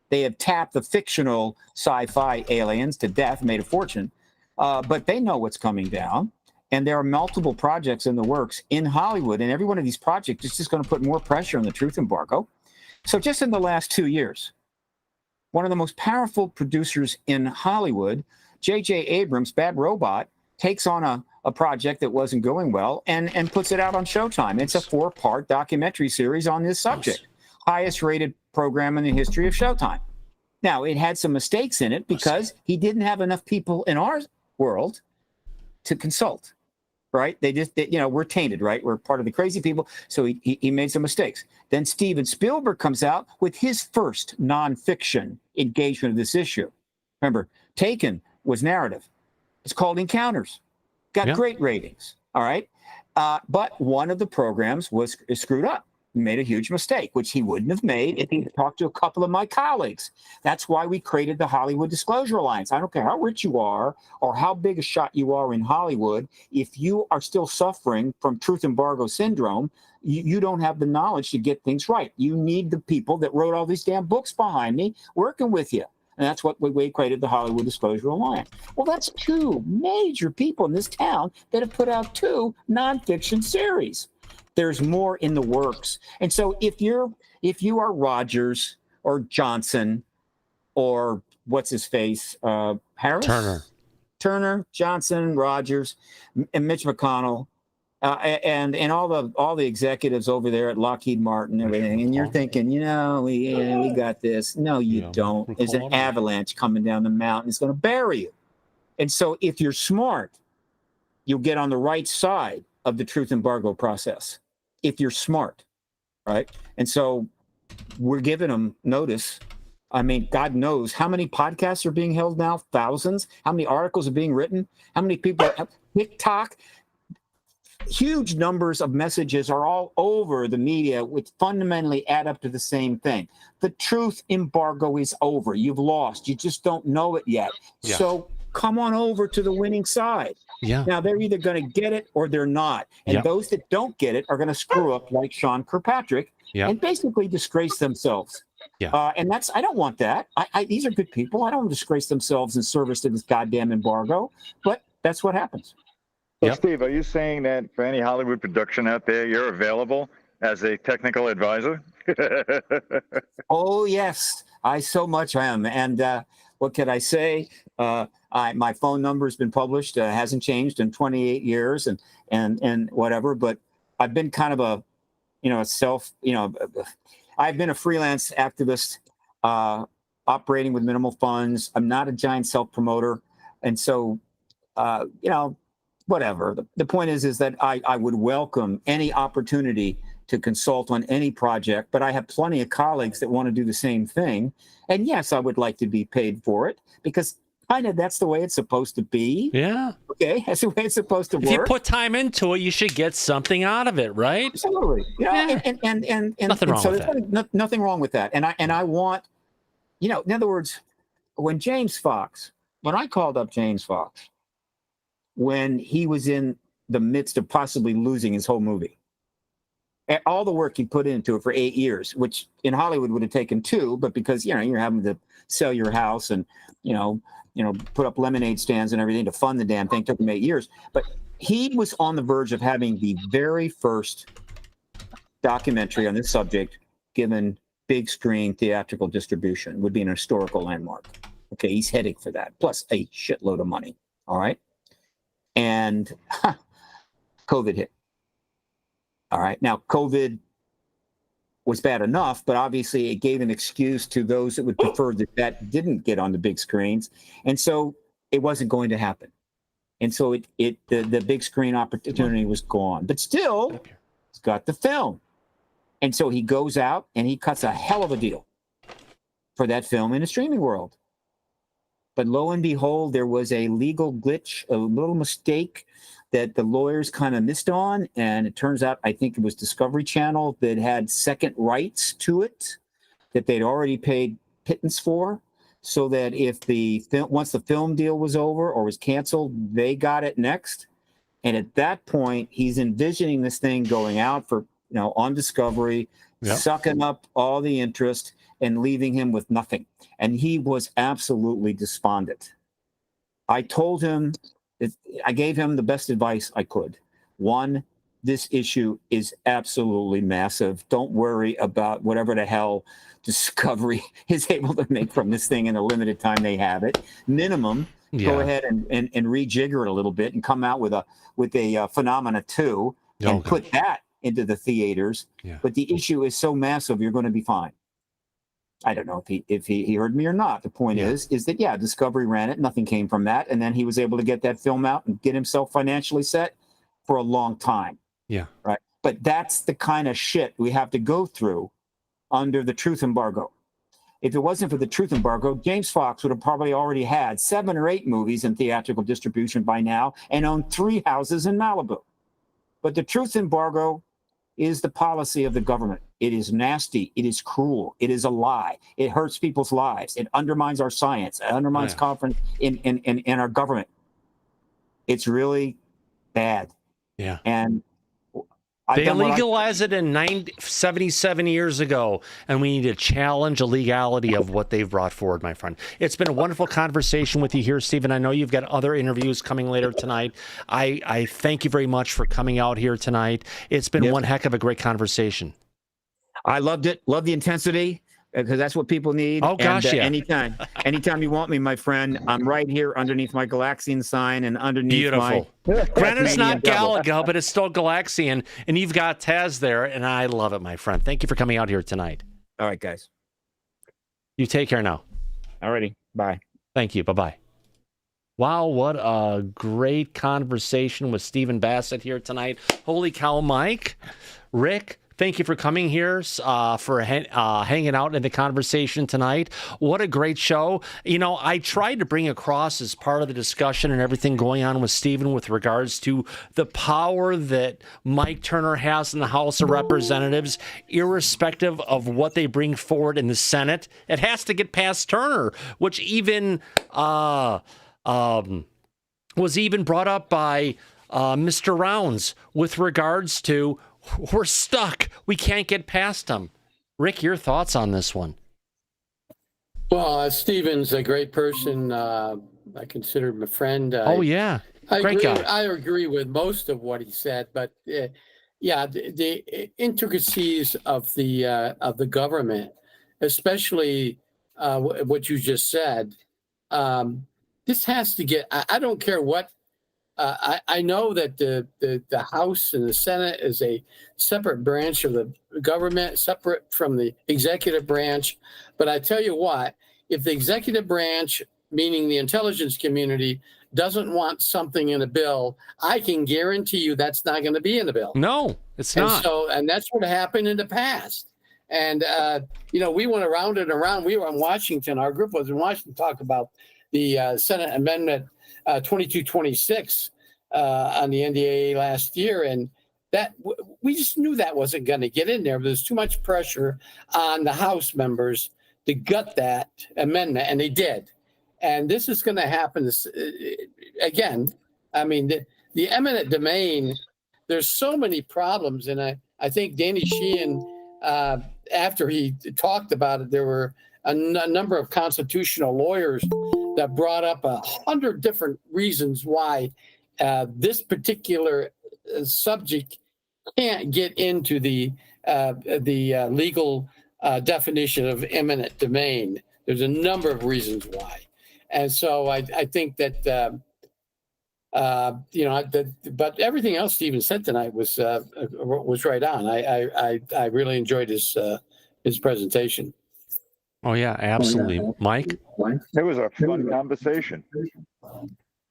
[SPEAKER 2] They have tapped the fictional sci-fi aliens to death, made a fortune, but they know what's coming down. And there are multiple projects in the works in Hollywood, and every one of these projects is just going to put more pressure on the truth embargo. So just in the last 2 years, one of the most powerful producers in Hollywood, J.J. Abrams, Bad Robot, takes on a project that wasn't going well and puts it out on Showtime. It's a 4-part documentary series on this subject, highest rated program in the history of Showtime. Now, it had some mistakes in it because he didn't have enough people in our world to consult. Right? We're tainted, right? We're part of the crazy people. So he made some mistakes. Then Steven Spielberg comes out with his first nonfiction engagement of this issue. Remember, Taken was narrative. It's called Encounters. Got great ratings. All right. But one of the programs was screwed up. He made a huge mistake, which he wouldn't have made if he talked to a couple of my colleagues. That's why we created the Hollywood Disclosure Alliance. I don't care how rich you are or how big a shot you are in Hollywood. If you are still suffering from truth embargo syndrome, you don't have the knowledge to get things right. You need the people that wrote all these damn books behind me working with you. And that's what we created the Hollywood Disclosure Alliance. Well, that's 2 major people in this town that have put out 2 nonfiction series. There's more in the works. And so if you are Rogers or Johnson or what's his face, Harris? Turner, Johnson, Rogers, and Mitch McConnell, and all the executives over there at Lockheed Martin and everything. And you're thinking, we got this. No, you don't. There's an avalanche coming down the mountain. It's going to bury you. And so if you're smart, you'll get on the right side of the truth embargo process. If you're smart, right? And so we're giving them notice. I mean, God knows how many podcasts are being held now, thousands. How many articles are being written? How many people have TikTok? Huge numbers of messages are all over the media, which fundamentally add up to the same thing. The truth embargo is over. You've lost. You just don't know it yet. Yeah. So come on over to the winning side. Yeah. Now, they're either going to get it or they're not. And those that don't get it are going to screw up like Sean Kirkpatrick and basically disgrace themselves. Yeah. And I don't want that. These are good people. I don't want to disgrace themselves in service to this goddamn embargo, but that's what happens.
[SPEAKER 3] So Steve, are you saying that for any Hollywood production out there, you're available as a technical advisor?
[SPEAKER 2] Oh, yes, I so much am. And what can I say? My phone number has been published, hasn't changed in 28 years and whatever, but I've been kind of I've been a freelance activist operating with minimal funds. I'm not a giant self-promoter. And so, whatever. The point is that I would welcome any opportunity to consult on any project, but I have plenty of colleagues that want to do the same thing. And yes, I would like to be paid for it because kind of that's the way it's supposed to be. Yeah. Okay, that's the way it's supposed to work.
[SPEAKER 1] If you put time into it, you should get something out of it, right?
[SPEAKER 2] Absolutely. And nothing wrong with that. Nothing wrong with that. And I want, in other words, when I called up James Fox, when he was in the midst of possibly losing his whole movie, all the work he put into it for 8 years, which in Hollywood would have taken 2, but because you're having to sell your house and put up lemonade stands and everything to fund the damn thing, took him 8 years. But he was on the verge of having the very first documentary on this subject given big screen theatrical distribution. Would be an historical landmark. Okay, he's heading for that, plus a shitload of money. All right. And COVID hit. All right. Now, COVID was bad enough, but obviously it gave an excuse to those that would prefer that didn't get on the big screens. And so it wasn't going to happen. And so the big screen opportunity was gone. But still, he's got the film. And so he goes out and he cuts a hell of a deal for that film in the streaming world. But lo and behold, there was a legal glitch, a little mistake that the lawyers kind of missed on. And it turns out, I think it was Discovery Channel that had second rights to it that they'd already paid pittance for. So that once the film deal was over or was canceled, they got it next. And at that point, he's envisioning this thing going out for, on Discovery, sucking up all the interest and leaving him with nothing. And he was absolutely despondent. I told him, I gave him the best advice I could. One, this issue is absolutely massive. Don't worry about whatever the hell Discovery is able to make from this thing in the limited time they have it. Minimum, go ahead and rejigger it a little bit and come out with a Phenomena 2 and put that into the theaters. Yeah. But the issue is so massive, you're going to be fine. I don't know if he heard me or not. The point is that, Discovery ran it. Nothing came from that. And then he was able to get that film out and get himself financially set for a long time. Yeah. Right. But that's the kind of shit we have to go through under the truth embargo. If it wasn't for the truth embargo, James Fox would have probably already had 7 or 8 movies in theatrical distribution by now and owned 3 houses in Malibu. But the truth embargo is the policy of the government. It is nasty. It is cruel. It is a lie. It hurts people's lives. It undermines our science. It undermines confidence in our government. It's really bad. Yeah. And
[SPEAKER 1] they legalized it in 77 years ago, and we need to challenge the legality of what they've brought forward, my friend. It's been a wonderful conversation with you here, Stephen. I know you've got other interviews coming later tonight. I thank you very much for coming out here tonight. It's been one heck of a great conversation.
[SPEAKER 2] I loved it. Love the intensity. because that's what people need.
[SPEAKER 1] Oh, gosh,
[SPEAKER 2] and,
[SPEAKER 1] yeah.
[SPEAKER 2] anytime you want me, my friend, I'm right here underneath my Galaxian sign and underneath
[SPEAKER 1] Beautiful.
[SPEAKER 2] my
[SPEAKER 1] Granted, it's not
[SPEAKER 2] Canadian devil.
[SPEAKER 1] Galaga, but it's still Galaxian, and you've got Taz there, and I love it, my friend. Thank you for coming out here tonight.
[SPEAKER 2] All right, guys.
[SPEAKER 1] You take care now.
[SPEAKER 2] Alrighty, bye.
[SPEAKER 1] Thank you. Bye-bye. Wow, what a great conversation with Stephen Bassett here tonight. Holy cow, Mike. Rick, thank you for coming here, for hanging out in the conversation tonight. What a great show. You know, I tried to bring across as part of the discussion and everything going on with Stephen with regards to the power that Mike Turner has in the House of Representatives, irrespective of what they bring forward in the Senate. It has to get past Turner, which even was even brought up by Mr. Rounds with regards to we're stuck. We can't get past them. Rick, your thoughts on this one?
[SPEAKER 4] Well, Stephen's a great person. I consider him a friend.
[SPEAKER 1] Oh, yeah. Great guy.
[SPEAKER 4] I agree with most of what he said, but yeah, the intricacies of the government, especially what you just said, this has to get. I don't care what. I know that the House and the Senate is a separate branch of the government, separate from the executive branch. But I tell you what, if the executive branch, meaning the intelligence community, doesn't want something in a bill, I can guarantee you that's not going to be in the bill.
[SPEAKER 1] No, it's not.
[SPEAKER 4] And that's what happened in the past. And, we went around and around. We were in Washington. Our group was in Washington to talk about the Senate Amendment 2226 on the NDAA last year. And that we just knew that wasn't going to get in there. There's too much pressure on the House members to gut that amendment, and they did. And this is going to happen again. I mean, the eminent domain, there's so many problems. And I think Danny Sheehan, after he talked about it, there were a number of constitutional lawyers that brought up 100 different reasons why this particular subject can't get into the legal definition of eminent domain. There's a number of reasons why. And so I think that, but everything else Stephen said tonight was right on. I really enjoyed his presentation.
[SPEAKER 1] Oh, yeah, absolutely. Mike?
[SPEAKER 3] It was a fun conversation.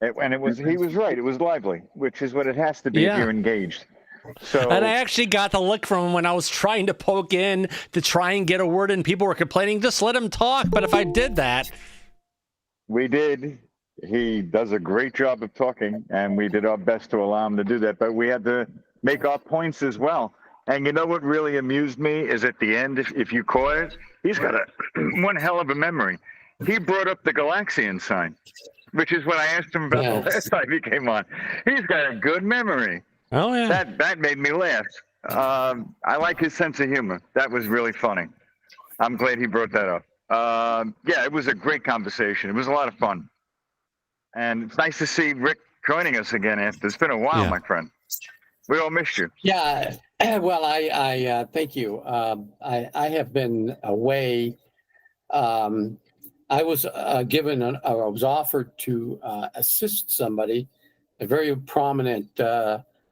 [SPEAKER 3] And he was right. It was lively, which is what it has to be if you're engaged. So,
[SPEAKER 1] and I actually got the look from him when I was trying to poke in to try and get a word in. People were complaining, just let him talk. But if I did that.
[SPEAKER 3] We did. He does a great job of talking, and we did our best to allow him to do that. But we had to make our points as well. And you know what really amused me is at the end, if you caught it, he's got one hell of a memory. He brought up the Galaxian sign, which is what I asked him about the last time he came on. He's got a good memory.
[SPEAKER 1] Oh, yeah.
[SPEAKER 3] That made me laugh. I like his sense of humor. That was really funny. I'm glad he brought that up. Yeah, it was a great conversation. It was a lot of fun. And it's nice to see Rick joining us again after. It's been a while, my friend. We all missed you.
[SPEAKER 4] Yeah, well, I thank you. I have been away. I was I was offered to assist somebody, a very prominent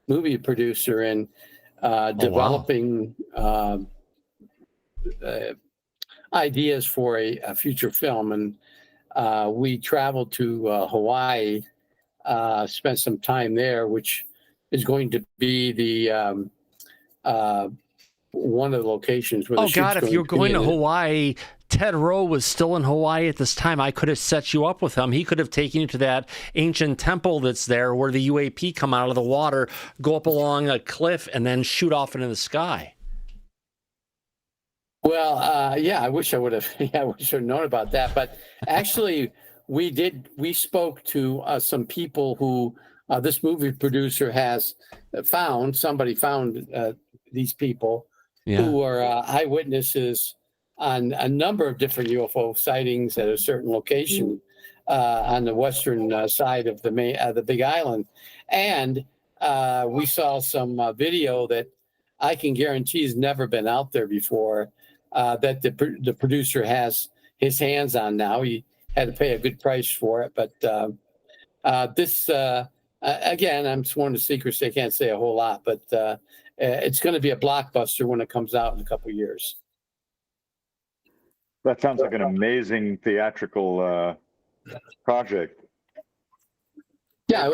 [SPEAKER 4] movie producer in developing ideas for a future film. And we traveled to Hawaii, spent some time there, which is going to be the one of the locations where
[SPEAKER 1] oh God, if you're going to Hawaii, Ted Rowe was still in Hawaii at this time. I could have set you up with him. He could have taken you to that ancient temple that's there where the UAP come out of the water, go up along a cliff, and then shoot off into the sky.
[SPEAKER 4] Well, yeah, I wish I would have. Yeah, I wish I'd known about that. But actually, we spoke to some people who this movie producer has found. Somebody found these people who are eyewitnesses on a number of different UFO sightings at a certain location on the western side of the Big Island, and we saw some video that I can guarantee has never been out there before. that the producer has his hands on now. He had to pay a good price for it, but this again, I'm sworn to secrecy. I can't say a whole lot, but it's going to be a blockbuster when it comes out in a couple of years.
[SPEAKER 5] That sounds like an amazing theatrical project.
[SPEAKER 4] Yeah,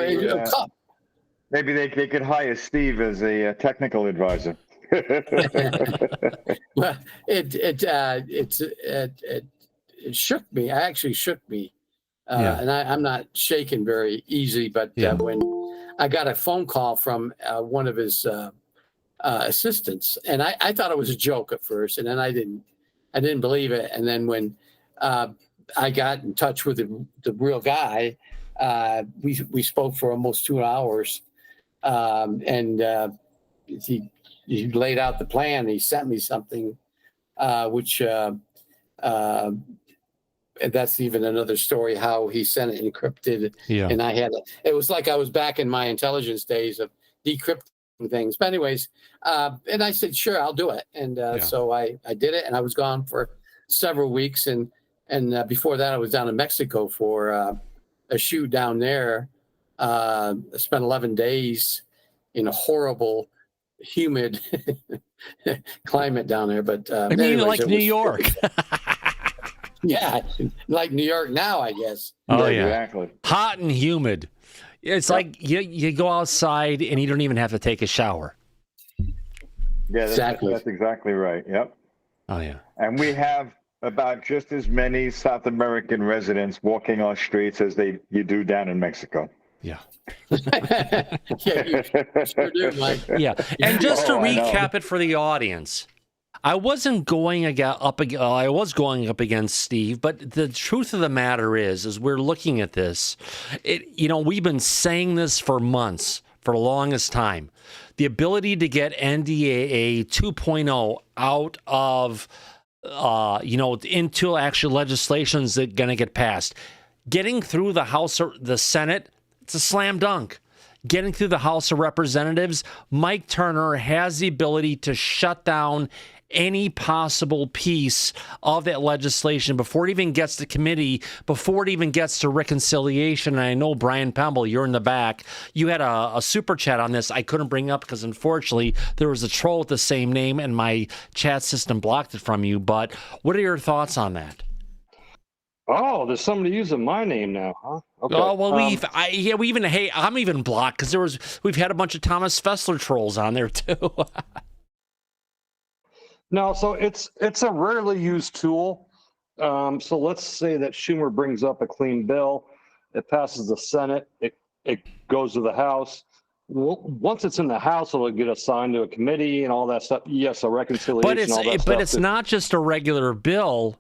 [SPEAKER 5] Maybe they could hire Steve as a technical advisor.
[SPEAKER 4] well, it shook me. I actually shook me, and I'm not shaken very easy. But when I got a phone call from one of his assistants, and I thought it was a joke at first, and then I didn't believe it. And then when I got in touch with the real guy, we spoke for almost 2 hours, and he laid out the plan. He sent me something, which that's even another story. How he sent it encrypted, and I had it was like I was back in my intelligence days of decrypting things. But anyways, and I said, sure, I'll do it. And so I did it, and I was gone for several weeks. And before that, I was down in Mexico for a shoot down there. I spent 11 days in a horrible, humid climate down there. But
[SPEAKER 1] I mean, like New York.
[SPEAKER 4] Yeah, like New York now, I guess.
[SPEAKER 1] Oh, yeah.
[SPEAKER 5] Exactly.
[SPEAKER 1] Hot and humid. It's like you go outside and you don't even have to take a shower.
[SPEAKER 5] Yeah, that's exactly right. Yep.
[SPEAKER 1] Oh, yeah.
[SPEAKER 5] And we have about just as many South American residents walking our streets as you do down in Mexico.
[SPEAKER 1] Yeah.
[SPEAKER 4] Yeah, you sure do, Mike.
[SPEAKER 1] Yeah. And just to recap it for the audience, I wasn't going I was going up against Steve, but the truth of the matter is we're looking at this. We've been saying this for months, for the longest time. The ability to get NDAA 2.0 out of, into actual legislations that are going to get passed. Getting through the House or the Senate, it's a slam dunk. Getting through the House of Representatives, Mike Turner has the ability to shut down any possible piece of that legislation before it even gets to committee, before it even gets to reconciliation. And I know, Brian Pemble, you're in the back. You had a super chat on this I couldn't bring up because, unfortunately, there was a troll with the same name and my chat system blocked it from you. But what are your thoughts on that?
[SPEAKER 6] Oh, there's somebody using my name now, huh? Okay.
[SPEAKER 1] Oh, well, I'm even blocked because we've had a bunch of Thomas Fessler trolls on there too.
[SPEAKER 6] No, so it's a rarely used tool. So let's say that Schumer brings up a clean bill, it passes the Senate, it goes to the House. Once it's in the House, it'll get assigned to a committee and all that stuff. Yes, a reconciliation.
[SPEAKER 1] But it's not just a regular bill.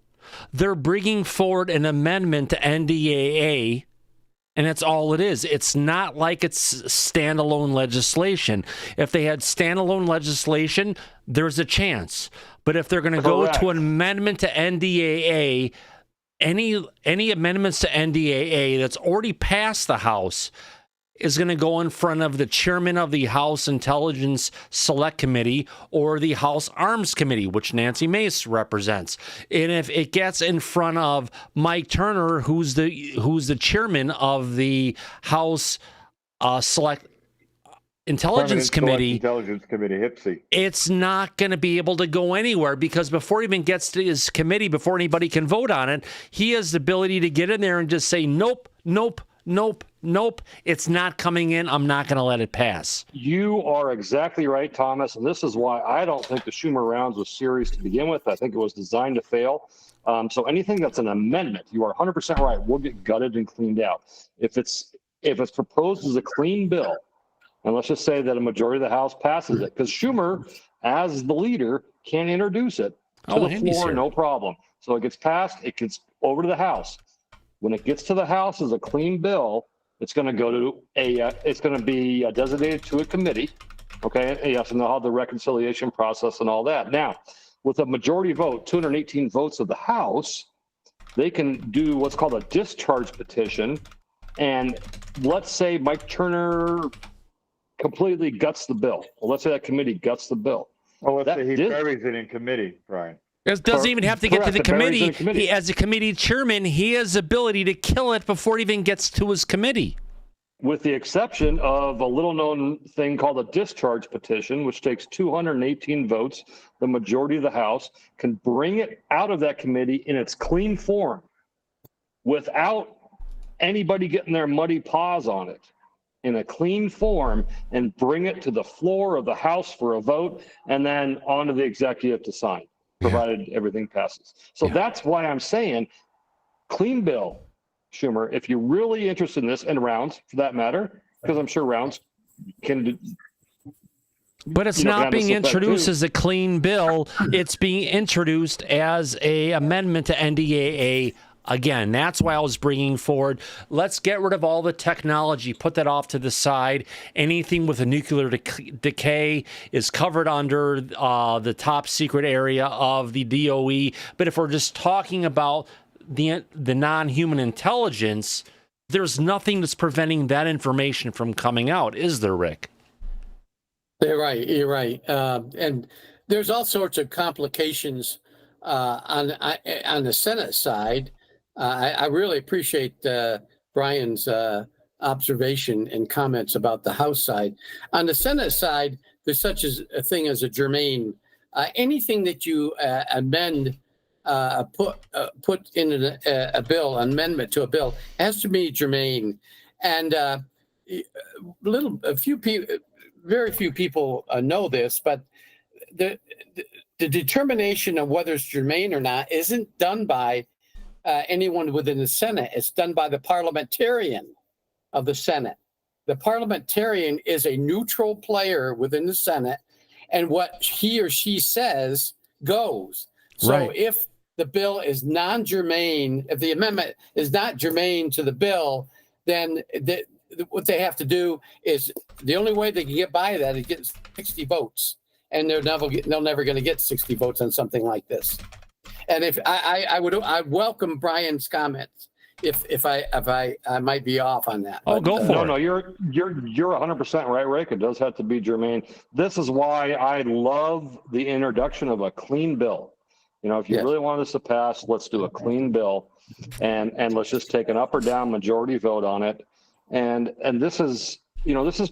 [SPEAKER 1] They're bringing forward an amendment to NDAA, and that's all it is. It's not like it's standalone legislation. If they had standalone legislation, there's a chance. But if they're going to go to an amendment to NDAA, any amendments to NDAA that's already passed the House is going to go in front of the chairman of the House Intelligence Select Committee or the House Arms Committee, which Nancy Mace represents. And if it gets in front of Mike Turner, who's the chairman of the House Select Intelligence Committee,
[SPEAKER 5] HIPSI,
[SPEAKER 1] it's not going to be able to go anywhere because before it even gets to his committee, before anybody can vote on it, he has the ability to get in there and just say, nope, nope, nope, nope, it's not coming in. I'm not going to let it pass.
[SPEAKER 6] You are exactly right, Thomas. And this is why I don't think the Schumer rounds was serious to begin with. I think it was designed to fail. So anything that's an amendment, you are 100% right, will get gutted and cleaned out. If it's proposed as a clean bill, and let's just say that a majority of the House passes it, because Schumer, as the leader, can introduce it to the floor, no problem. So it gets passed, it gets over to the House. When it gets to the House as a clean bill, it's going to go to it's going to be designated to a committee. Okay. And you have to know how the reconciliation process and all that. Now, with a majority vote, 218 votes of the House, they can do what's called a discharge petition. And let's say Mike Turner completely guts the bill. Well, let's say that committee guts the bill.
[SPEAKER 5] Well, let's say he buries it in committee, Brian.
[SPEAKER 1] It doesn't even have to get to the
[SPEAKER 6] Correct, it buries
[SPEAKER 1] committee.
[SPEAKER 6] in the committee.
[SPEAKER 1] As a committee chairman, he has the ability to kill it before it even gets to his committee.
[SPEAKER 6] With the exception of a little known thing called a discharge petition, which takes 218 votes, the majority of the House can bring it out of that committee in its clean form without anybody getting their muddy paws on it, in a clean form, and bring it to the floor of the House for a vote and then on to the executive to sign, provided everything passes. So that's why I'm saying clean bill, Schumer, if you're really interested in this, and Rounds for that matter, because I'm sure Rounds can.
[SPEAKER 1] But it's
[SPEAKER 6] You know,
[SPEAKER 1] not
[SPEAKER 6] can
[SPEAKER 1] being
[SPEAKER 6] have this effect
[SPEAKER 1] introduced
[SPEAKER 6] too.
[SPEAKER 1] as a clean bill. It's being introduced as a amendment to NDAA. Again, that's why I was bringing forward, let's get rid of all the technology, put that off to the side. Anything with a nuclear decay is covered under the top secret area of the DOE. But if we're just talking about the non-human intelligence, there's nothing that's preventing that information from coming out, is there, Rick?
[SPEAKER 4] You're right. You're right. And there's all sorts of complications on the Senate side. I really appreciate Brian's observation and comments about the House side. On the Senate side, there's such a thing as a germane. Anything that you amend, put in a bill, amendment to a bill, has to be germane. And very few people know this, but the determination of whether it's germane or not isn't done by anyone within the Senate. It's done by the parliamentarian of the Senate. The parliamentarian is a neutral player within the Senate, and what he or she says goes. So
[SPEAKER 1] Right.
[SPEAKER 4] if the bill is non-germane, if the amendment is not germane to the bill, then what they have to do is, the only way they can get by that is get 60 votes, and they're never going to get 60 votes on something like this. And if I welcome Brian's comments if I might be off on that.
[SPEAKER 1] Oh, go for it.
[SPEAKER 6] No, you're 100% right, Rick. It does have to be germane. This is why I love the introduction of a clean bill. You know, if you really want this to pass, let's do a clean bill, and let's just take an up or down majority vote on it. And this is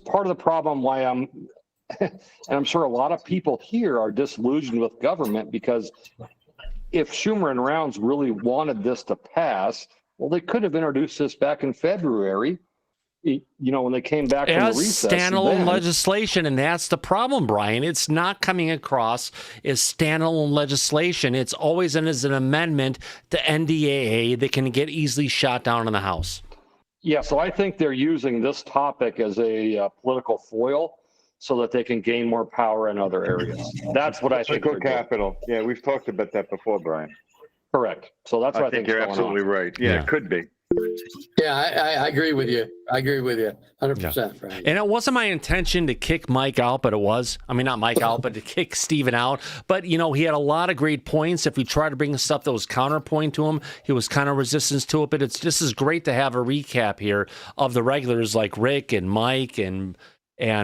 [SPEAKER 6] part of the problem why and I'm sure a lot of people here are disillusioned with government, because if Schumer and Rounds really wanted this to pass, well, they could have introduced this back in February, when they came back from the
[SPEAKER 1] As
[SPEAKER 6] recess.
[SPEAKER 1] standalone legislation, and that's the problem, Brian. It's not coming across as standalone legislation. It's always as an amendment to NDAA that can get easily shot down in the House.
[SPEAKER 6] Yeah, so I think they're using this topic as a political foil so that they can gain more power in other areas. That's what I think.
[SPEAKER 5] Political capital. Yeah, we've talked about that before, Brian.
[SPEAKER 6] Correct. So that's what I
[SPEAKER 5] think
[SPEAKER 6] think
[SPEAKER 5] you're absolutely right. Yeah, it could be.
[SPEAKER 4] Yeah, I agree with you. 100%, Brian.
[SPEAKER 1] And it wasn't my intention to kick Mike out, but it was. I mean, not Mike out, but to kick Steven out. But, he had a lot of great points. If we tried to bring stuff that was counterpoint to him, he was kind of resistance to it. But it's just as great to have a recap here of the regulars like Rick and Mike and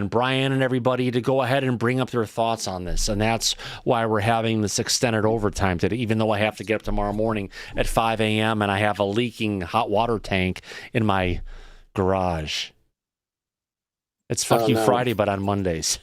[SPEAKER 1] Brian and everybody to go ahead and bring up their thoughts on this. And that's why we're having this extended overtime today, even though I have to get up tomorrow morning at 5 a.m. and I have a leaking hot water tank in my garage. It's Fuck You Friday, but on Mondays.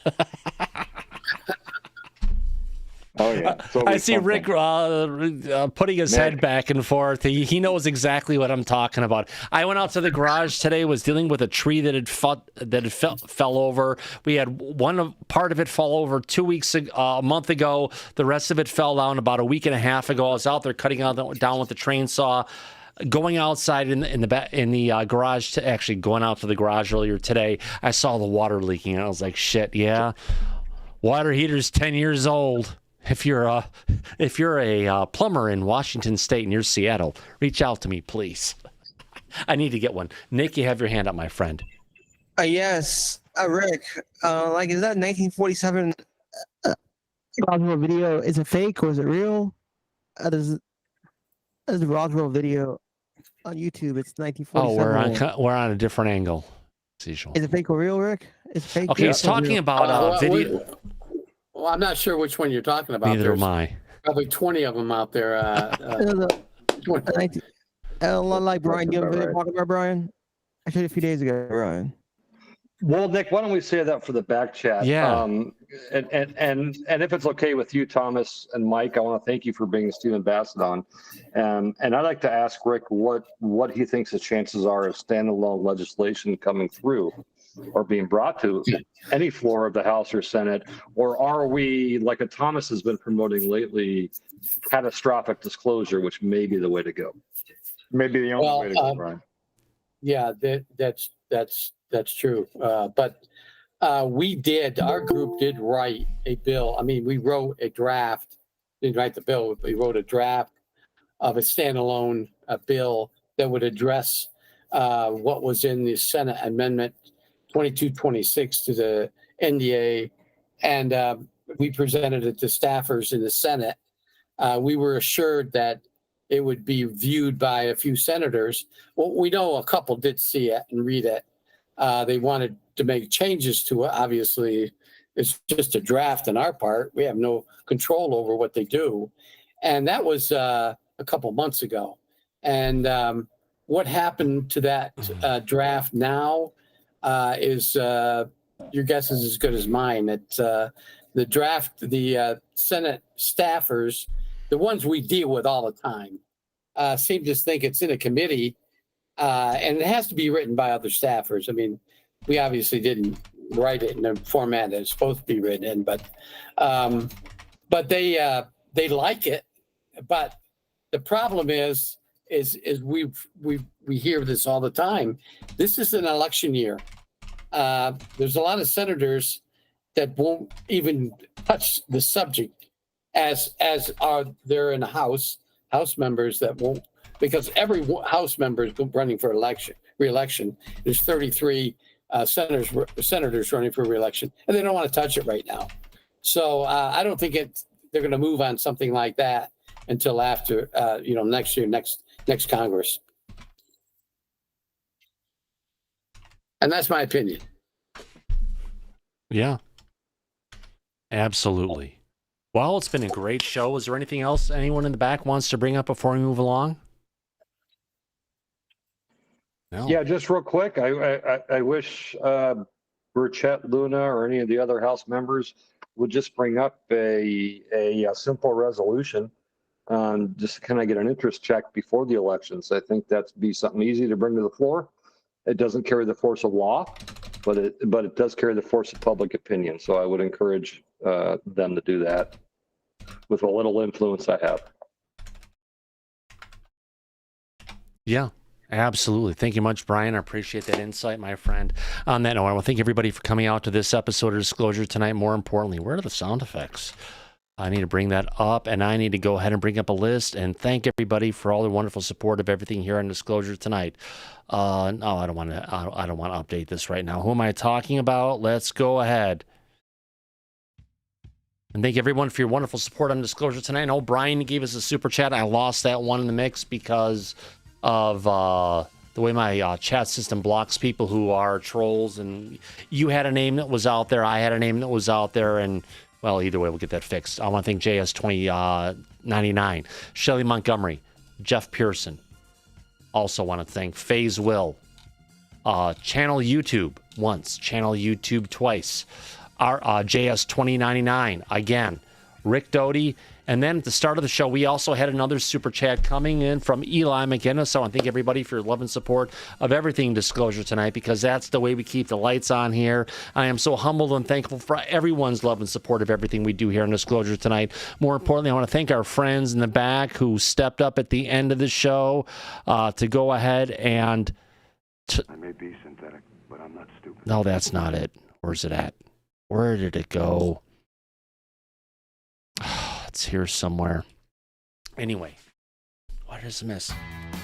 [SPEAKER 5] Oh, yeah.
[SPEAKER 1] I see Rick putting his head back and forth. He knows exactly what I'm talking about. I went out to the garage today, was dealing with a tree that had fell over. We had one part of it fall over 2 weeks ago, a month ago. The rest of it fell down about a week and a half ago. I was out there cutting down with the train saw. Going outside in the garage, going out to the garage earlier today, I saw the water leaking. And I was like, shit, yeah. Water heater's 10 years old. If you're a plumber in Washington State near Seattle, reach out to me, please. I need to get one. Nick, you have your hand up, my friend.
[SPEAKER 7] Yes, Rick. Is that 1947 Roswell video? Is it fake or is it real? There's a Roswell video on YouTube. It's 1947.
[SPEAKER 1] Oh, we're on a different angle. Is
[SPEAKER 7] it fake or real, Rick? It's fake.
[SPEAKER 1] Okay, he's talking about video.
[SPEAKER 4] Well, I'm not sure which one you're talking about.
[SPEAKER 1] Neither am I.
[SPEAKER 4] Probably 20 of them out there. 20.
[SPEAKER 7] Like Brian, you have a video
[SPEAKER 5] Right.
[SPEAKER 7] talking about Brian? I showed you a few days ago, Brian.
[SPEAKER 6] Well, Nick, why don't we say that for the back chat?
[SPEAKER 1] Yeah.
[SPEAKER 6] And if it's okay with you, Thomas and Mike, I want to thank you for bringing Stephen Bassett on. And I'd like to ask Rick what he thinks the chances are of standalone legislation coming through or being brought to any floor of the House or Senate, or are we, like a Thomas has been promoting lately, catastrophic disclosure, which may be the way to go?
[SPEAKER 5] Maybe the only way to go, Brian.
[SPEAKER 4] Yeah, that's true. But our group did write a bill. I mean, we wrote a draft, didn't write the bill, we wrote a draft of a standalone bill that would address what was in the Senate Amendment 2226 to the NDA. And we presented it to staffers in the Senate. We were assured that it would be viewed by a few senators. Well, we know a couple did see it and read it. They wanted to make changes to it. Obviously, it's just a draft on our part. We have no control over what they do. And that was a couple months ago. And what happened to that draft now is your guess is as good as mine. That the draft, the Senate staffers, the ones we deal with all the time, seem to think it's in a committee, and it has to be written by other staffers. I mean, we obviously didn't write it in the format that it's supposed to be written in, but they like it. But the problem is we hear this all the time. This is an election year. There's a lot of senators that won't even touch the subject, as are there in the House members that won't, because every House member is running for re-election. There's 33 senators running for re-election, and they don't want to touch it right now. So I don't think they're going to move on something like that until after next year, next Congress. And that's my opinion.
[SPEAKER 1] Yeah. Absolutely. Well, it's been a great show. Is there anything else anyone in the back wants to bring up before we move along? No.
[SPEAKER 6] Yeah, just real quick, I wish Burchett, Luna, or any of the other House members would just bring up a simple resolution, just to kind of get an interest check before the elections. I think that'd be something easy to bring to the floor. It doesn't carry the force of law, but it does carry the force of public opinion. So I would encourage them to do that with a little influence I have.
[SPEAKER 1] Yeah, absolutely. Thank you much, Brian. I appreciate that insight, my friend. On that note, I want to thank everybody for coming out to this episode of Disclosure tonight. More importantly, where are the sound effects? I need to bring that up, and I need to go ahead and bring up a list and thank everybody for all the wonderful support of everything here on Disclosure tonight. No, I don't want to update this right now. Who am I talking about? Let's go ahead. And thank everyone for your wonderful support on Disclosure tonight. I know Brian gave us a super chat. I lost that one in the mix because of the way my chat system blocks people who are trolls. And you had a name that was out there. I had a name that was out there. And, well, either way, we'll get that fixed. I want to thank JS2099, Shelley Montgomery, Jeff Pearson. Also want to thank FaZe Will, Channel YouTube once, Channel YouTube twice, our JS2099 again, Rick Doty, and then at the start of the show, we also had another super chat coming in from Eli McGinnis. So I want to thank everybody for your love and support of everything Disclosure tonight, because that's the way we keep the lights on here. I am so humbled and thankful for everyone's love and support of everything we do here in Disclosure tonight. More importantly, I want to thank our friends in the back who stepped up at the end of the show to go ahead and...
[SPEAKER 8] I may be synthetic, but I'm not stupid.
[SPEAKER 1] No, that's not it. Where's it at? Where did it go? It's here somewhere. Anyway, what is miss?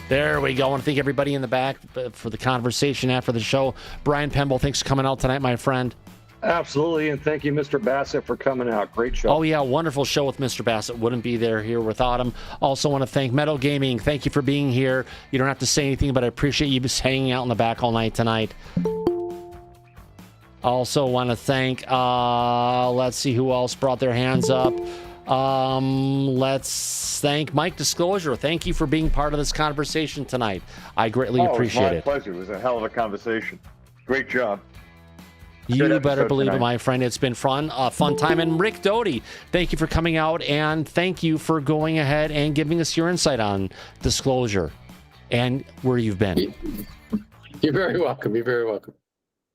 [SPEAKER 1] There we go. I want to thank everybody in the back for the conversation after the show. Brian Pemble, thanks for coming out tonight, my friend.
[SPEAKER 6] Absolutely, and thank you, Mr. Bassett, for coming out. Great show.
[SPEAKER 1] Oh, yeah, wonderful show with Mr. Bassett. Wouldn't be here without him. Also want to thank Meadow Gaming. Thank you for being here. You don't have to say anything, but I appreciate you just hanging out in the back all night tonight. Also want to thank, let's see who else brought their hands up. Let's thank Mike Disclosure. Thank you for being part of this conversation tonight. I greatly appreciate
[SPEAKER 5] it.
[SPEAKER 1] it.
[SPEAKER 5] Was my pleasure. It was a hell of a conversation. Great job.
[SPEAKER 1] You better believe it, my friend. It's been fun, fun time. And Rick Doty, thank you for coming out, and thank you for going ahead and giving us your insight on Disclosure and where you've been.
[SPEAKER 4] You're very welcome. You're very welcome.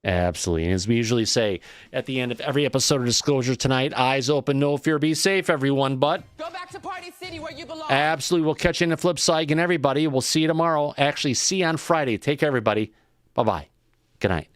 [SPEAKER 1] Absolutely. And as we usually say at the end of every episode of Disclosure tonight, eyes open, no fear, be safe, everyone. But
[SPEAKER 9] go back to Party City where you belong.
[SPEAKER 1] Absolutely. We'll catch you in the flip side. And everybody, we'll see you tomorrow. Actually, see you on Friday. Take care, everybody. Bye-bye. Good night.